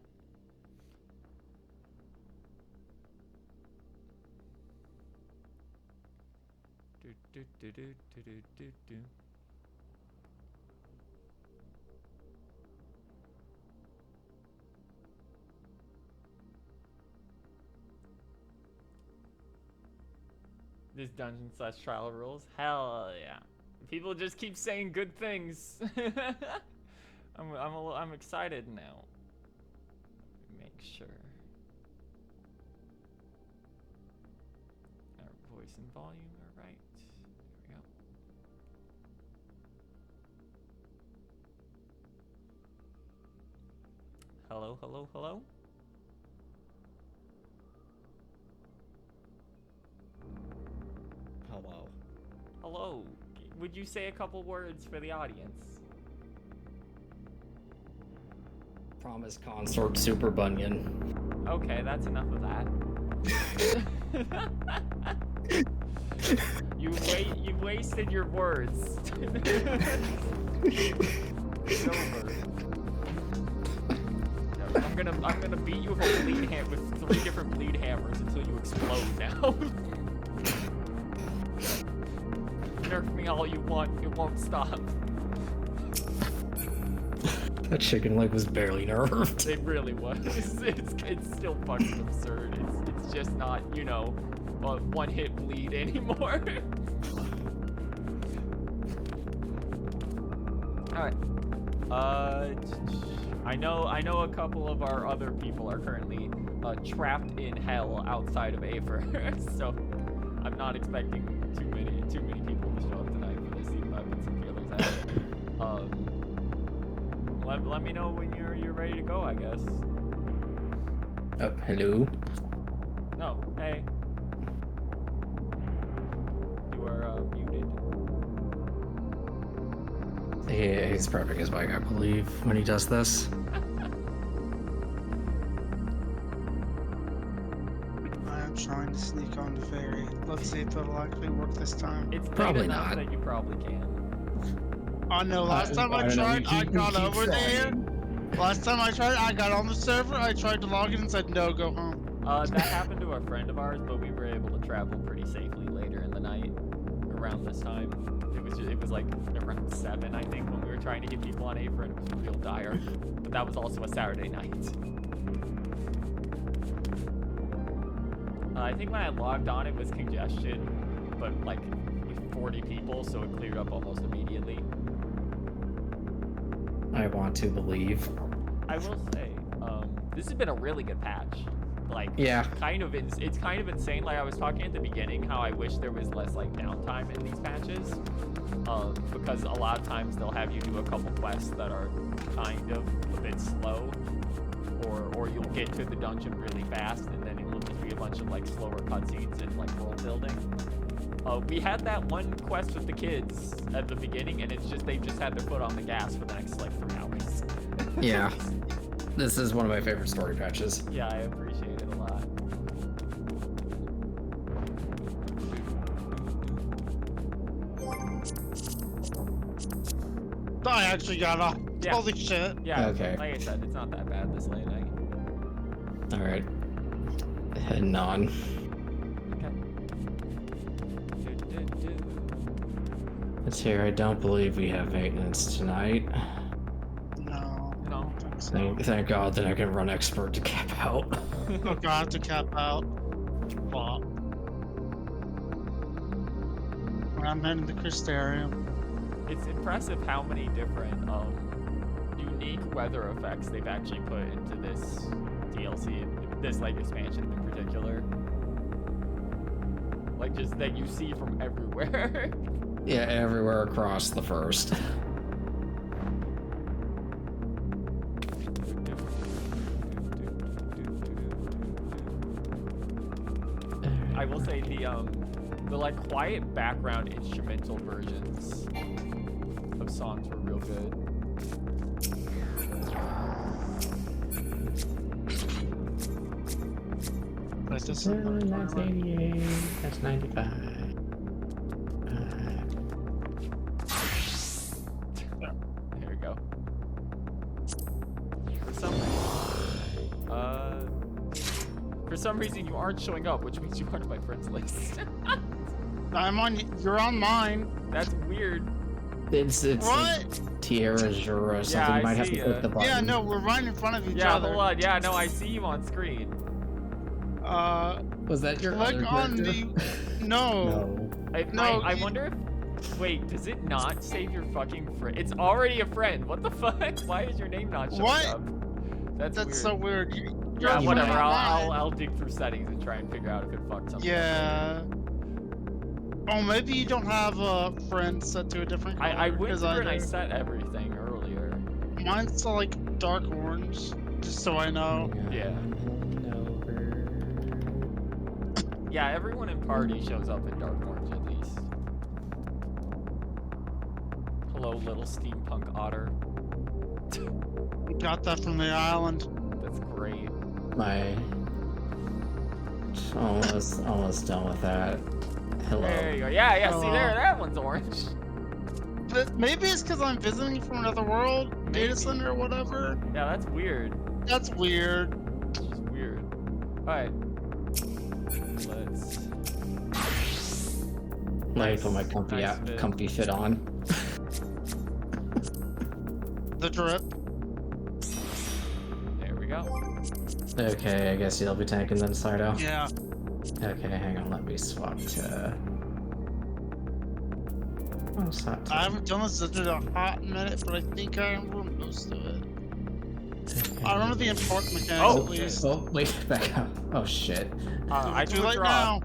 This dungeon/trial rules? Hell yeah. People just keep saying good things. I'm excited now. Make sure our voice and volume are right. There we go. Hello, hello, hello. Hello. Hello. Would you say a couple words for the audience? Promise consort Super Bunyan. Okay, that's enough of that. You wasted your words. It's over. I'm gonna beat you with a bleed with 3 different bleed hammers until you explode now. Nerf me all you want, it won't stop. That chicken leg was barely nerfed. It really was. It's still fucking absurd. It's just not, you know, one hit bleed anymore. Alright. I know a couple of our other people are currently trapped in hell outside of Aether, so I'm not expecting too many people to show up tonight for this, even though I've been some feelers out. Let me know when you're ready to go, I guess. Oh, hello. No, hey. You are muted. Yeah, he's prepping his mic, I believe, when he does this. I'm trying to sneak on the ferry. Let's see if it'll actually work this time. It's probably enough not. That you probably can. Oh no, last time I don't know, tried, I got keep over there. trying. Last time I tried, I got on the server, I tried to log in and said, no, go home. That happened to a friend of ours, but we were able to travel pretty safely later in the night around this time. It was like around 7, I think, when we were trying to get people on Apron. It was real dire. But that was also a Saturday night. I think when I logged on, it was congestion, but like with 40 people, so it cleared up almost immediately. I want to believe. I will say, this has been a really good patch. Like, yeah, it's kind of insane. Like I was talking at the beginning, how I wish there was less like downtime in these patches, because a lot of times they'll have you do a couple quests that are kind of a bit slow, or you'll get to the dungeon really fast, and then it will just be a bunch of like slower cutscenes and like world building. We had that one quest with the kids at the beginning, and it's just they've just had their foot on the gas for the next like 3 hours. Yeah. This is one of my favorite story patches. Yeah, I appreciate it a lot. I actually got off. Yeah. Holy shit. Yeah, okay. Like I said, it's not that bad this late at night. Alright. Heading on. Let's hear, I don't believe we have maintenance tonight. No. No. Thank God that I can run expert to cap out. Oh god, to cap out. Flop. When I'm heading to Crystarium. It's impressive how many different unique weather effects they've actually put into this DLC, this like expansion in particular. Like just that you see from everywhere. Yeah, everywhere across the first. I will say the like quiet background instrumental versions of songs were real good. That's 88. That's 95. There we go. For some reason you aren't showing up, which means you're part of my friends list. You're on mine. That's weird. It's what? Tierra Jura or something. Yeah, you might I have see to click the button. Yeah, no, we're right in front of each yeah, other. hold on. Yeah, no, I see you on screen. Was that your click other on character? the... No. No. I wonder if... Wait, does it not save your fucking friend? It's already a friend. What the fuck? Why is your name not showing up? That's weird. so weird. Yeah, whatever. I'll dig through settings and try and figure out if it fucked something Yeah. Oh, maybe you don't have a friend set to a different color. I went through and I do. set everything earlier. Mine's to like dark orange, just so I know. Yeah. Yeah, everyone in party shows up in dark orange at least. Hello, little steampunk otter. Got that from the island. That's great. Almost done with that. Hello. There you go. Yeah, see there, that one's orange. But maybe it's because I'm visiting from another world, data center or whatever. Yeah, that's weird. That's weird. It's just weird. Alright. Let's... Let me put my comfy fit on. The drip. There we go. Okay, I guess you'll be tanking them, Sido. Yeah. Okay, hang on, let me swap to... Oh, it's not I haven't done this in a hot minute, but I think I remember most of it. I remember the important mechanics at least. Oh, wait, back up. Oh, shit. I Too late now.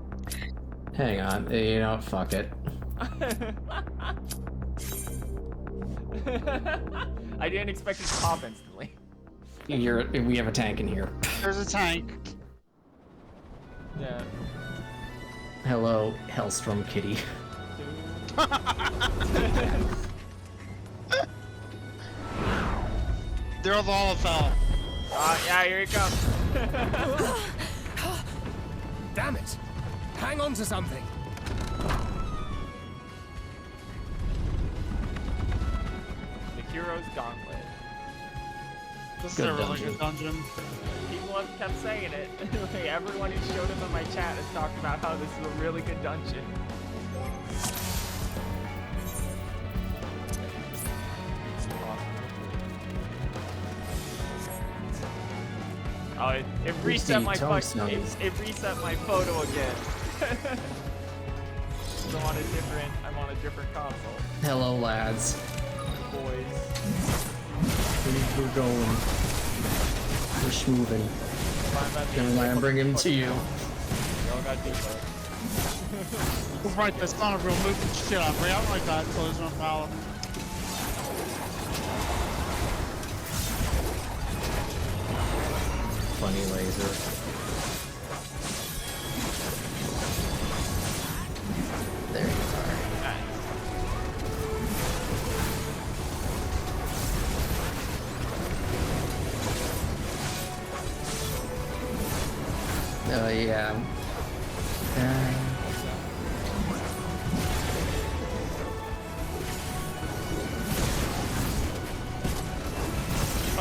Hang on, you know, fuck it. I didn't expect it to pop instantly. We have a tank in here. There's a tank. Yeah. Hello, Hellstrom Kitty. They're of all fell. Yeah, here he comes. Damn it! Hang on to something! Gauntlet. This is Good a really dungeon. good dungeon. People have kept saying it. Like, everyone who showed up in my chat has talked about how this is a really good dungeon. Oh, it reset my it reset my photo again. So I'm on a different console. Hello, lads. Boys. We're going. We're schmoving. Never mind, I'm bringing him to you. Y'all got deeper. Right, that's not a real movement. Shit, I forgot my god closing on power. Funny laser. There you are. Oh yeah.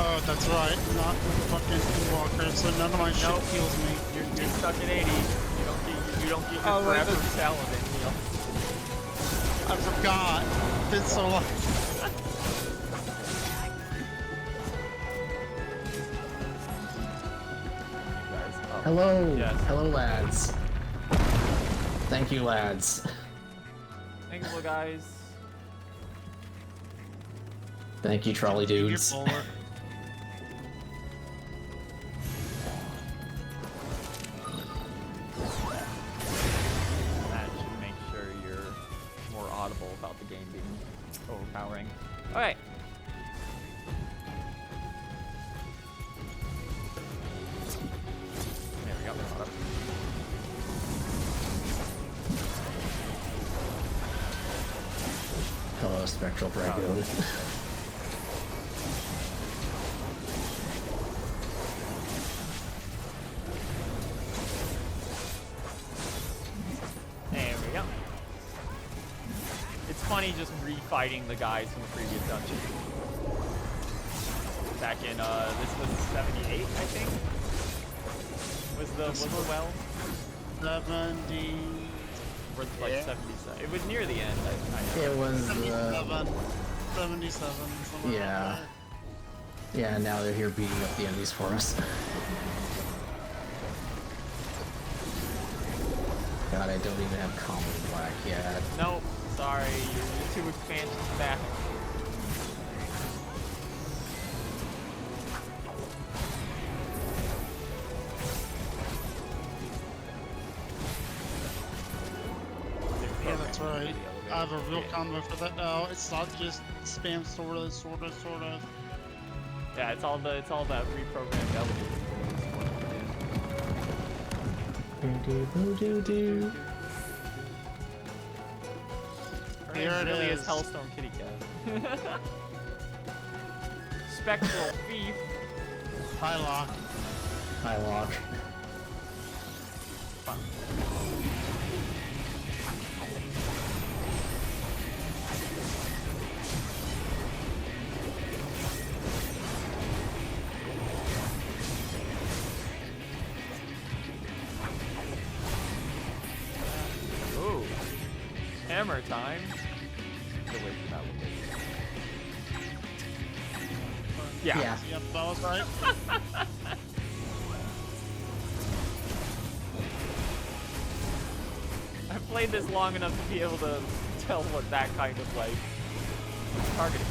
Oh, that's right. Not fucking walker, so none of my shit heals me. You're stuck at 80. You don't get your forever paladin heal. I forgot. It's been so long. Hello. Yes. Hello, lads. Thank you, lads. Thanks, little guys. Thank you, trolley dudes. That should make sure you're more audible about the game being overpowering. Okay. There we go. Caught up. Hello, Spectral Dragoon. There we go. It's funny just refighting the guys from the previous dungeon. Back in this was 78, I think. Was the well? 70. Or like 77. It was near the end. It was 77. 77. Yeah. Yeah, now they're here beating up the enemies for us. God, I don't even have Common Black yet. Nope, sorry, you're 2 expansions back. Yeah, that's right. I have a real combo for that now. It's not just spam sort of. Yeah, it's all that reprogrammed elements. Here it really is. is Hellstone Kitty Cat. Spectral Thief. Highlock. Highlock. Ooh. Hammer time. Get away from that one. Yeah. Yep, that was right. I've played this long enough to be able to tell what that kind of like targeting is.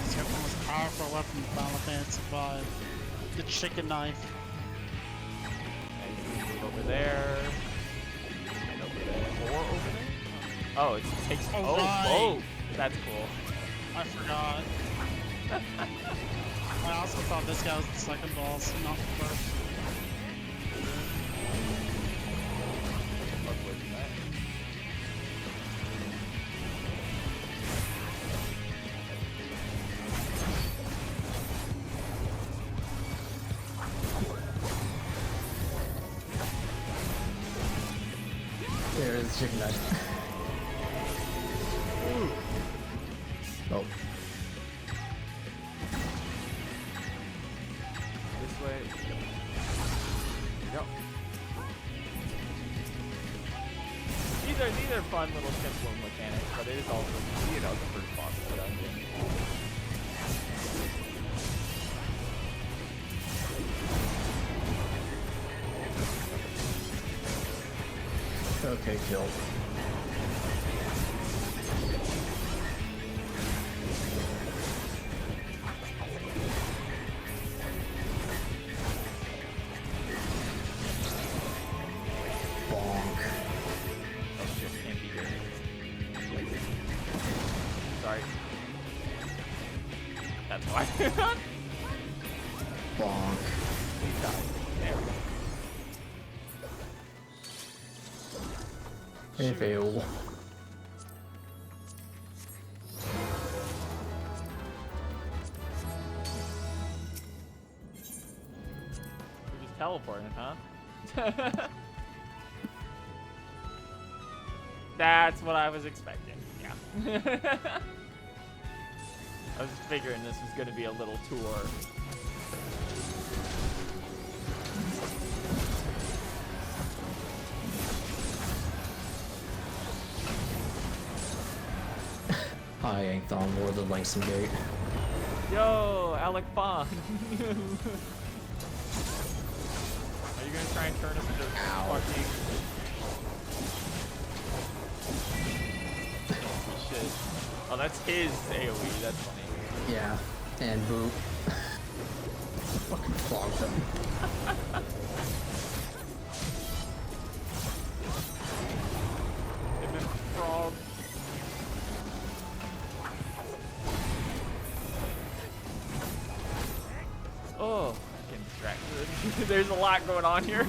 It's got the most powerful weapon Final Fantasy V. The chicken knife. Over there. And over there. Or over there? Oh, it takes. Oh, right. Oh, that's cool. I forgot. I also thought this guy was the second boss, not the first. chicken nugget. Oh. This way. There you go. These are fun little simple mechanics, but it is also, you know, the first boss of the dungeon. Okay, killed. Bonk. Oh shit, can't be here. Sorry. That's why. Bonk. Please die. There we go. Hey, fail. We're just teleporting, huh? That's what I was expecting. Yeah. I was figuring this was gonna be a little tour. I yanked on more than Langston Gate. Yo, Alec Bond. Are you gonna try and turn us into fucking shit? Oh, that's his AoE. That's funny. Yeah, and boop. Fucking clogged him. Him and Frog. Oh, getting distracted. There's a lot going on here.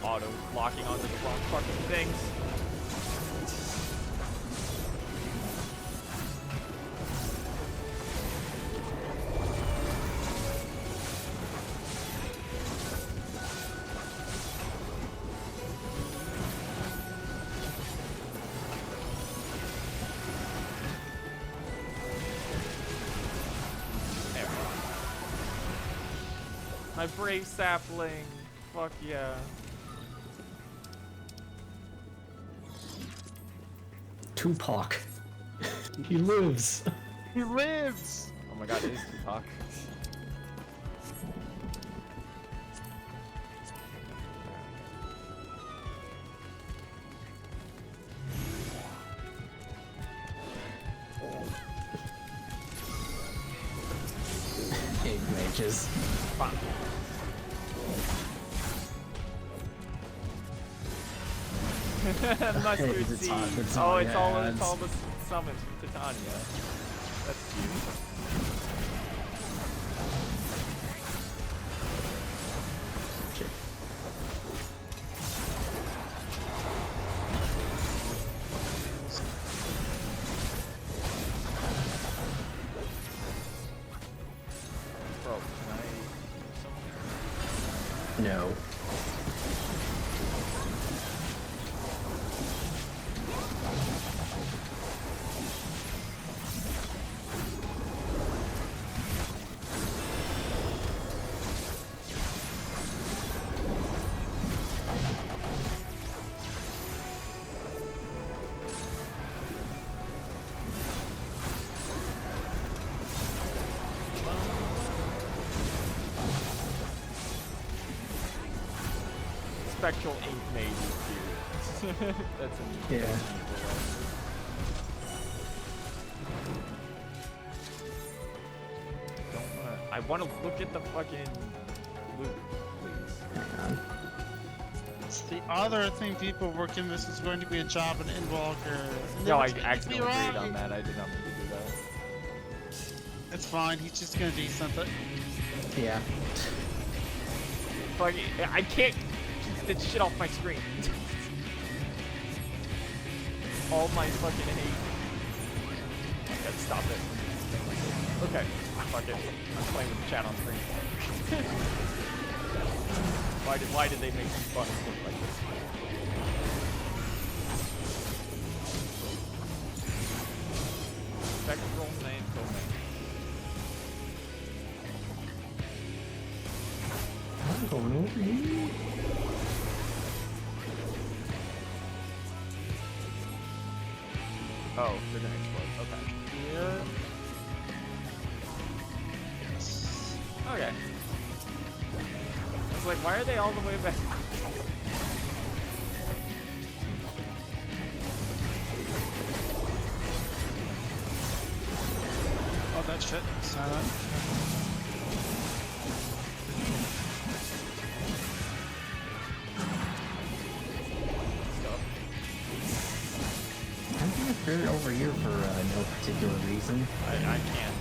Auto locking onto the wrong fucking things. There we go. My brave sapling. Fuck yeah. Tupac. He lives. He lives! Oh my god, it is Tupac. Egg mages. Fuck. Mustard Hey, seed. Titania Oh, it's all ads. the summons from Titania. That's cute. Shit. Bro, can I do something? No. Spectral ink mage is cute. That's a Yeah. I want to look at the fucking loot, please. Hang on. It's the other thing people were convinced was going to be a job in Endwalker. No, I accidentally agreed on that. I did not mean to do that. It's fine, he's just gonna do something. Yeah. Fuck, I can't Get shit off my screen. All my fucking hate. I gotta stop it. Okay, fuck it. I'm playing with the chat on screen. Why did they make these buttons look like this? Spectral main domain. I'm going over here. Oh, they're gonna explode. Okay. Here. Okay. I was like, why are they all the way back? Oh, that shit. Silent. I'm gonna clear it over here for no particular reason. I can't.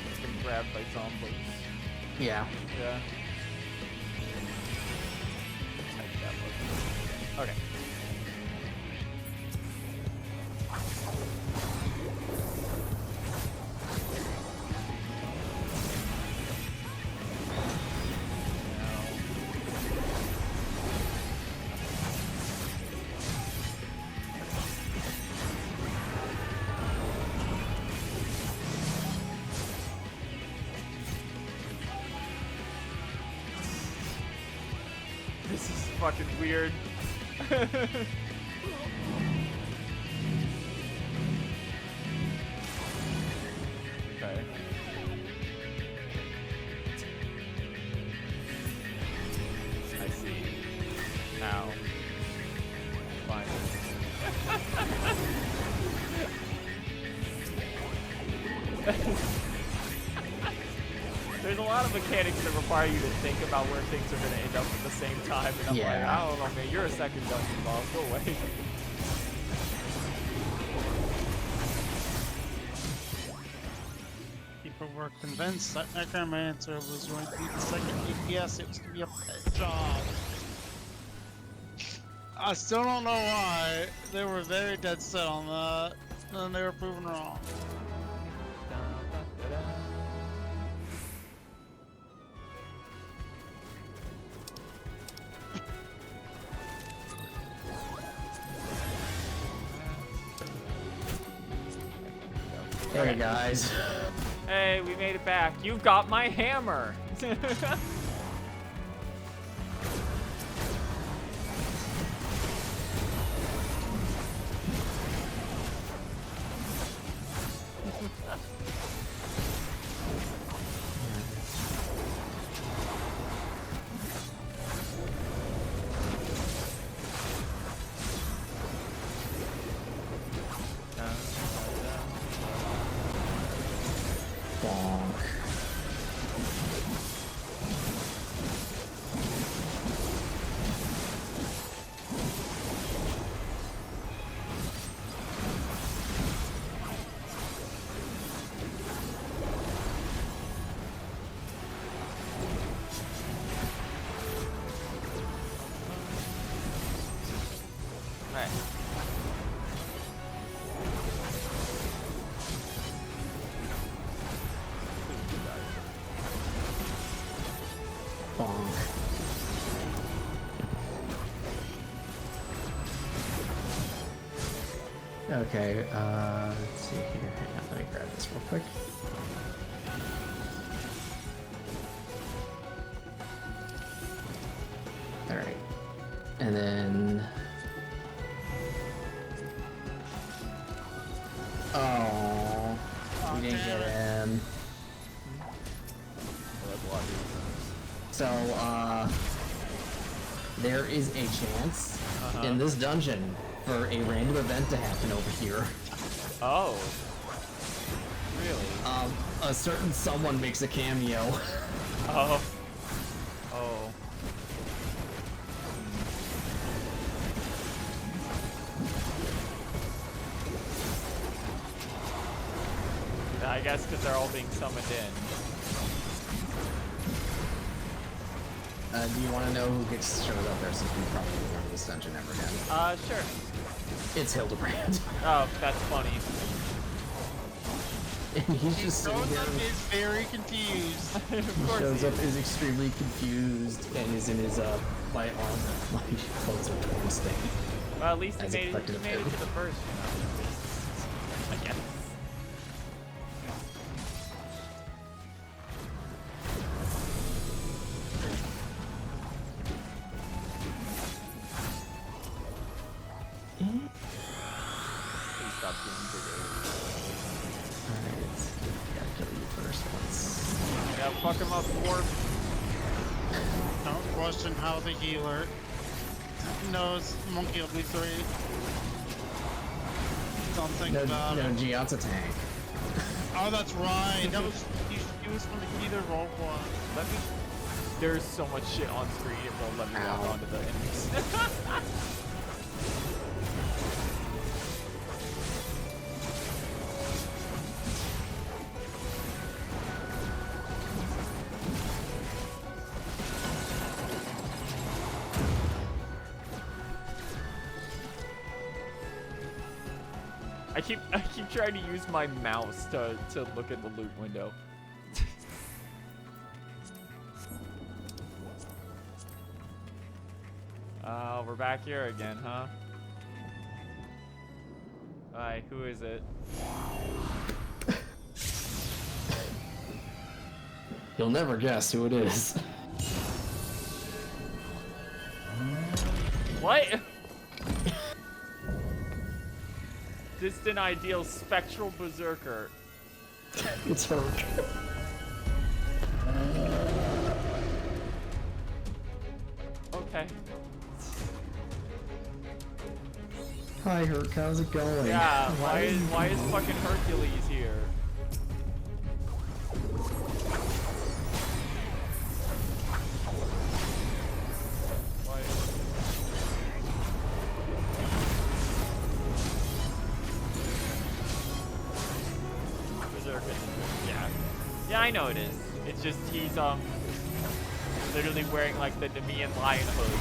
It's been grabbed by zombies. Yeah. Yeah. Okay. This is fucking weird. Okay. I see. Now. Finally. There's a lot of mechanics that require you to think about where things are going to end up at the same time, and I'm like, I don't know, man, you're a second dungeon boss, go away. People were convinced that Necromancer was going to be the second DPS. It was going to be a pet job. I still don't know why. They were very dead set on that, and they were proven wrong. Hey guys. Hey, we made it back. You got my hammer. Okay, let's see here. Hang on, let me grab this real quick. Alright. And then... Oh, we didn't get him. So, there is a chance in this dungeon for a random event to happen over here. Oh. Really? A certain someone makes a cameo. Oh. Oh. I guess because they're all being summoned in. Do you want to know who shows up there since we probably remember this dungeon ever again? Sure. It's Hildebrand. Oh, that's funny. And he's just sitting shows there. up is very confused. He shows up is extremely confused and is in his my arm, my clothes are torn stained. Well, at least he As made it expected of him. to the first, I guess. Please stop being bigger. Alright, gotta kill you first once. Yeah, fuck him up, dwarf. Don't question how the healer knows Monkey Ugly 3. Don't think about it. No, Giot's a tank. Oh, that's right. That was he was from the either role one. Let me. There's so much shit on screen. It won't let me walk onto the enemies. I keep trying to use my mouse to look at the loot window. We're back here again, huh? Alright, who is it? You'll never guess who it is. What? Distant ideal spectral berserker. It's her. Okay. Hi, Herc. How's it going? Yeah. Why is fucking Hercules here? Yeah, I know it is. It's just he's literally wearing like the Nemean lion hood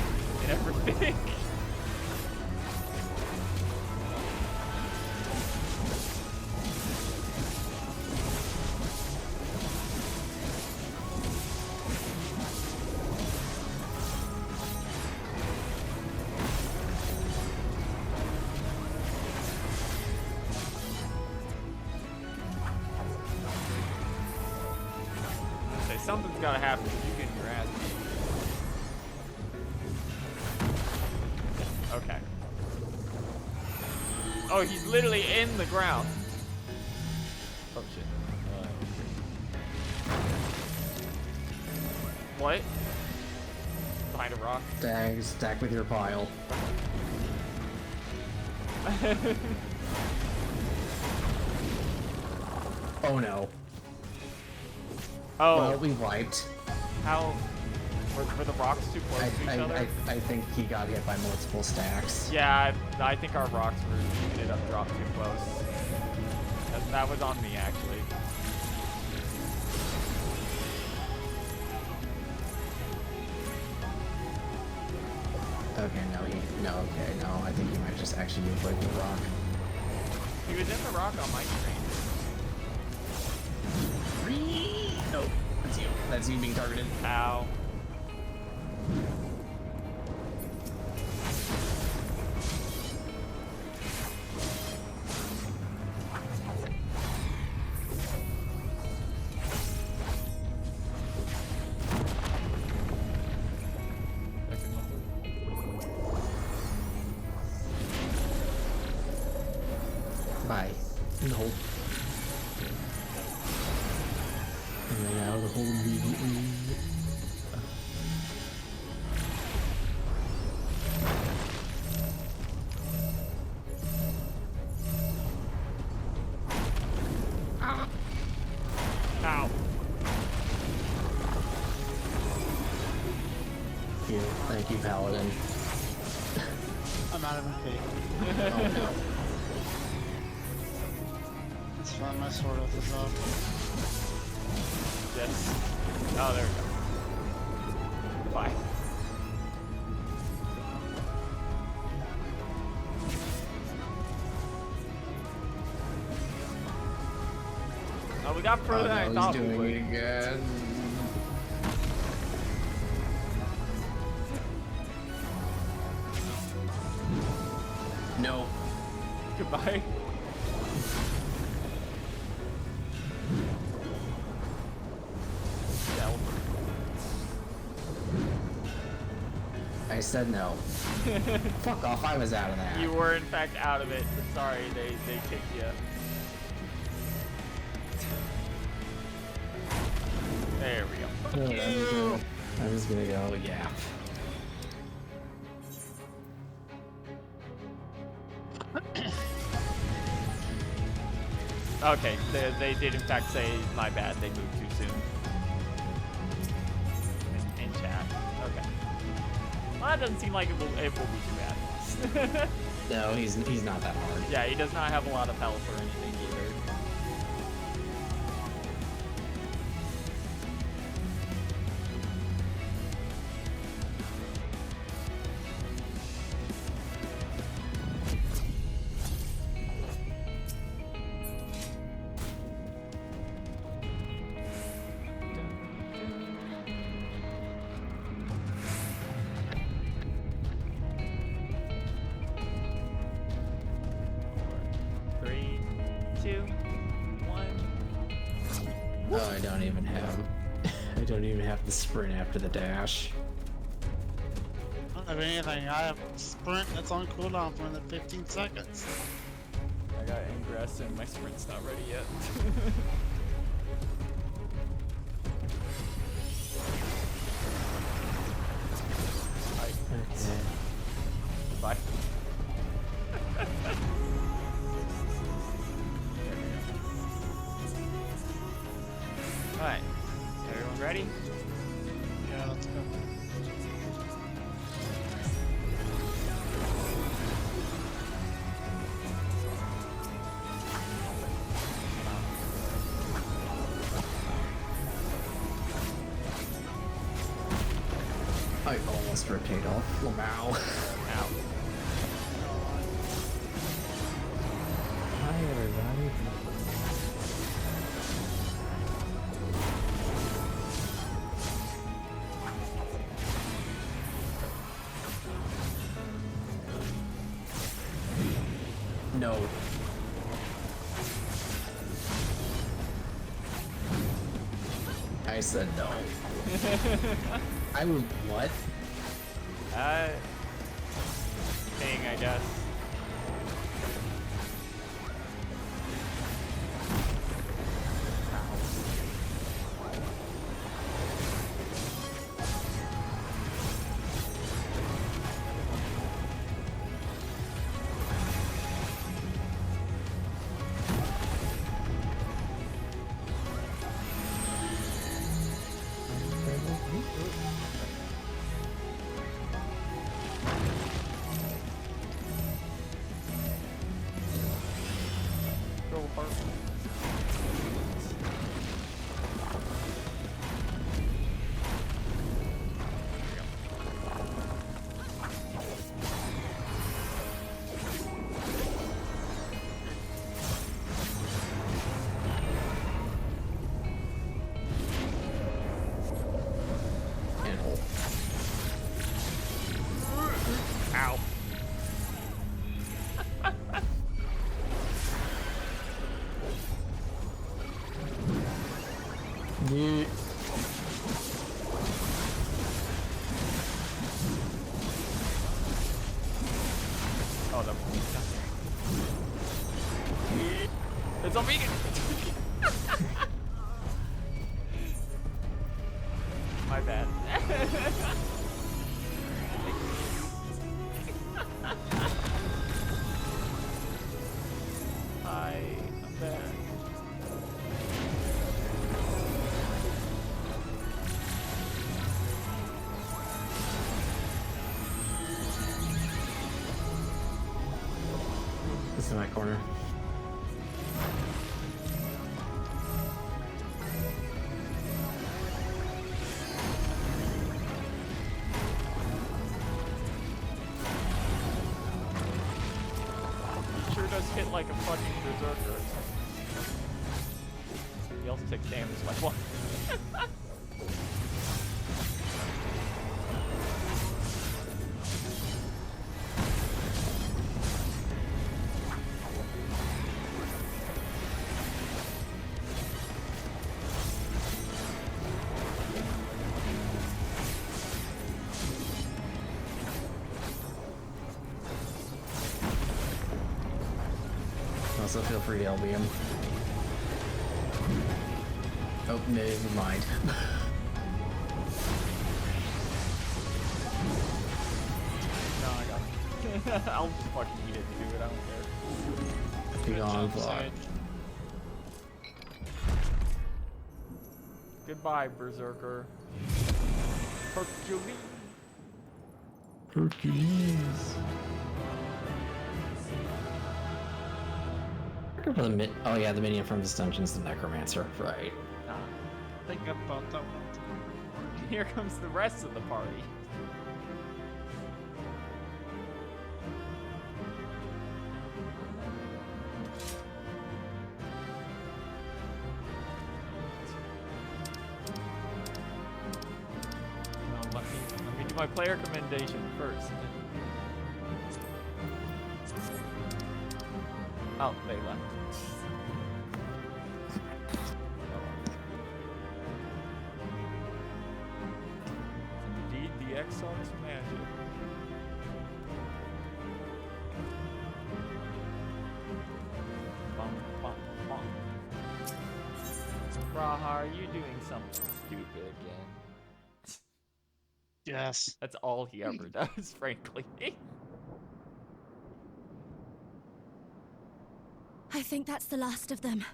and everything. Something's gotta happen if you get your ass beat. Okay. Oh, he's literally in the ground. Oh shit. What? Behind a rock? Stack with your pile. Oh no. Oh. Well, we wiped. How? Were the rocks too close to each other? I think he got hit by multiple stacks. Yeah, I think our rocks ended up dropped too close. That was on me, actually. Okay, no, I think he might just actually be avoiding the rock. He was in the rock on my screen. Nope, that's you. That's you being targeted. Ow. Bye. No. And then now the whole immediately. Ow. Thank you, Paladin. I'm out of MP. Oh no. Let's find my sword off the top. Yes. Oh, there we go. Goodbye. Oh, we got further than I thought we would. He's doing it again. No. Goodbye. I said no. Fuck off, I was out of that. You were in fact out of it. Sorry, they kicked you. There we go. Fuck you. I'm just gonna go, yeah. Okay, they did in fact say, my bad, they moved too soon. In chat. Okay. Well, that doesn't seem like it will be too bad. No, he's not that hard. Yeah, he does not have a lot of health or anything either. Oh, I don't even have the sprint after the dash. I don't have anything. I have sprint that's on cooldown for another 15 seconds. I got ingress and my sprint's not ready yet. Okay. Bye. Alright. Everyone ready? Yeah, let's go. I almost rotate off Lamau. Ow. Hi, everybody. No. I said no. I would what? Thing, I guess. Ow. Yeah. Oh, the... It's a vegan! My bad. I'm bad. This is my corner. it like a fucking berserker or something. He also takes damage like one. Also, feel free to LB him. Oh, never mind. No, I got it. I'll just fucking eat it and do it, I don't care. Be on block. Goodbye, Berserker. Hercules. Hercules. Oh yeah, the minion from this dungeon's the Necromancer, right? I think I thought that one. Here comes the rest of the party. No, let me do my player commendation first. Oh, they left. Indeed, the XIV's magic. Bum, bum, bum. Raha, are you doing something stupid again? Yes. That's all he ever does, frankly. I think that's the last of them.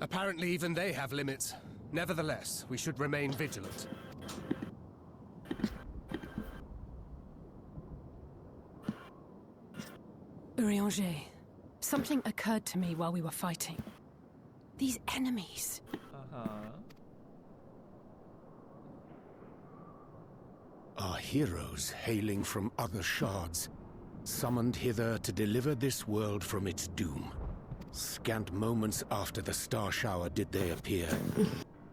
Apparently even they have limits. Nevertheless, we should remain vigilant. Urianger, something occurred to me while we were fighting. These enemies. Are heroes hailing from other shards, summoned hither to deliver this world from its doom. Scant moments after the star shower did they appear,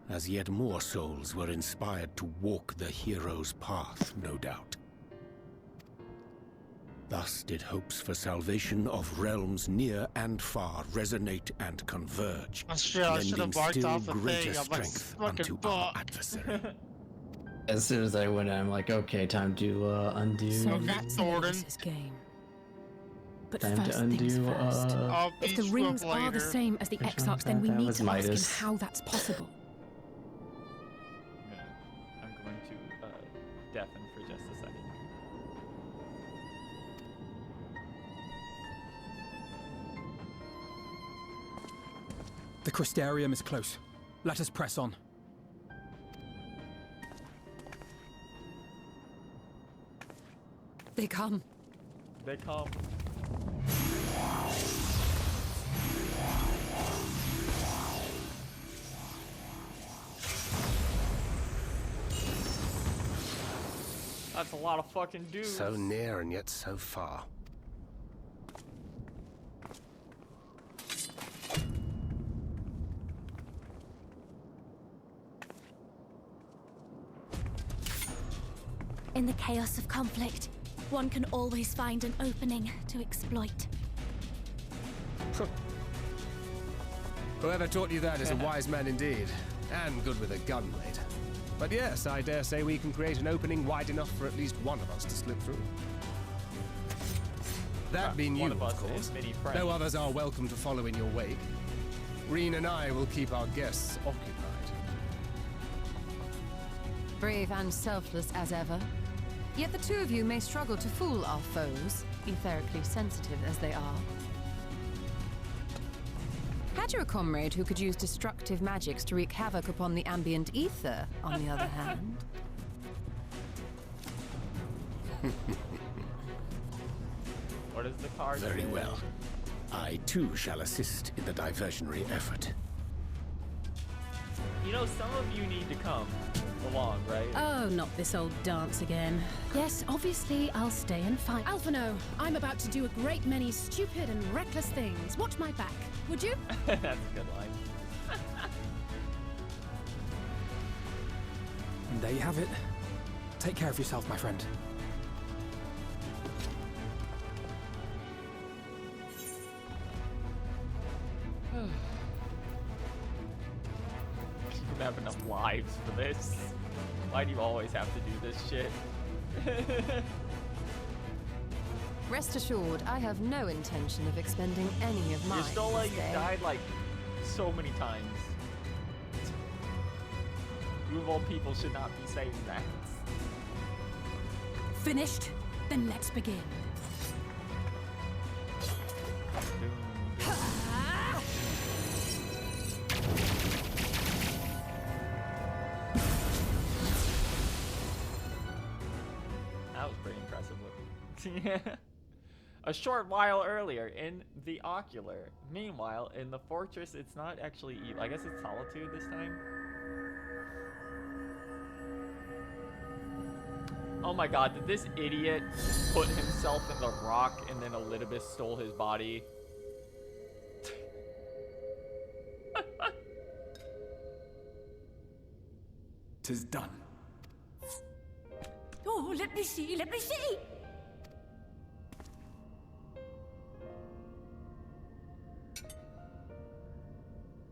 as yet more souls were inspired to walk the hero's path, no doubt. Thus did hopes for salvation of realms near and far resonate and converge, I should have lending marked still off the greater thing. I'm like, strength fucking unto our adversary. As soon as I went, I'm like, okay, time to undo. So that's Nordis' game. But Time first to undo. things first. If the rings are the later. same as the Which Exarchs, one's then that? we That need was to ask him Midas. how that's possible. I'm going to deafen for just a second. The Crystarium is close. Let us press on. They come. They come. That's a lot of fucking dudes. So near and yet so far. In the chaos of conflict, one can always find an opening to exploit. Whoever taught you that is a wise man indeed, and good with a gun blade. But yes, I dare say we can create an opening wide enough for at least one of us to slip through. That being you, one of us course. and many friends. No others are welcome to follow in your wake. Reen and I will keep our guests occupied. Brave and selfless as ever. Yet the two of you may struggle to fool our foes, etherically sensitive as they are. Had you a comrade who could use destructive magics to wreak havoc upon the ambient ether, on the other hand? What is the card? Very well. I too shall assist in the diversionary effort. You know, some of you need to come along, right? Oh, not this old dance again. Yes, obviously I'll stay and fight. Alphino, I'm about to do a great many stupid and reckless things. Watch my back, would you? That's a good line. And there you have it. Take care of yourself, my friend. You don't have enough lives for this. Why do you always have to do this shit? Rest assured, I have no intention of expending any of mine. Stola, you died like so many times. You of all people should not be saying that. Finished? Then let's begin. That was pretty impressive looking. A short while earlier in the Ocular. Meanwhile, in the Fortress, it's not actually evil. I guess it's Solitude this time. Oh my god, did this idiot put himself in the rock and then Elidibus stole his body? Tis done. Oh, let me see, let me see!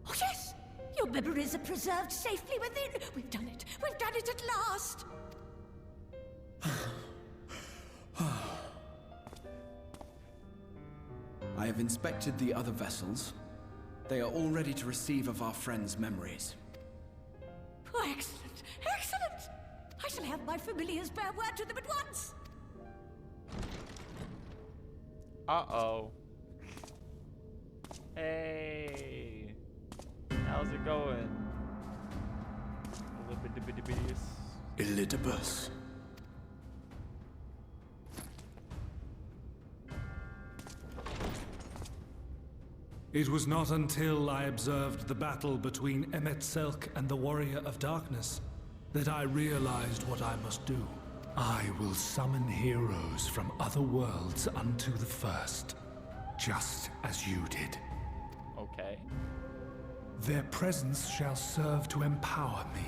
Oh, yes! Your memories are preserved safely within. We've done it at last! I have inspected the other vessels. They are all ready to receive of our friends' memories. Oh, excellent! Excellent! I shall have my familiars bear word to them at once! Uh-oh. Hey. How's it going? Elidibus. It was not until I observed the battle between Emet-Selch and the Warrior of Darkness that I realized what I must do. I will summon heroes from other worlds unto the first, just as you did. Okay. Their presence shall serve to empower me,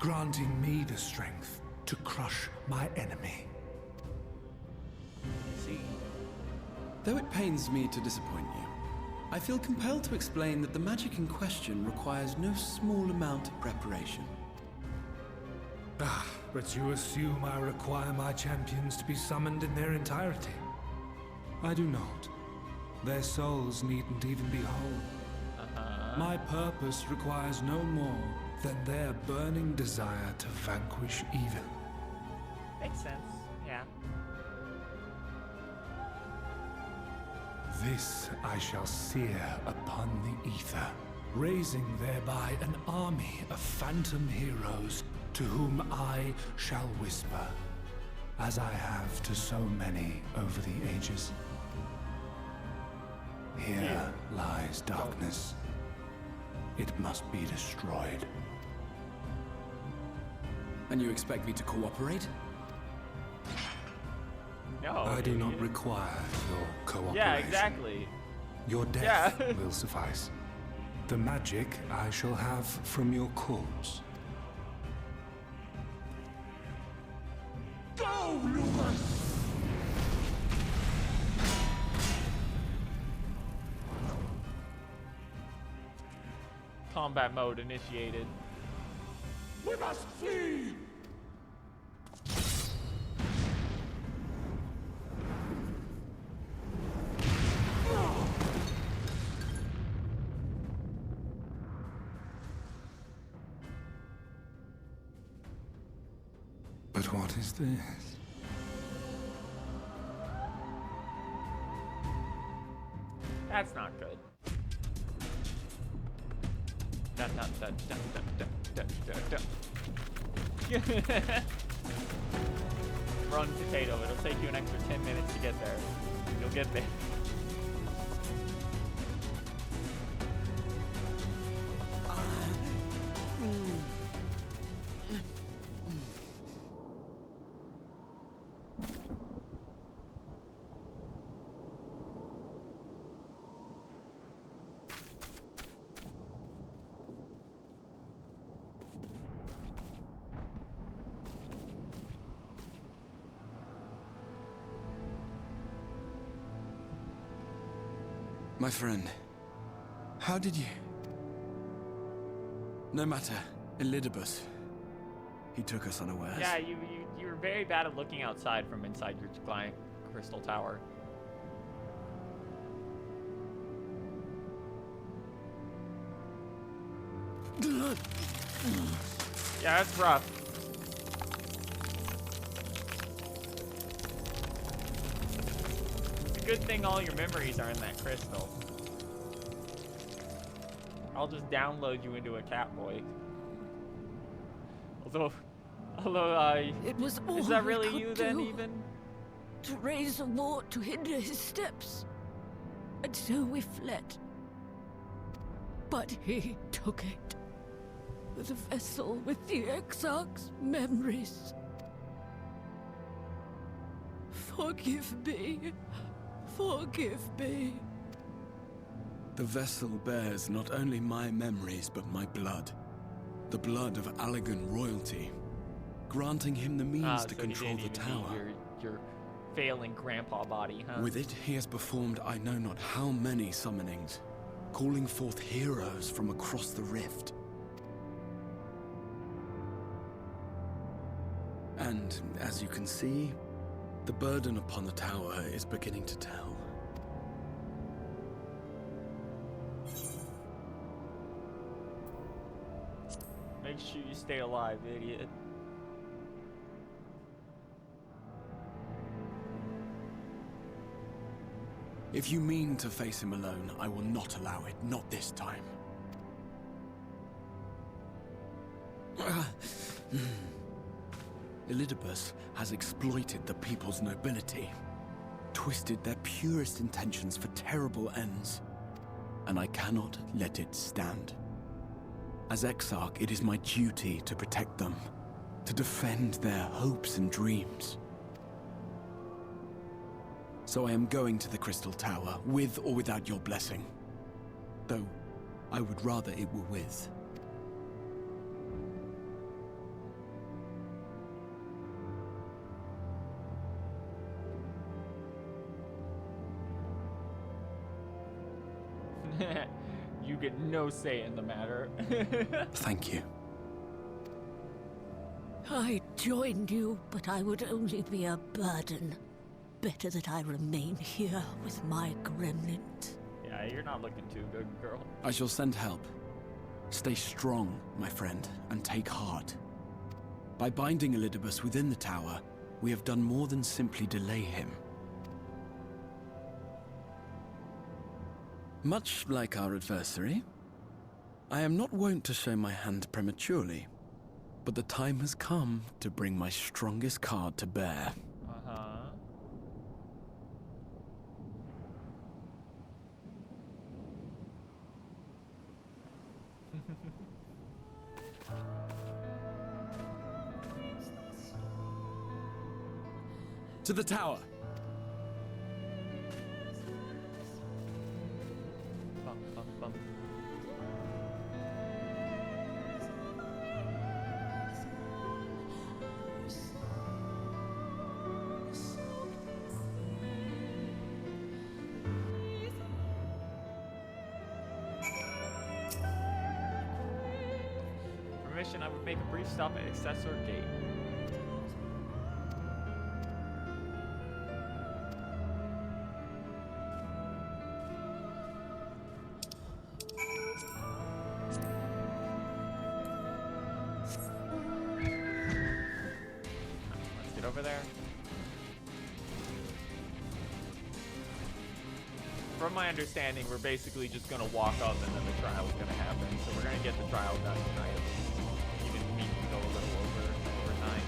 granting me the strength to crush my enemy. See. Though it pains me to disappoint you, I feel compelled to explain that the magic in question requires no small amount of preparation. Ah, but you assume I require my champions to be summoned in their entirety. I do not. Their souls needn't even be whole. My purpose requires no more than their burning desire to vanquish evil. Makes sense, yeah. This I shall sear upon the ether, raising thereby an army of phantom heroes to whom I shall whisper, as I have to so many over the ages. Here lies darkness. It must be destroyed. And you expect me to cooperate? No. I do not require your cooperation. Yeah, exactly. Your death will suffice. The magic I shall have from your corpse. Go, Lucas! Combat mode initiated. We must flee! But what is this? That's not good. Dun, dun, dun, dun, dun, dun, dun, dun, dun. Run, potato. It'll take you an extra 10 minutes to get there. You'll get there. My friend, how did you... No matter, Elidibus. He took us unawares. Yeah, you were very bad at looking outside from inside your giant crystal tower. Yeah, that's rough. It's a good thing all your memories are in that crystal. I'll just download you into a cat boy. Although, it was all is that we really could you then, do. even? To raise a war to hinder his steps. And so we fled. But he took it. The vessel with the Exarch's memories. Forgive me. Forgive me. The vessel bears not only my memories, but my blood. The blood of Allegan royalty. Granting him the means to control the tower. Your failing grandpa body, huh? With it, he has performed I know not how many summonings, calling forth heroes from across the rift. And, as you can see, the burden upon the tower is beginning to tell. Make sure you stay alive, idiot. If you mean to face him alone, I will not allow it. Not this time. Elidibus has exploited the people's nobility, twisted their purest intentions for terrible ends, and I cannot let it stand. As Exarch, it is my duty to protect them, to defend their hopes and dreams. So I am going to the Crystal Tower, with or without your blessing. Though, I would rather it were with. You get no say in the matter. Thank you. I joined you, but I would only be a burden. Better that I remain here with my gremlins. Yeah, you're not looking too good, girl. I shall send help. Stay strong, my friend, and take heart. By binding Elidibus within the tower, we have done more than simply delay him. Much like our adversary, I am not wont to show my hand prematurely, but the time has come to bring my strongest card to bear. To the tower! Bum, bum, bum. Permission, I would make a brief stop at Accessor Gate. Over there. From my understanding, we're basically just gonna walk up and then the trial's gonna happen. So we're gonna get the trial done tonight. Even if we can go a little over time.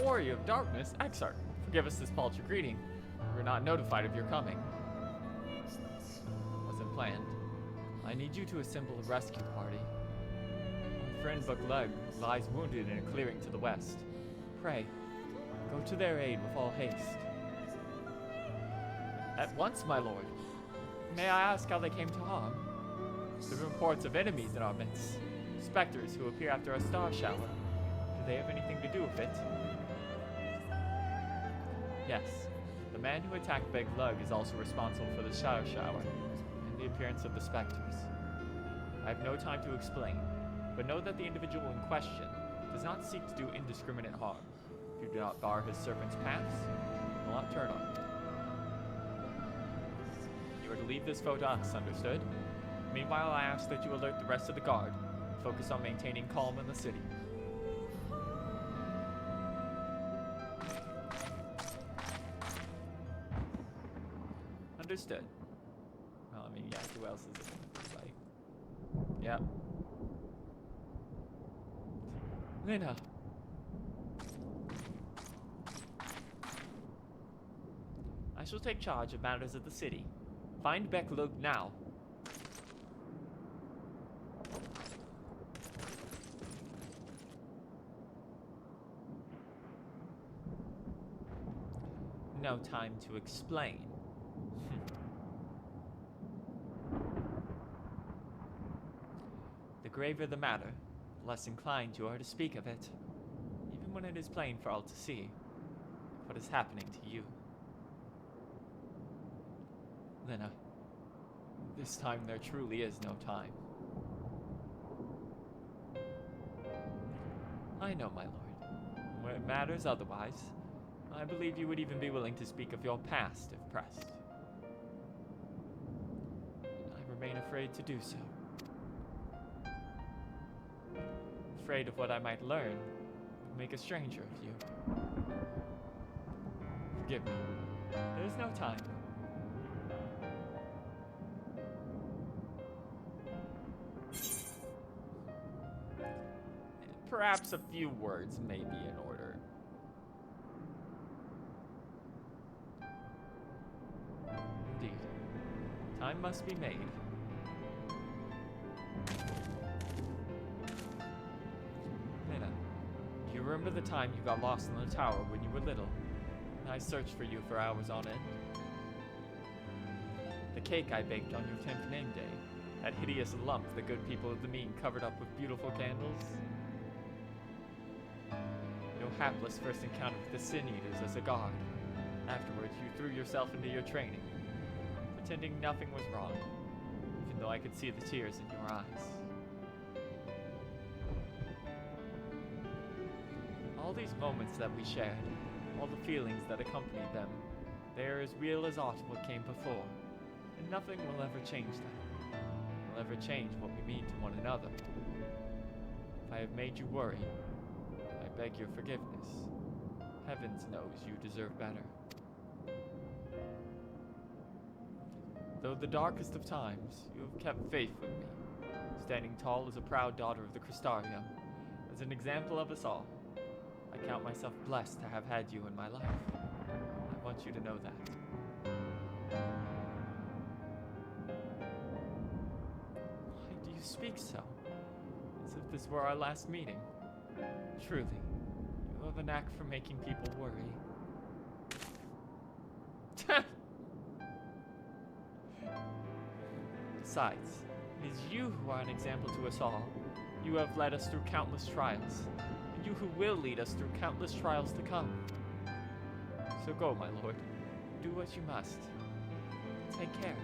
Warrior of Darkness, Exarch. Give us this paltry greeting. We were not notified of your coming. Wasn't planned. I need you to assemble a rescue party. Our friend Bugleg lies wounded in a clearing to the west. Pray, go to their aid with all haste. At once, my lord. May I ask how they came to harm? There are reports of enemies in our midst. Specters who appear after a star shower. Do they have anything to do with it? Yes. The man who attacked Beg Lug is also responsible for the star shower and the appearance of the specters. I have no time to explain, but know that the individual in question does not seek to do indiscriminate harm. If you do not bar his servant's paths, he will not turn on you. You are to leave this foe to us, understood? Meanwhile, I ask that you alert the rest of the guard and focus on maintaining calm in the city. Understood. Well, I mean, yeah, who else is it in this fight? Yep. Lena. I shall take charge of matters of the city. Find Beklug now. No time to explain. The graver the matter, the less inclined you are to speak of it, even when it is plain for all to see what is happening to you. Lena, this time there truly is no time. I know, my lord. Where it matters otherwise, I believe you would even be willing to speak of your past if pressed. I remain afraid to do so. Afraid of what I might learn would make a stranger of you. Forgive me. There is no time. Perhaps a few words may be in order. Indeed. Time must be made. Lena, do you remember the time you got lost in the tower when you were little? And I searched for you for hours on end? The cake I baked on your 10th name day. That hideous lump the good people of the mean covered up with beautiful candles? Your hapless first encounter with the Sin Eaters as a guard. Afterwards, you threw yourself into your training, pretending nothing was wrong, even though I could see the tears in your eyes. All these moments that we shared, all the feelings that accompanied them, they are as real as aught what came before, and nothing will ever change that. Will ever change what we mean to one another. If I have made you worry, I beg your forgiveness. Heavens knows you deserve better. Though the darkest of times, you have kept faith with me, standing tall as a proud daughter of the Crystarium, as an example of us all. I count myself blessed to have had you in my life. I want you to know that. Why do you speak so? As if this were our last meeting. Truly, you have a knack for making people worry. Besides, it is you who are an example to us all. You have led us through countless trials, and you who will lead us through countless trials to come. So go, my lord. Do what you must. Take care.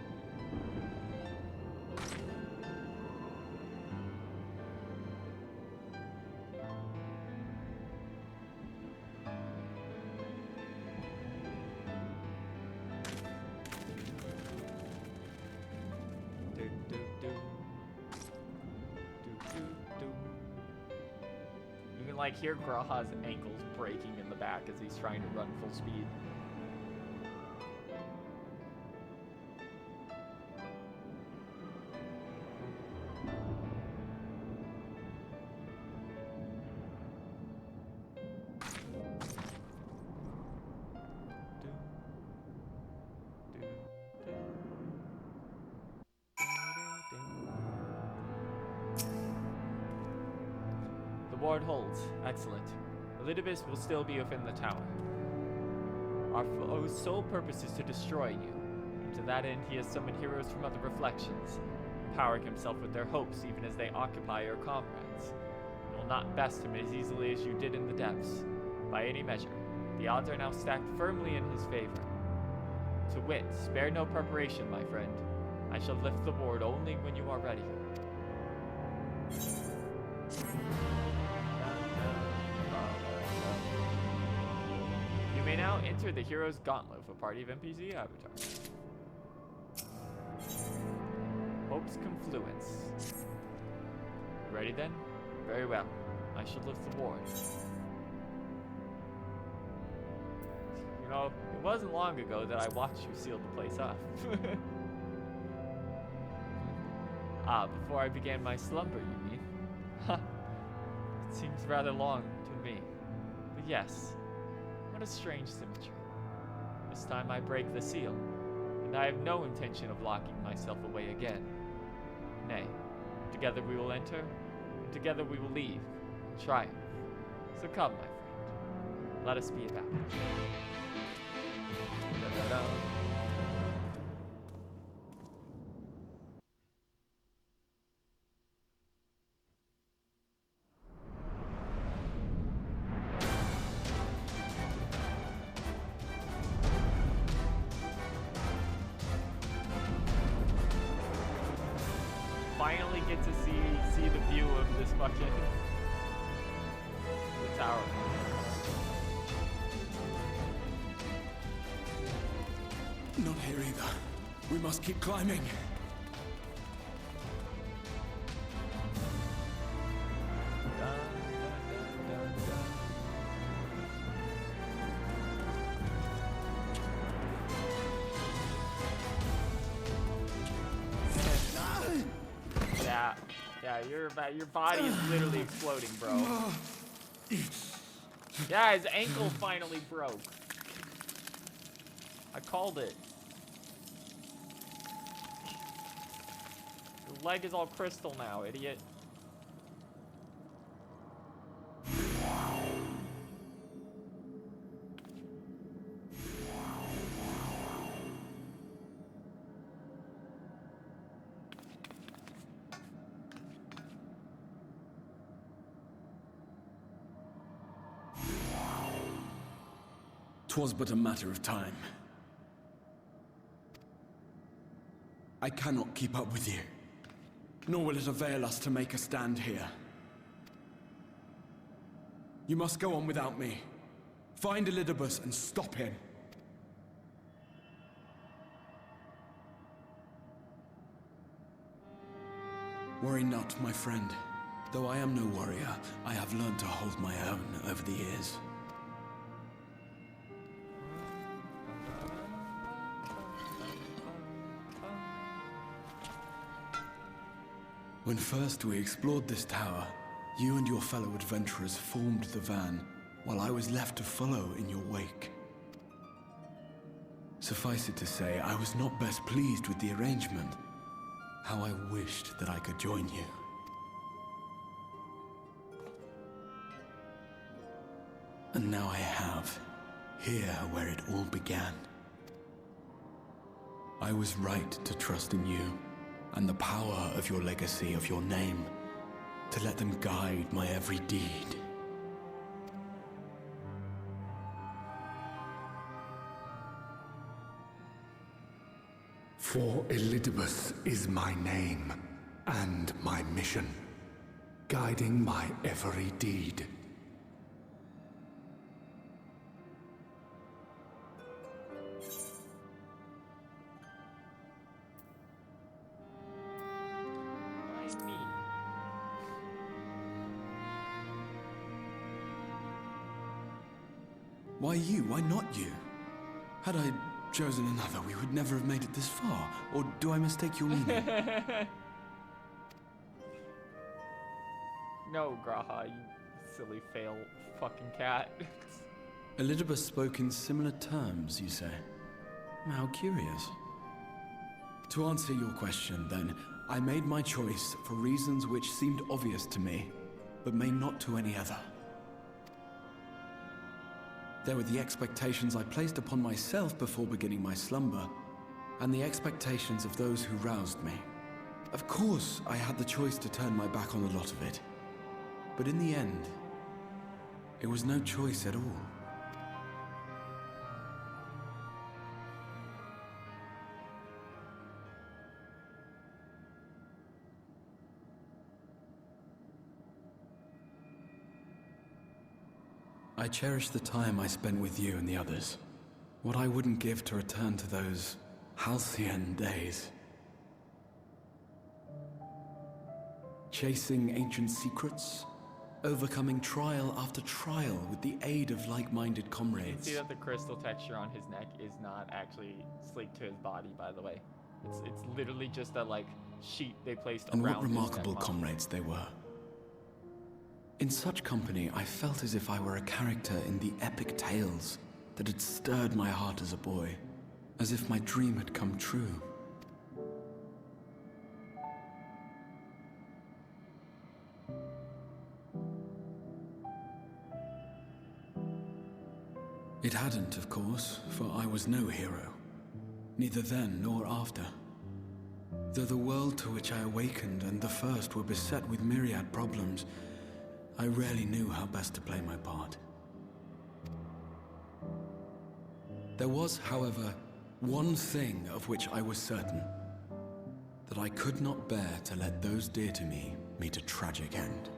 You can like hear Graha's ankles breaking in the back as he's trying to run full speed. The ward holds. Excellent. Elidibus will still be within the tower. Our foe's sole purpose is to destroy you, and to that end he has summoned heroes from other reflections, empowering himself with their hopes even as they occupy your comrades. You will not best him as easily as you did in the depths. By any measure, the odds are now stacked firmly in his favor. To wit, spare no preparation, my friend. I shall lift the ward only when you are ready. You may now enter the Hero's Gauntlet with a party of NPC avatars. Hope's Confluence. You ready then? Very well. I shall lift the ward. You know, it wasn't long ago that I watched you seal the place up. Before I began my slumber, you mean? It seems rather long to me. But yes, what a strange symmetry. This time I break the seal, and I have no intention of locking myself away again. Nay, together we will enter, and together we will leave, in triumph. So come, my friend, let us be about it. Da-da-da. Finally get to see the view of this fucking the tower. Not here either. We must keep climbing. Yeah, your body is literally exploding, bro. Yeah, his ankle finally broke. I called it. Your leg is all crystal now, idiot. Twas but a matter of time. I cannot keep up with you, nor will it avail us to make a stand here. You must go on without me. Find Elidibus and stop him. Worry not, my friend. Though I am no warrior, I have learned to hold my own over the years. When first we explored this tower, you and your fellow adventurers formed the van, while I was left to follow in your wake. Suffice it to say, I was not best pleased with the arrangement. How I wished that I could join you. And now I have, here where it all began. I was right to trust in you, and the power of your legacy, of your name, to let them guide my every deed. For Elidibus is my name, and my mission, guiding my every deed. Why you? Why not you? Had I chosen another, we would never have made it this far. Or do I mistake your meaning? No, Graha, you silly fail fucking cat. Elidibus spoke in similar terms, you say? How curious. To answer your question, then, I made my choice for reasons which seemed obvious to me, but may not to any other. There were the expectations I placed upon myself before beginning my slumber, and the expectations of those who roused me. Of course, I had the choice to turn my back on a lot of it. But in the end, it was no choice at all. I cherish the time I spent with you and the others. What I wouldn't give to return to those halcyon days. Chasing ancient secrets, overcoming trial after trial with the aid of like-minded comrades. See that the crystal texture on his neck is not actually sleek to his body, by the way. It's literally just a like sheet they placed around his neck. And what remarkable comrades they were. In such company, I felt as if I were a character in the epic tales that had stirred my heart as a boy, as if my dream had come true. It hadn't, of course, for I was no hero, neither then nor after. Though the world to which I awakened and the first were beset with myriad problems, I rarely knew how best to play my part. There was, however, one thing of which I was certain, that I could not bear to let those dear to me meet a tragic end.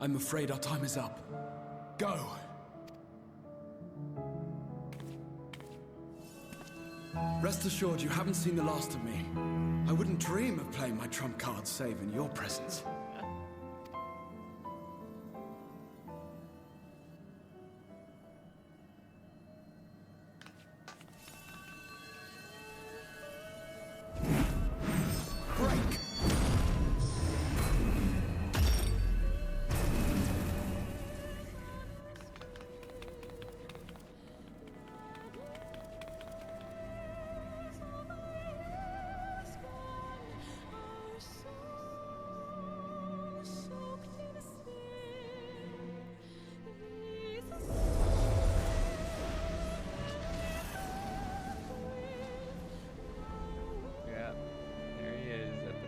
I'm afraid our time is up. Go! Rest assured you haven't seen the last of me. I wouldn't dream of playing my trump card save in your presence.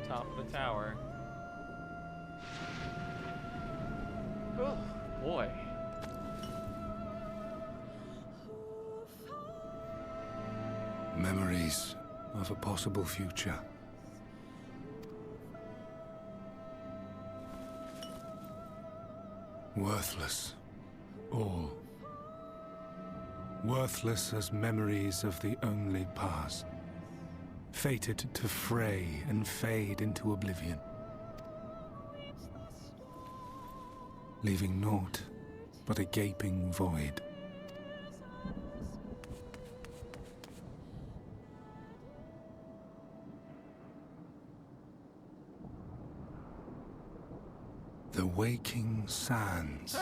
Top of the tower. Oh boy. Memories of a possible future. Worthless. All. Worthless as memories of the only past. Fated to fray and fade into oblivion. Leaving naught but a gaping void. The Waking Sands.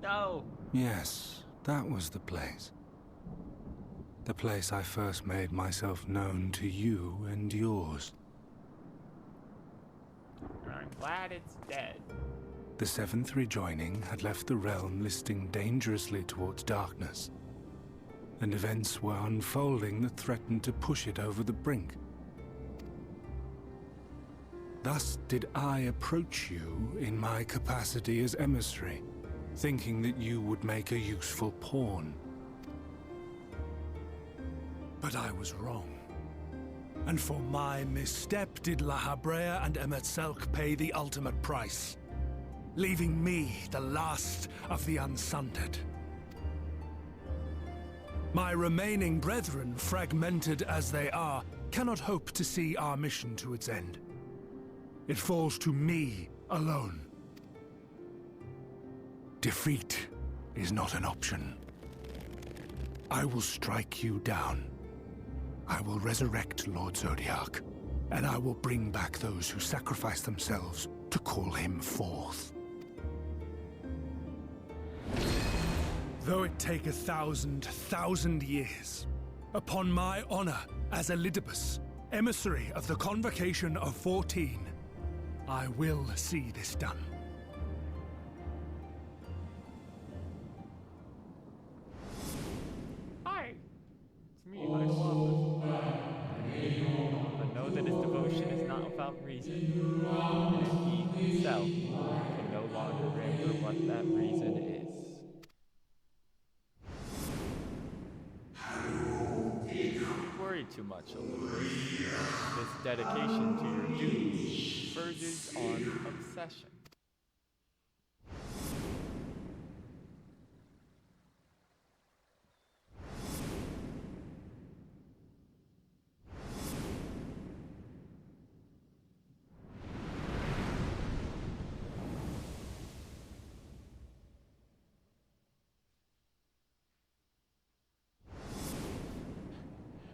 No. Yes, that was the place. The place I first made myself known to you and yours. I'm glad it's dead. The Seventh rejoining had left the realm listing dangerously towards darkness, and events were unfolding that threatened to push it over the brink. Thus did I approach you in my capacity as emissary, thinking that you would make a useful pawn. But I was wrong. And for my misstep did La Habrea and Emetzelk pay the ultimate price, leaving me the last of the Unsundered. My remaining brethren, fragmented as they are, cannot hope to see our mission to its end. It falls to me alone. Defeat is not an option. I will strike you down. I will resurrect Lord Zodiac, and I will bring back those who sacrificed themselves to call him forth. Though it take 1,000 years, upon my honor as Elidibus, emissary of the Convocation of 14, I will see this done. Hi, it's me, XIV. But know that his devotion is not without reason, and that he himself can no longer remember what that reason is. Don't worry too much, Elizabeth. This dedication to your duty verges on obsession.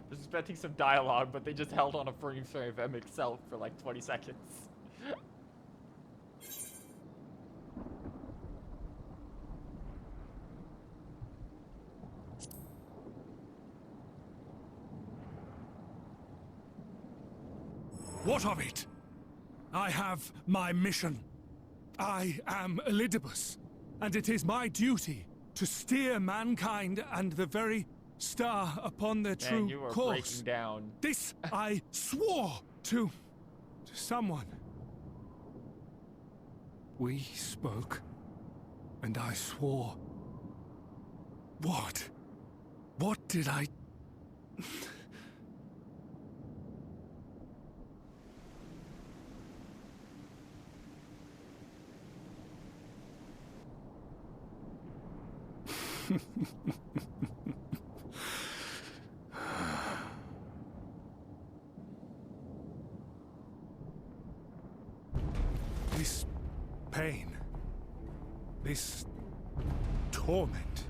I was expecting some dialogue, but they just held on a freeze frame of M itself for like 20 seconds. What of it? I have my mission. I am Elidibus, and it is my duty to steer mankind and the very star upon their true you are course. breaking down. This I swore to someone. We spoke, and I swore. What? What did I... This pain, this torment,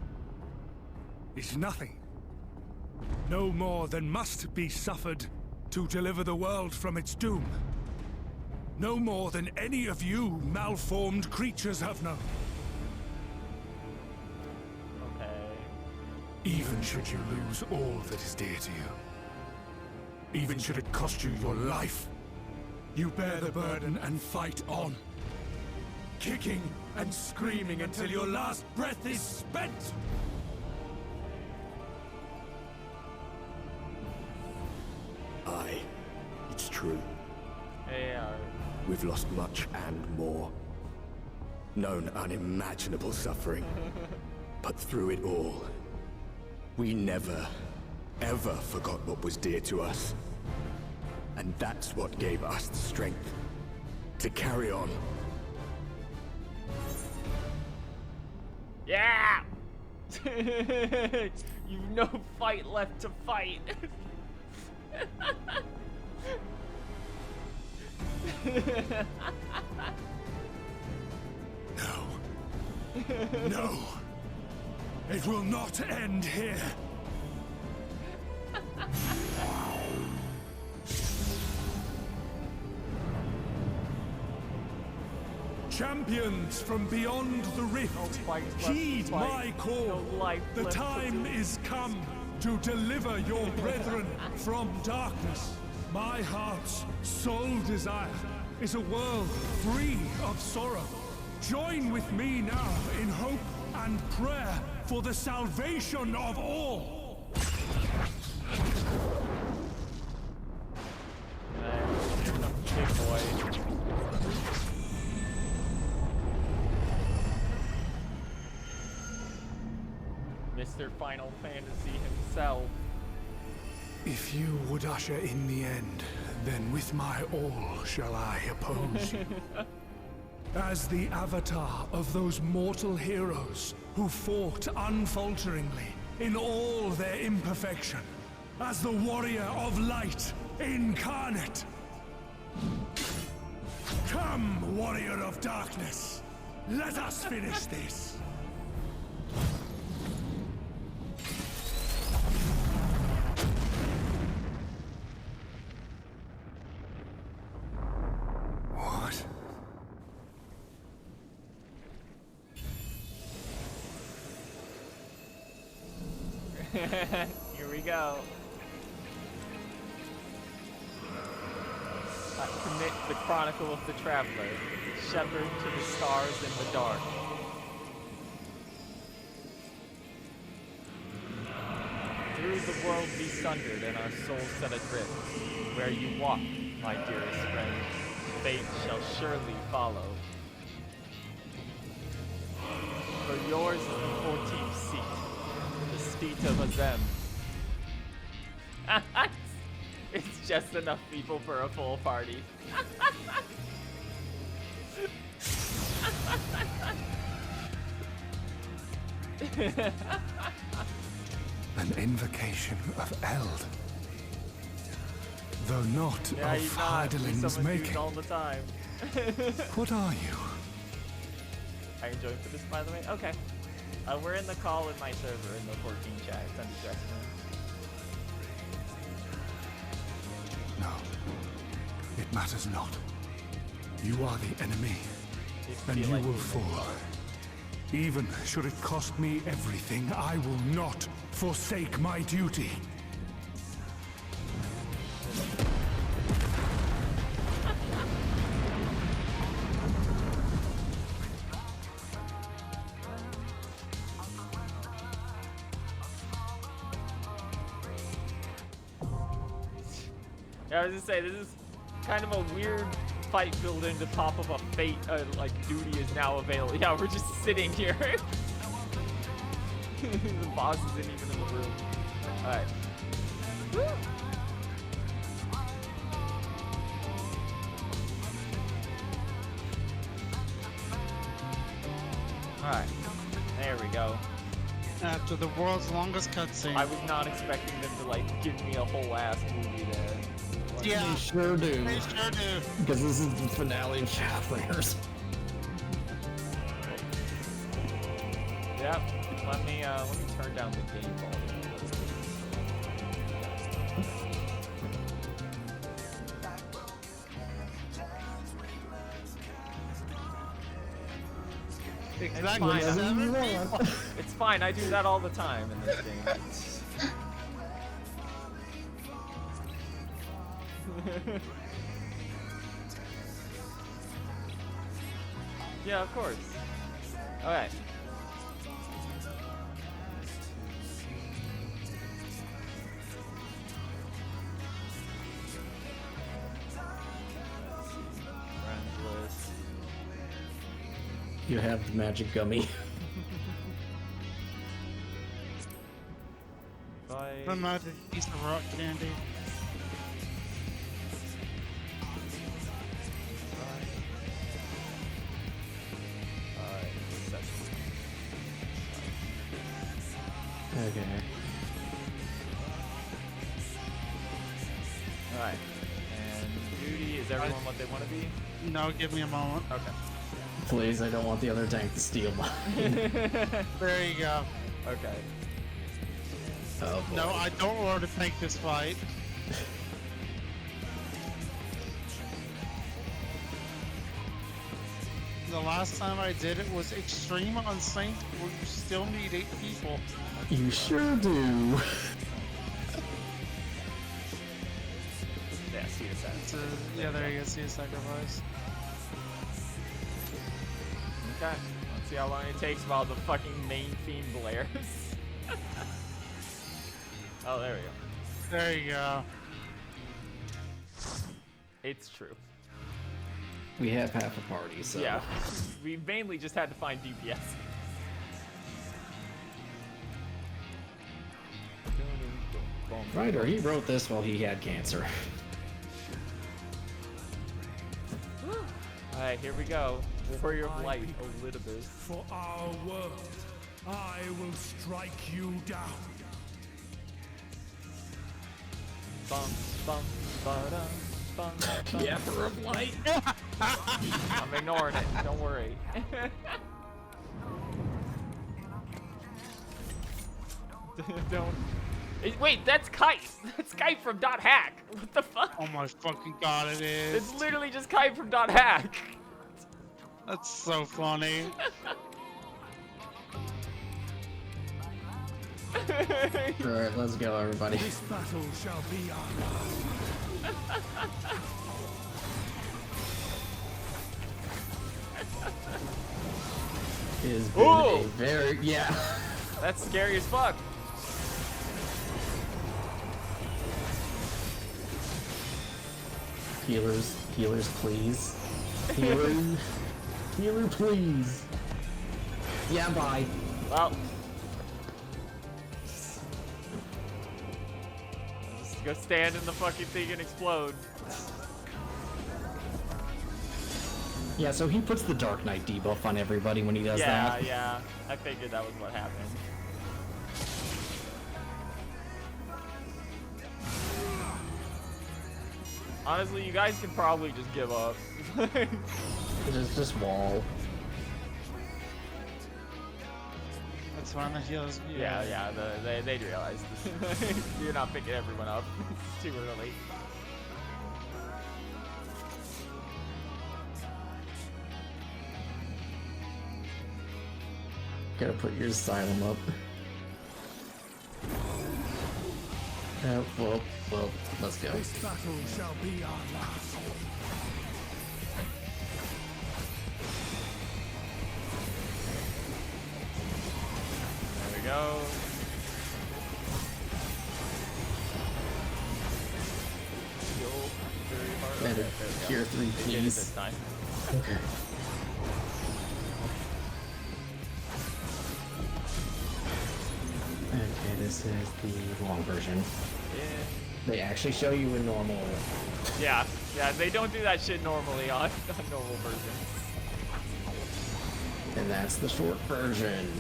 is nothing. No more than must be suffered to deliver the world from its doom. No more than any of you malformed creatures have known. Even should you lose all that is dear to you, even should it cost you your life, you bear the burden and fight on, kicking and screaming until your last breath is spent. Aye, it's true. Yeah. We've lost much and more. Known unimaginable suffering. But through it all, we never, ever forgot what was dear to us. And that's what gave us the strength to carry on. Yeah! You've no fight left to fight. No. No. It will not end here. Champions from beyond the rift, heed my call. The time is come to deliver your brethren from darkness. My heart's sole desire is a world free of sorrow. Join with me now in hope and prayer for the salvation of all. Big boy. Mr. Final Fantasy himself. If you would usher in the end, then with my all shall I oppose you. As the avatar of those mortal heroes who fought unfalteringly in all their imperfection, as the warrior of light incarnate. Come, warrior of darkness, let us finish this. What Here we go. Commit the chronicle of the traveler, shepherd to the stars in the dark. Through the world be sundered and our souls set adrift. Where you walk, my dearest friend, fate shall surely follow. For yours is the 14th seat, the seat of Azem. It's just enough people for a full party. An invocation of Eld. Though not of Hyderlin's making. All the time. What are you? Are you joined for this, by the way? Okay. We're in the call in my server in the 14 chat. It's under dress room. No. It matters not. You are the enemy. And you will fall. Even should it cost me everything, I will not forsake my duty. Yeah, I was gonna say, this is kind of a weird fight building to pop up a fate, like, duty is now available. Yeah, we're just sitting here. The boss isn't even in the room. Alright. Alright. There we go. After the world's longest cutscene. I was not expecting them to, like, give me a whole ass movie there. Yeah, they sure do. They sure do. Because this is the finale of Shadowbringers. Yep. Let me turn down the game volume. Exactly. It's fine. I do that all the time in this game. Yeah, of course. Okay. Friends list. You have the magic gummy. Bye. The magic piece of rock candy. Okay. Alright. And duty, is everyone what they want to be? No, give me a moment. Okay. Please, I don't want the other tank to steal mine. There you go. Okay. Oh, boy. No, I don't want to take this fight. The last time I did it was Extreme Unsynced, where you still need 8 people. You sure do. Yeah, see the sacrifice. Yeah, there you go, see a sacrifice. Okay. Let's see how long it takes while the fucking main theme blares. Oh, there we go. There you go. It's true. We have half a party, so... Yeah. We mainly just had to find DPS. Ryder, he wrote this while he had cancer. Alright, here we go. Warrior of Light, Elidibus. For our world, I will strike you down. Bum, bum, ba-dum, bum, bum. The Emperor of Light. I'm ignoring it. Don't worry. Don't. Wait, that's Kite. That's Kite from .hack. What the fuck? Oh my fucking god, it is. It's literally just Kite from .hack. That's so funny. Alright, let's go, everybody. This battle shall be our last. It has been a very That's scary as fuck. Healers, please. Healer, please. Yeah, bye. Well. Just go stand in the fucking thing and explode. Yeah, so he puts the Dark Knight debuff on everybody when he does that. Yeah. I figured that was what happened. Honestly, you guys can probably just give up. Just wall. That's one of heals. Yeah, they realize this. You're not picking everyone up. It's too early. Gotta put your asylum up. Well, let's go. This battle shall be our last. There we go. Better Cure 3, please. This time. Okay. Okay, this is the long version. Yeah. They actually show you in normal. Yeah, they don't do that shit normally on normal versions. And that's the short version.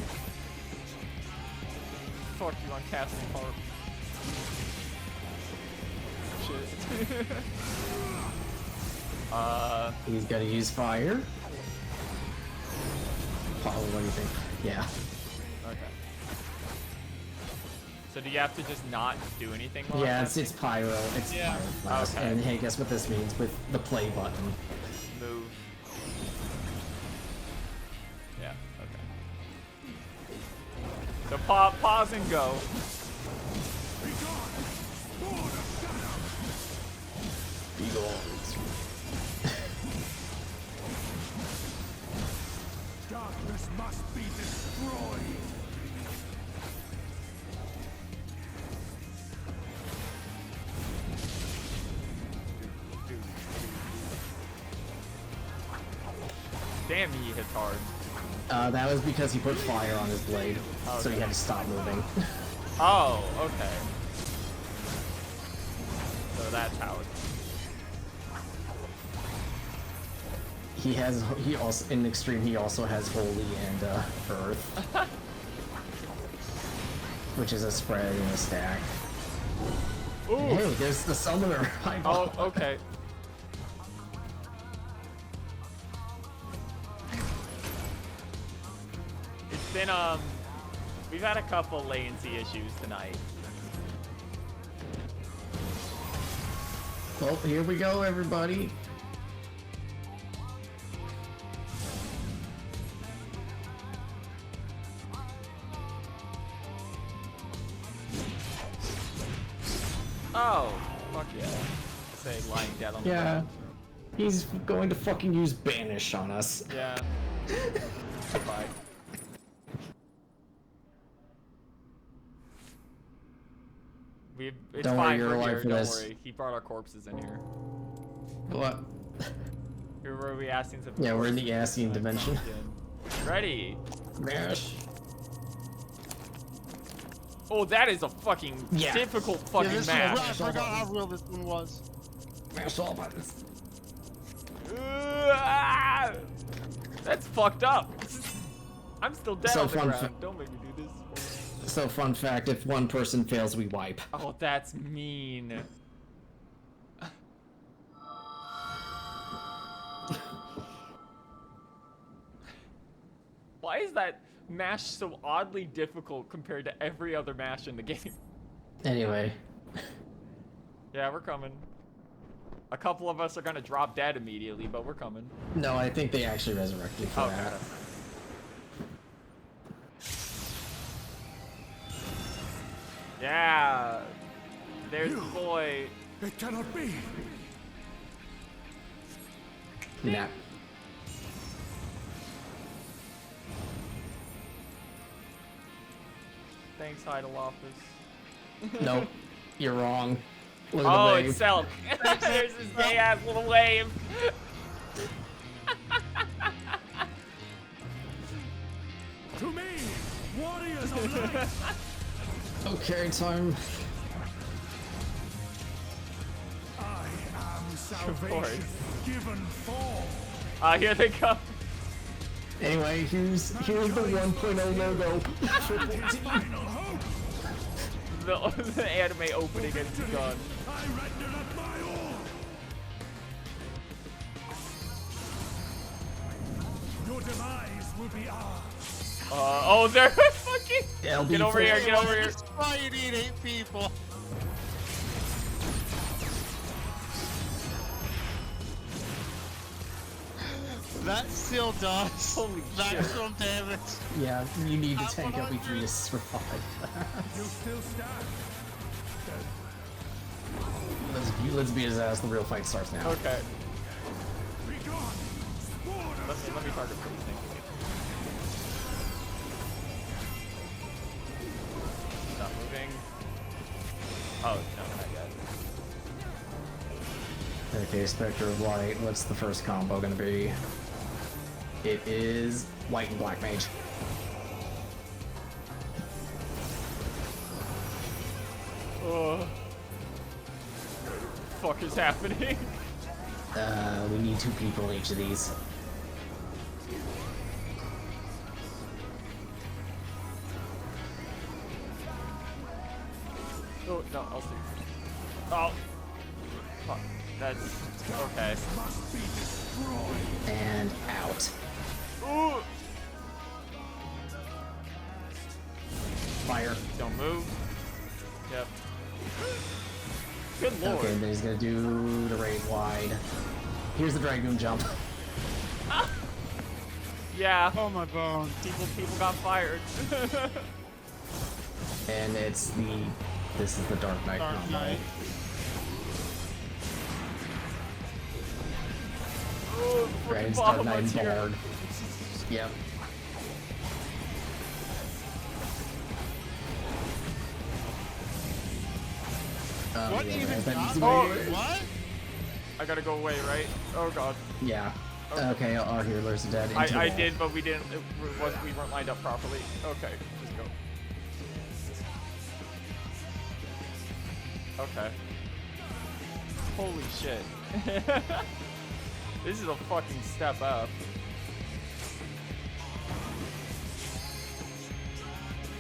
Fuck you on casting harp. Shit. He's gotta use fire. Paul, what do you think? Yeah. Okay. So do you have to just not do anything while Yeah, it's pyro. It's pyro blast. Okay. And hey, guess what this means with the play button? Move. Yeah, okay. So pause and go. Be gone. Darkness must be destroyed. Damn, he hits hard. That was because he put fire on his blade, so he had to stop moving. Oh, okay. So that's how it. He also in extreme he also has holy and earth, which is a spread and a stack. Ooh. Hey, there's the summoner. Oh, okay. It's been we've had a couple latency issues tonight. Well, here we go, everybody. Oh, fuck yeah. Say lying dead on the ground. He's going to fucking use banish on us. Yeah. Bye. It's Don't worry, fine, you're we're alive here, for don't this. worry. He brought our corpses in here. What? Here were we asking some. Yeah, we're in the Ascian dimension. Ready. Mash. Oh, that is a fucking difficult fucking this match. I forgot how real this one was. Mash all buttons. That's fucked up. I'm still dead So on the fun ground. Don't make me do this. So fun fact, if one person fails, we wipe. Oh, that's mean. Why is that mash so oddly difficult compared to every other mash in the game? Anyway. Yeah, we're coming. A couple of us are gonna drop dead immediately, but we're coming. No, I think they actually resurrected for that. Yeah. There's You. the boy. It cannot be. Nah. Thanks, Idle Office. Nope. You're wrong. Look at the Oh, wave. it's Selk. There's this gay ass little wave. To me, warriors of light. Okay, time. I am salvation given form. Here they come. Anyway, here's the 1.0 logo. the anime opening has begun. I render up my all. Your demise will be ours. Oh, they're fucking. LB Get over here, get over here. That's why you need 8 people. That still does maximum damage. Yeah, you need to tank LB3 to survive. You still stand. Let's beat his ass. The real fight starts now. Okay. Be gone. Let me target for these things. Not moving. Oh, no, not yet. Okay, Spectre of Light. What's the first combo gonna be? It is White and Black Mage. Oh. What the fuck is happening? We need 2 people in each of these. Oh, no, I'll see. Oh. Fuck. That's okay. And out. Ooh. Fire. Don't move. Yep. Good lord. Okay, then he's gonna do the raid wide. Here's the Dragoon jump. Yeah. Oh my bone. People got fired. And it's this is the Dark Knight Dark combo. Knight. Oh, Dragon's fucking Dark Knight and volunteer. Bard. Yep. What yeah, even that needs to Oh, be- What? I gotta go away, right? Oh god. Yeah. Okay, our healers are dead. Into I the wall. did, but we didn't. We weren't lined up properly. Okay, just go. Okay. Holy shit. This is a fucking step up.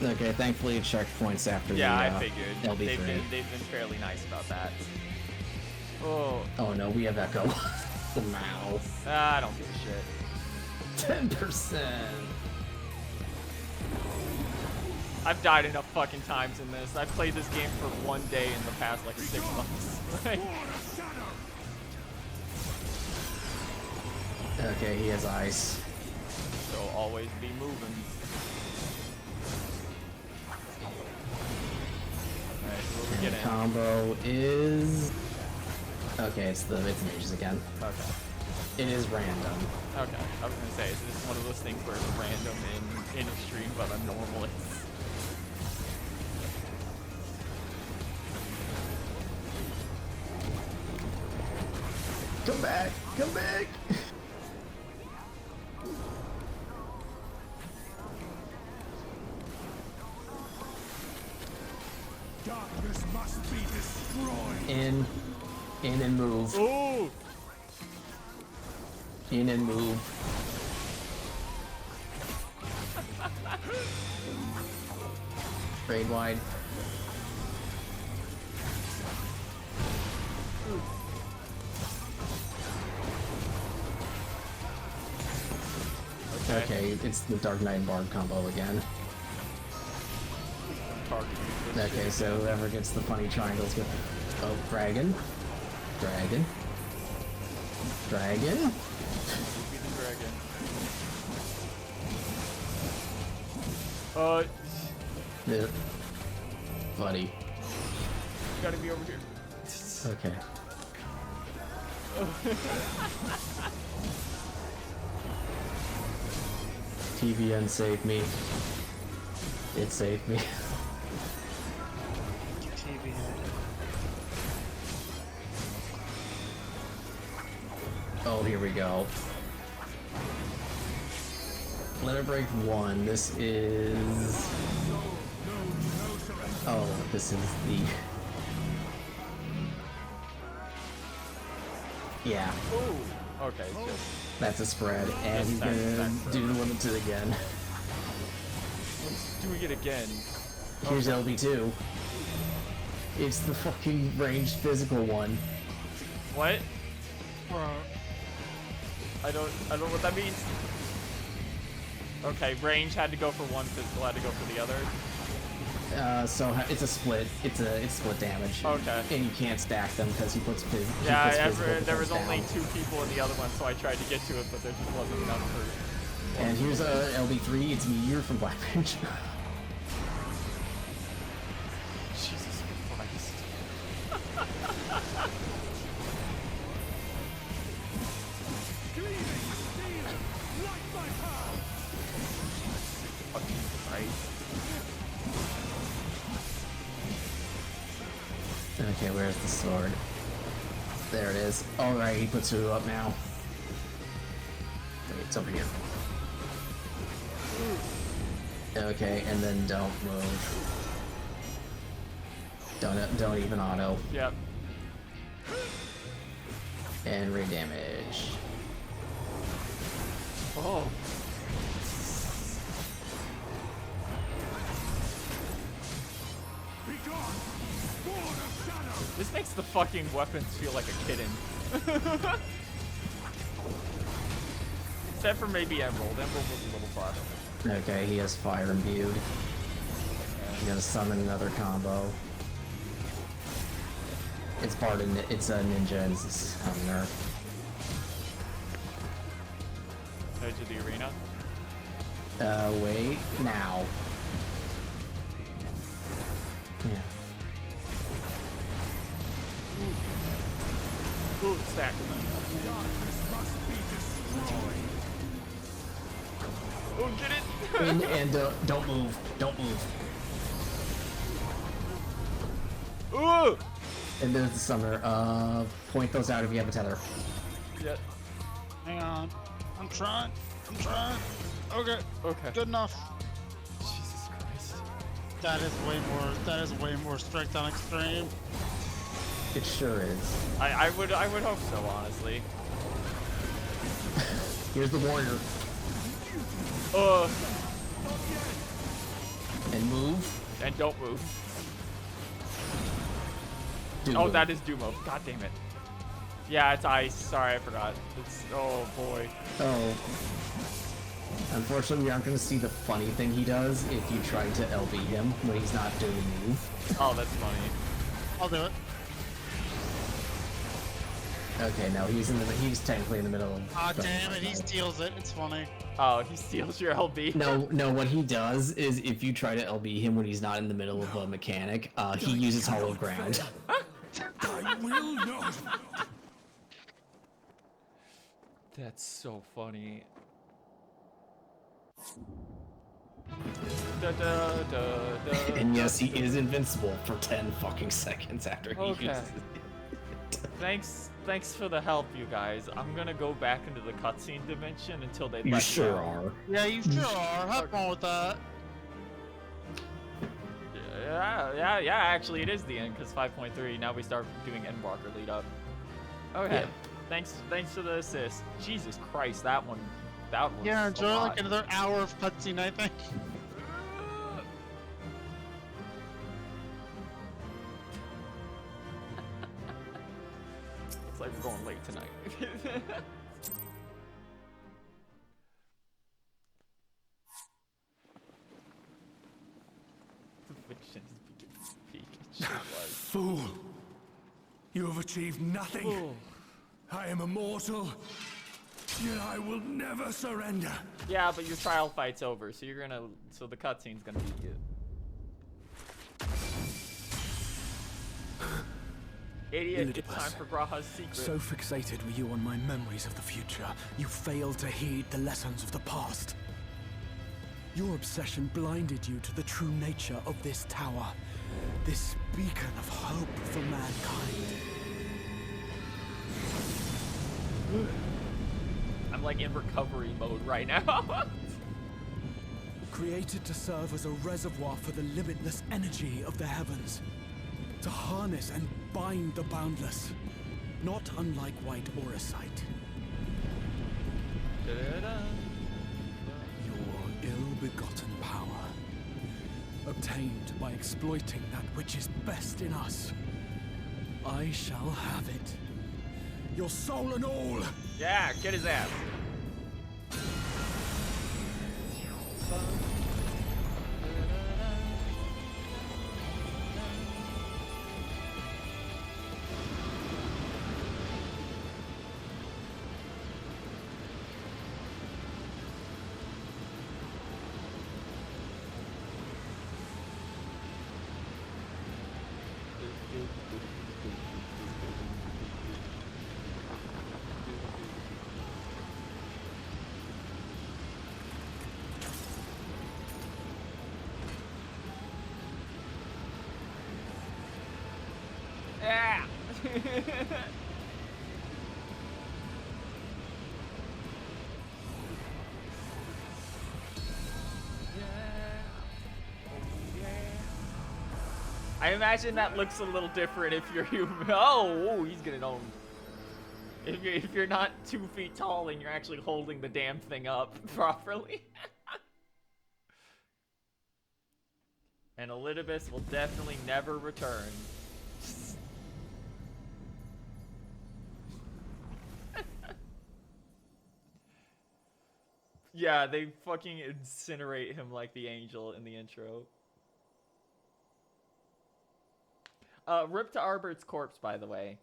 Okay, thankfully it checkpoints after Yeah, the I figured. LB They've thread. been fairly nice about that. Oh. Oh no, we have Echo. Wow. I don't give a shit. 10%. I've died enough fucking times in this. I've played this game for 1 day in the past like 6 months. Okay, he has ice. So always be moving. Alright, so what we And get the in? combo is... Okay, it's the mages again. Okay. It is random. Okay. I was gonna say, is this one of those things where it's random in extreme, but abnormal? Come back! Come back! Darkness must be destroyed. In and move. Ooh! In and move. Raid wide. Okay, it's the Dark Knight and Bard combo again. Okay, so whoever gets the funny triangles with... Oh, dragon. Dragon. Dragon. Uh. Yeah. buddy. You gotta be over here. Okay. TVN saved me. It saved me. Oh, here we go. Let it break 1. This is... Oh, this is the... Yeah. Ooh. Okay, so... That's a spread, and he's gonna do the limited again. He's doing it again. Here's LB2. It's the fucking ranged physical one. What? I don't know what that means. Okay, range had to go for one, physical had to go for the other. So it's a split. It's split damage. Okay. And you can't stack them because he puts physical. Yeah, there was only 2 people in the other one, so I tried to get to it, but there just wasn't enough for. And here's a LB3. It's Meteor from Black Range. Jesus Christ. Fucking Christ. Okay, where's the sword? There it is. Alright, he puts her up now. Wait, it's over here. Okay, and then don't move. Don't even auto. Yep. And re-damage. Oh. This makes the fucking weapons feel like a kitten. Except for maybe Emerald. Emerald was a little farther. Okay, he has fire imbued. You gotta summon another combo. It's part of it's a ninja and summoner. Edge of the arena. Wait, now. Yeah. Ooh, stack. Oh, get it! and don't move. Don't move. Ooh! And there's the summoner. Point those out if you have a tether. Yep. Hang on. I'm trying. Okay. Okay. Good enough. Jesus Christ. That is way more strict on extreme. It sure is. I would hope so, honestly. Here's the warrior. And move. And don't move. Dumo. Oh, that is Dumo. God damn it. Yeah, it's ice. Sorry, I forgot. It's, oh boy. Oh. Unfortunately, we aren't going to see the funny thing he does if you try to LB him when he's not doing the move. Oh, that's funny. I'll do it. Okay, no, he's technically in the middle of. Ah, damn it, he steals it. It's funny. Oh, he steals your LB. No, what he does is if you try to LB him when he's not in the middle of a mechanic, he uses hollow ground. I will not. That's so funny. Da, da, da, da, And yes, he is invincible for 10 fucking seconds after he uses it. Thanks for the help, you guys. I'm gonna go back into the cutscene dimension until they let You me sure out. are. Yeah, you sure are. Have fun with that. Yeah, actually it is the end, because 5.3, now we start doing Endwalker lead up. Okay, yeah. Thanks for the assist. Jesus Christ, that one was yeah, a enjoy lot. like another hour of cutscene, I think. It's like we're going late tonight. Fool! You have achieved nothing. Ooh. I am immortal, yet I will never surrender. Yeah, but your trial fight's over, so the cutscene's gonna be you. Idiot, it's time for Graha's secret. So fixated were you on my memories of the future, you failed to heed the lessons of the past. Your obsession blinded you to the true nature of this tower, this beacon of hope for mankind. I'm like in recovery mode right now. Created to serve as a reservoir for the limitless energy of the heavens. To harness and bind the boundless. Not unlike white auracite. Your ill-begotten power. Obtained by exploiting that which is best in us. I shall have it. Your soul and all! Yeah, get his ass. Yeah. I imagine that looks a little different if you're human. Oh, he's getting owned. If you're not 2 feet tall and you're actually holding the damn thing up properly. And Elidibus will definitely never return. Yeah, they fucking incinerate him like the angel in the intro. Rip to Arbert's corpse, by the way.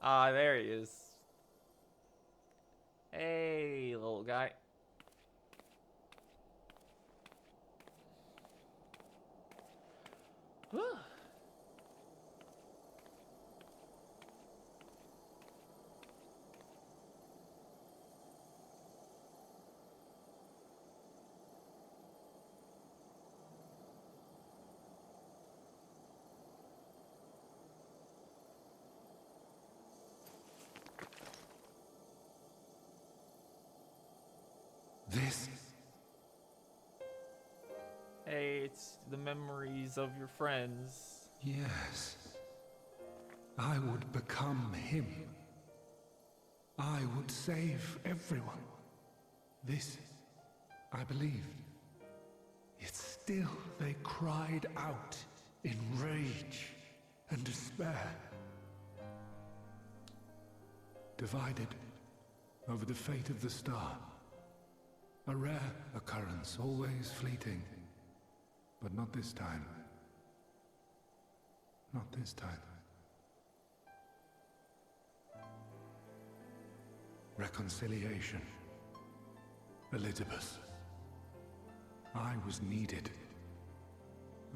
Ah, there he is. Hey, little guy. Whew. This? Hey, it's the memories of your friends. Yes. I would become him. I would save everyone. This, I believed. Yet still they cried out in rage and despair. Divided over the fate of the star. A rare occurrence, always fleeting. But not this time. Not this time. Reconciliation. Elidibus. I was needed.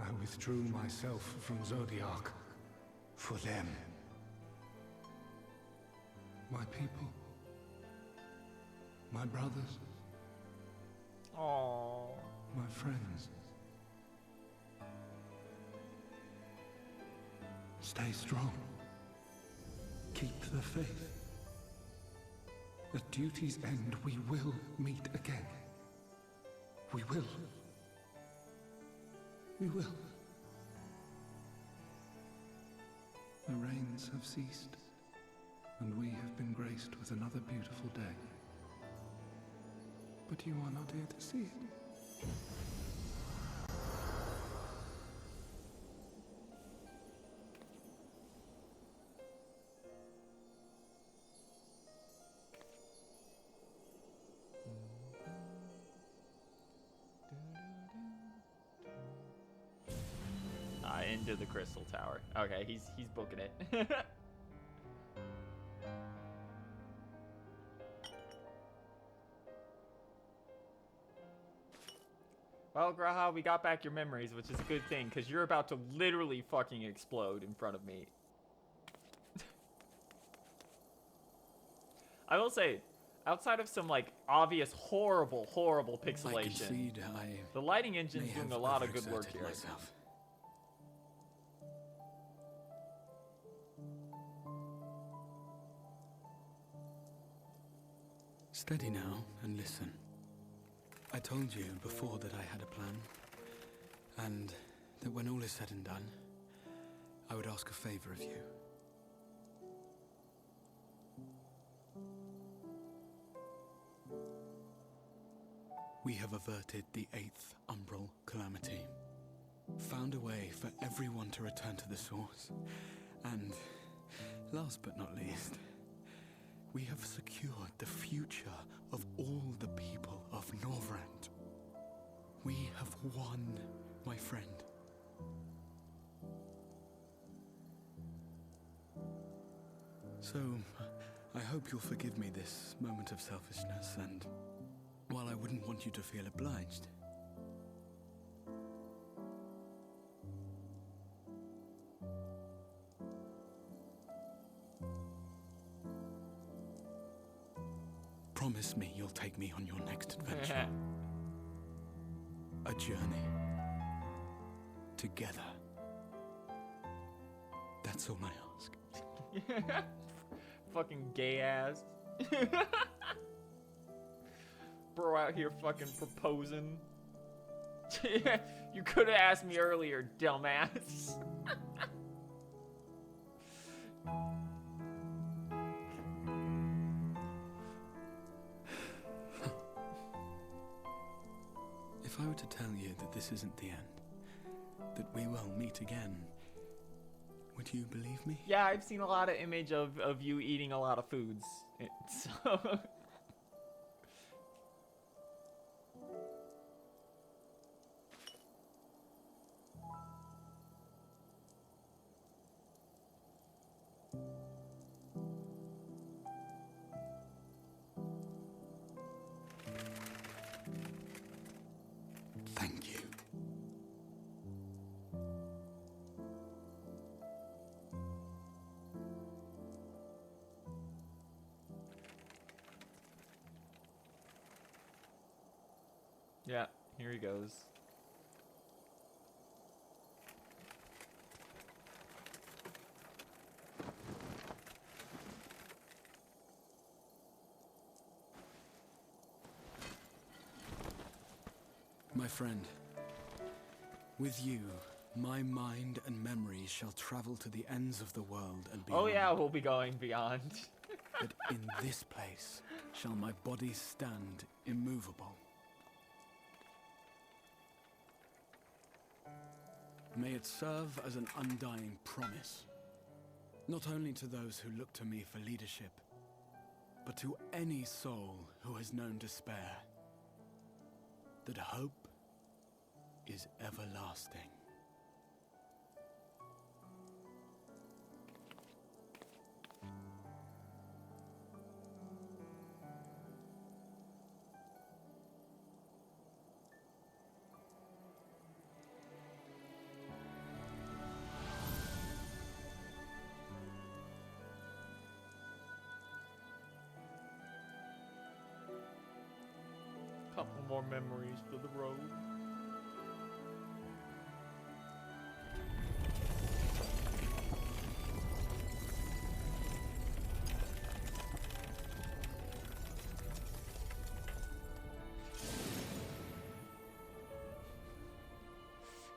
I withdrew myself from Zodiark. For them. My people. My brothers. Aww. My friends. Stay strong. Keep the faith. At duty's end, we will meet again. We will. We will. The rains have ceased, and we have been graced with another beautiful day. But you are not here to see it. Into the crystal tower. Okay, he's booking it. Well, Graha, we got back your memories, which is a good thing, because you're about to literally fucking explode in front of me. I will say, outside of some, like, obvious horrible pixelation, the lighting engine's doing a lot of good work here. Myself. Steady now and listen. I told you before that I had a plan, and that when all is said and done, I would ask a favor of you. We have averted the 8th Umbral calamity, found a way for everyone to return to the source, and, last but not least, we have secured the future of all the people of Norvrand. We have won, my friend. So, I hope you'll forgive me this moment of selfishness, and while I wouldn't want you to feel obliged, promise me you'll take me on your next adventure. A journey. Together. That's all I ask. Fucking gay ass. Bro out here fucking proposing. You could have asked me earlier, dumbass. If I were to tell you that this isn't the end, that we will meet again, would you believe me? Yeah, I've seen a lot of image of you eating a lot of foods. So Thank you. yeah, here he goes. My friend, with you, my mind and memories shall travel to the ends of the world and beyond. Oh yeah, we'll be going beyond. But in this place shall my body stand immovable. May it serve as an undying promise, not only to those who look to me for leadership, but to any soul who has known despair, that hope is everlasting. Couple more memories for the road.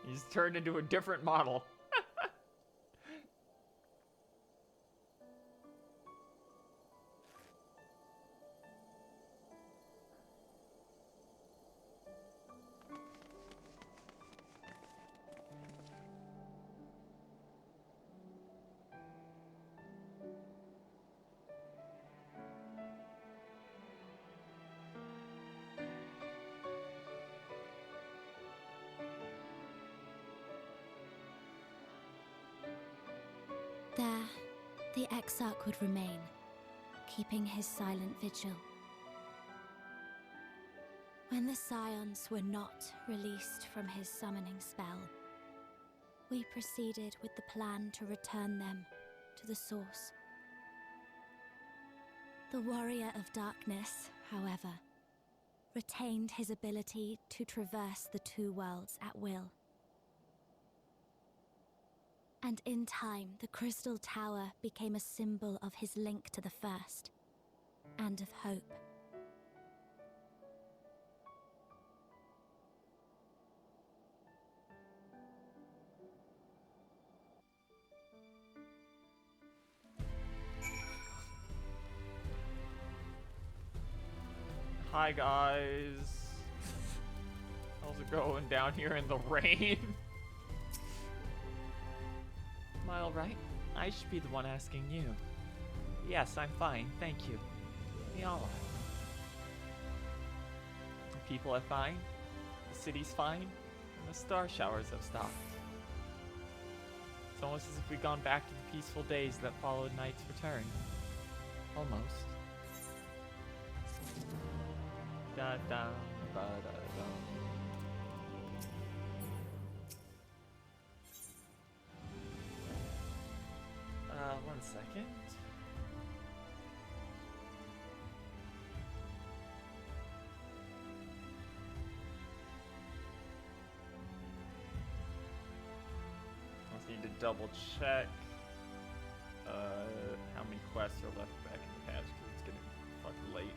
He's turned into a different model. There, the Exarch would remain, keeping his silent vigil. When the Scions were not released from his summoning spell, we proceeded with the plan to return them to the source. The Warrior of Darkness, however, retained his ability to traverse the two worlds at will. And in time, the Crystal Tower became a symbol of his link to the First, and of hope. Hi guys. How's it going down here in the rain? Am I alright? I should be the one asking you. Yes, I'm fine, thank you. We all are. The people are fine, the city's fine, and the star showers have stopped. It's almost as if we've gone back to the peaceful days that followed night's return. Almost. Da da ba da dum. One second. I just need to double check how many quests are left back in the patch because it's getting fucking late.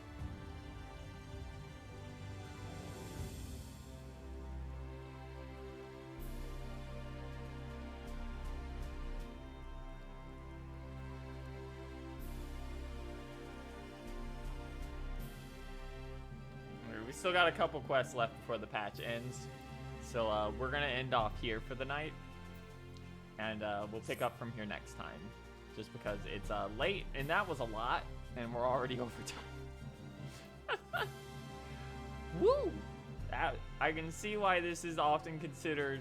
We still got a couple quests left before the patch ends, so we're gonna end off here for the night, and we'll pick up from here next time, just because it's late, and that was a lot, and we're already over time. Woo! I can see why this is often considered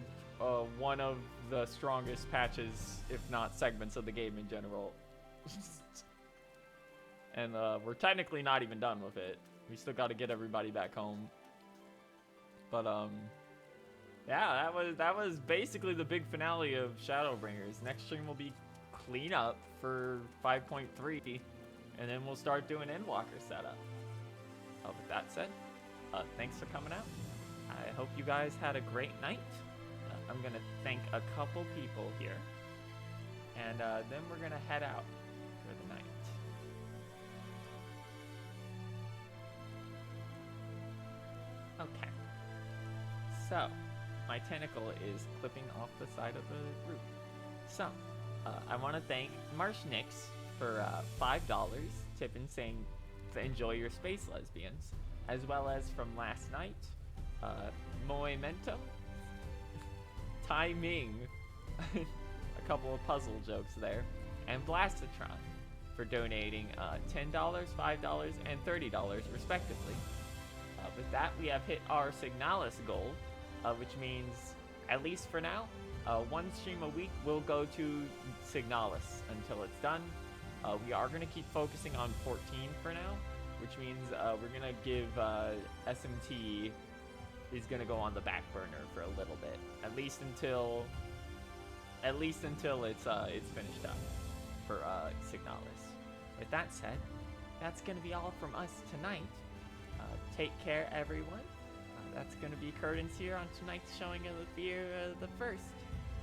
one of the strongest patches, if not segments of the game in general. And we're technically not even done with it. We still got to get everybody back home. But yeah, that was basically the big finale of ShadowBringers. Next stream will be cleanup for 5.3, and then we'll start doing Endwalker setup. With that said, thanks for coming out. I hope you guys had a great night. I'm gonna thank a couple people here, and then we're gonna head out for the night. Okay, so my tentacle is clipping off the side of the roof. So, I want to thank Marshnyx for $5 tipping, saying enjoy your space, lesbians, as well as from last night, Moemento, Tai Ming, a couple of puzzle jokes there, and Blastotron for donating $10, $5, and $30 respectively. With that, we have hit our Signalis goal, which means, at least for now, one stream a week will go to Signalis until it's done. We are going to keep focusing on 14 for now, which means we're going to give SMT is going to go on the back burner for a little bit, at least until it's finished up for Signalis. With that said, that's going to be all from us tonight. Take care, everyone. That's going to be curtains here on tonight's showing of the Fear of the First.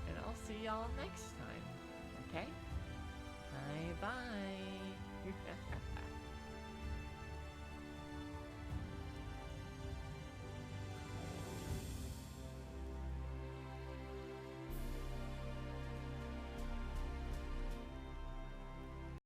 And I'll see y'all next time. Okay? Bye-bye.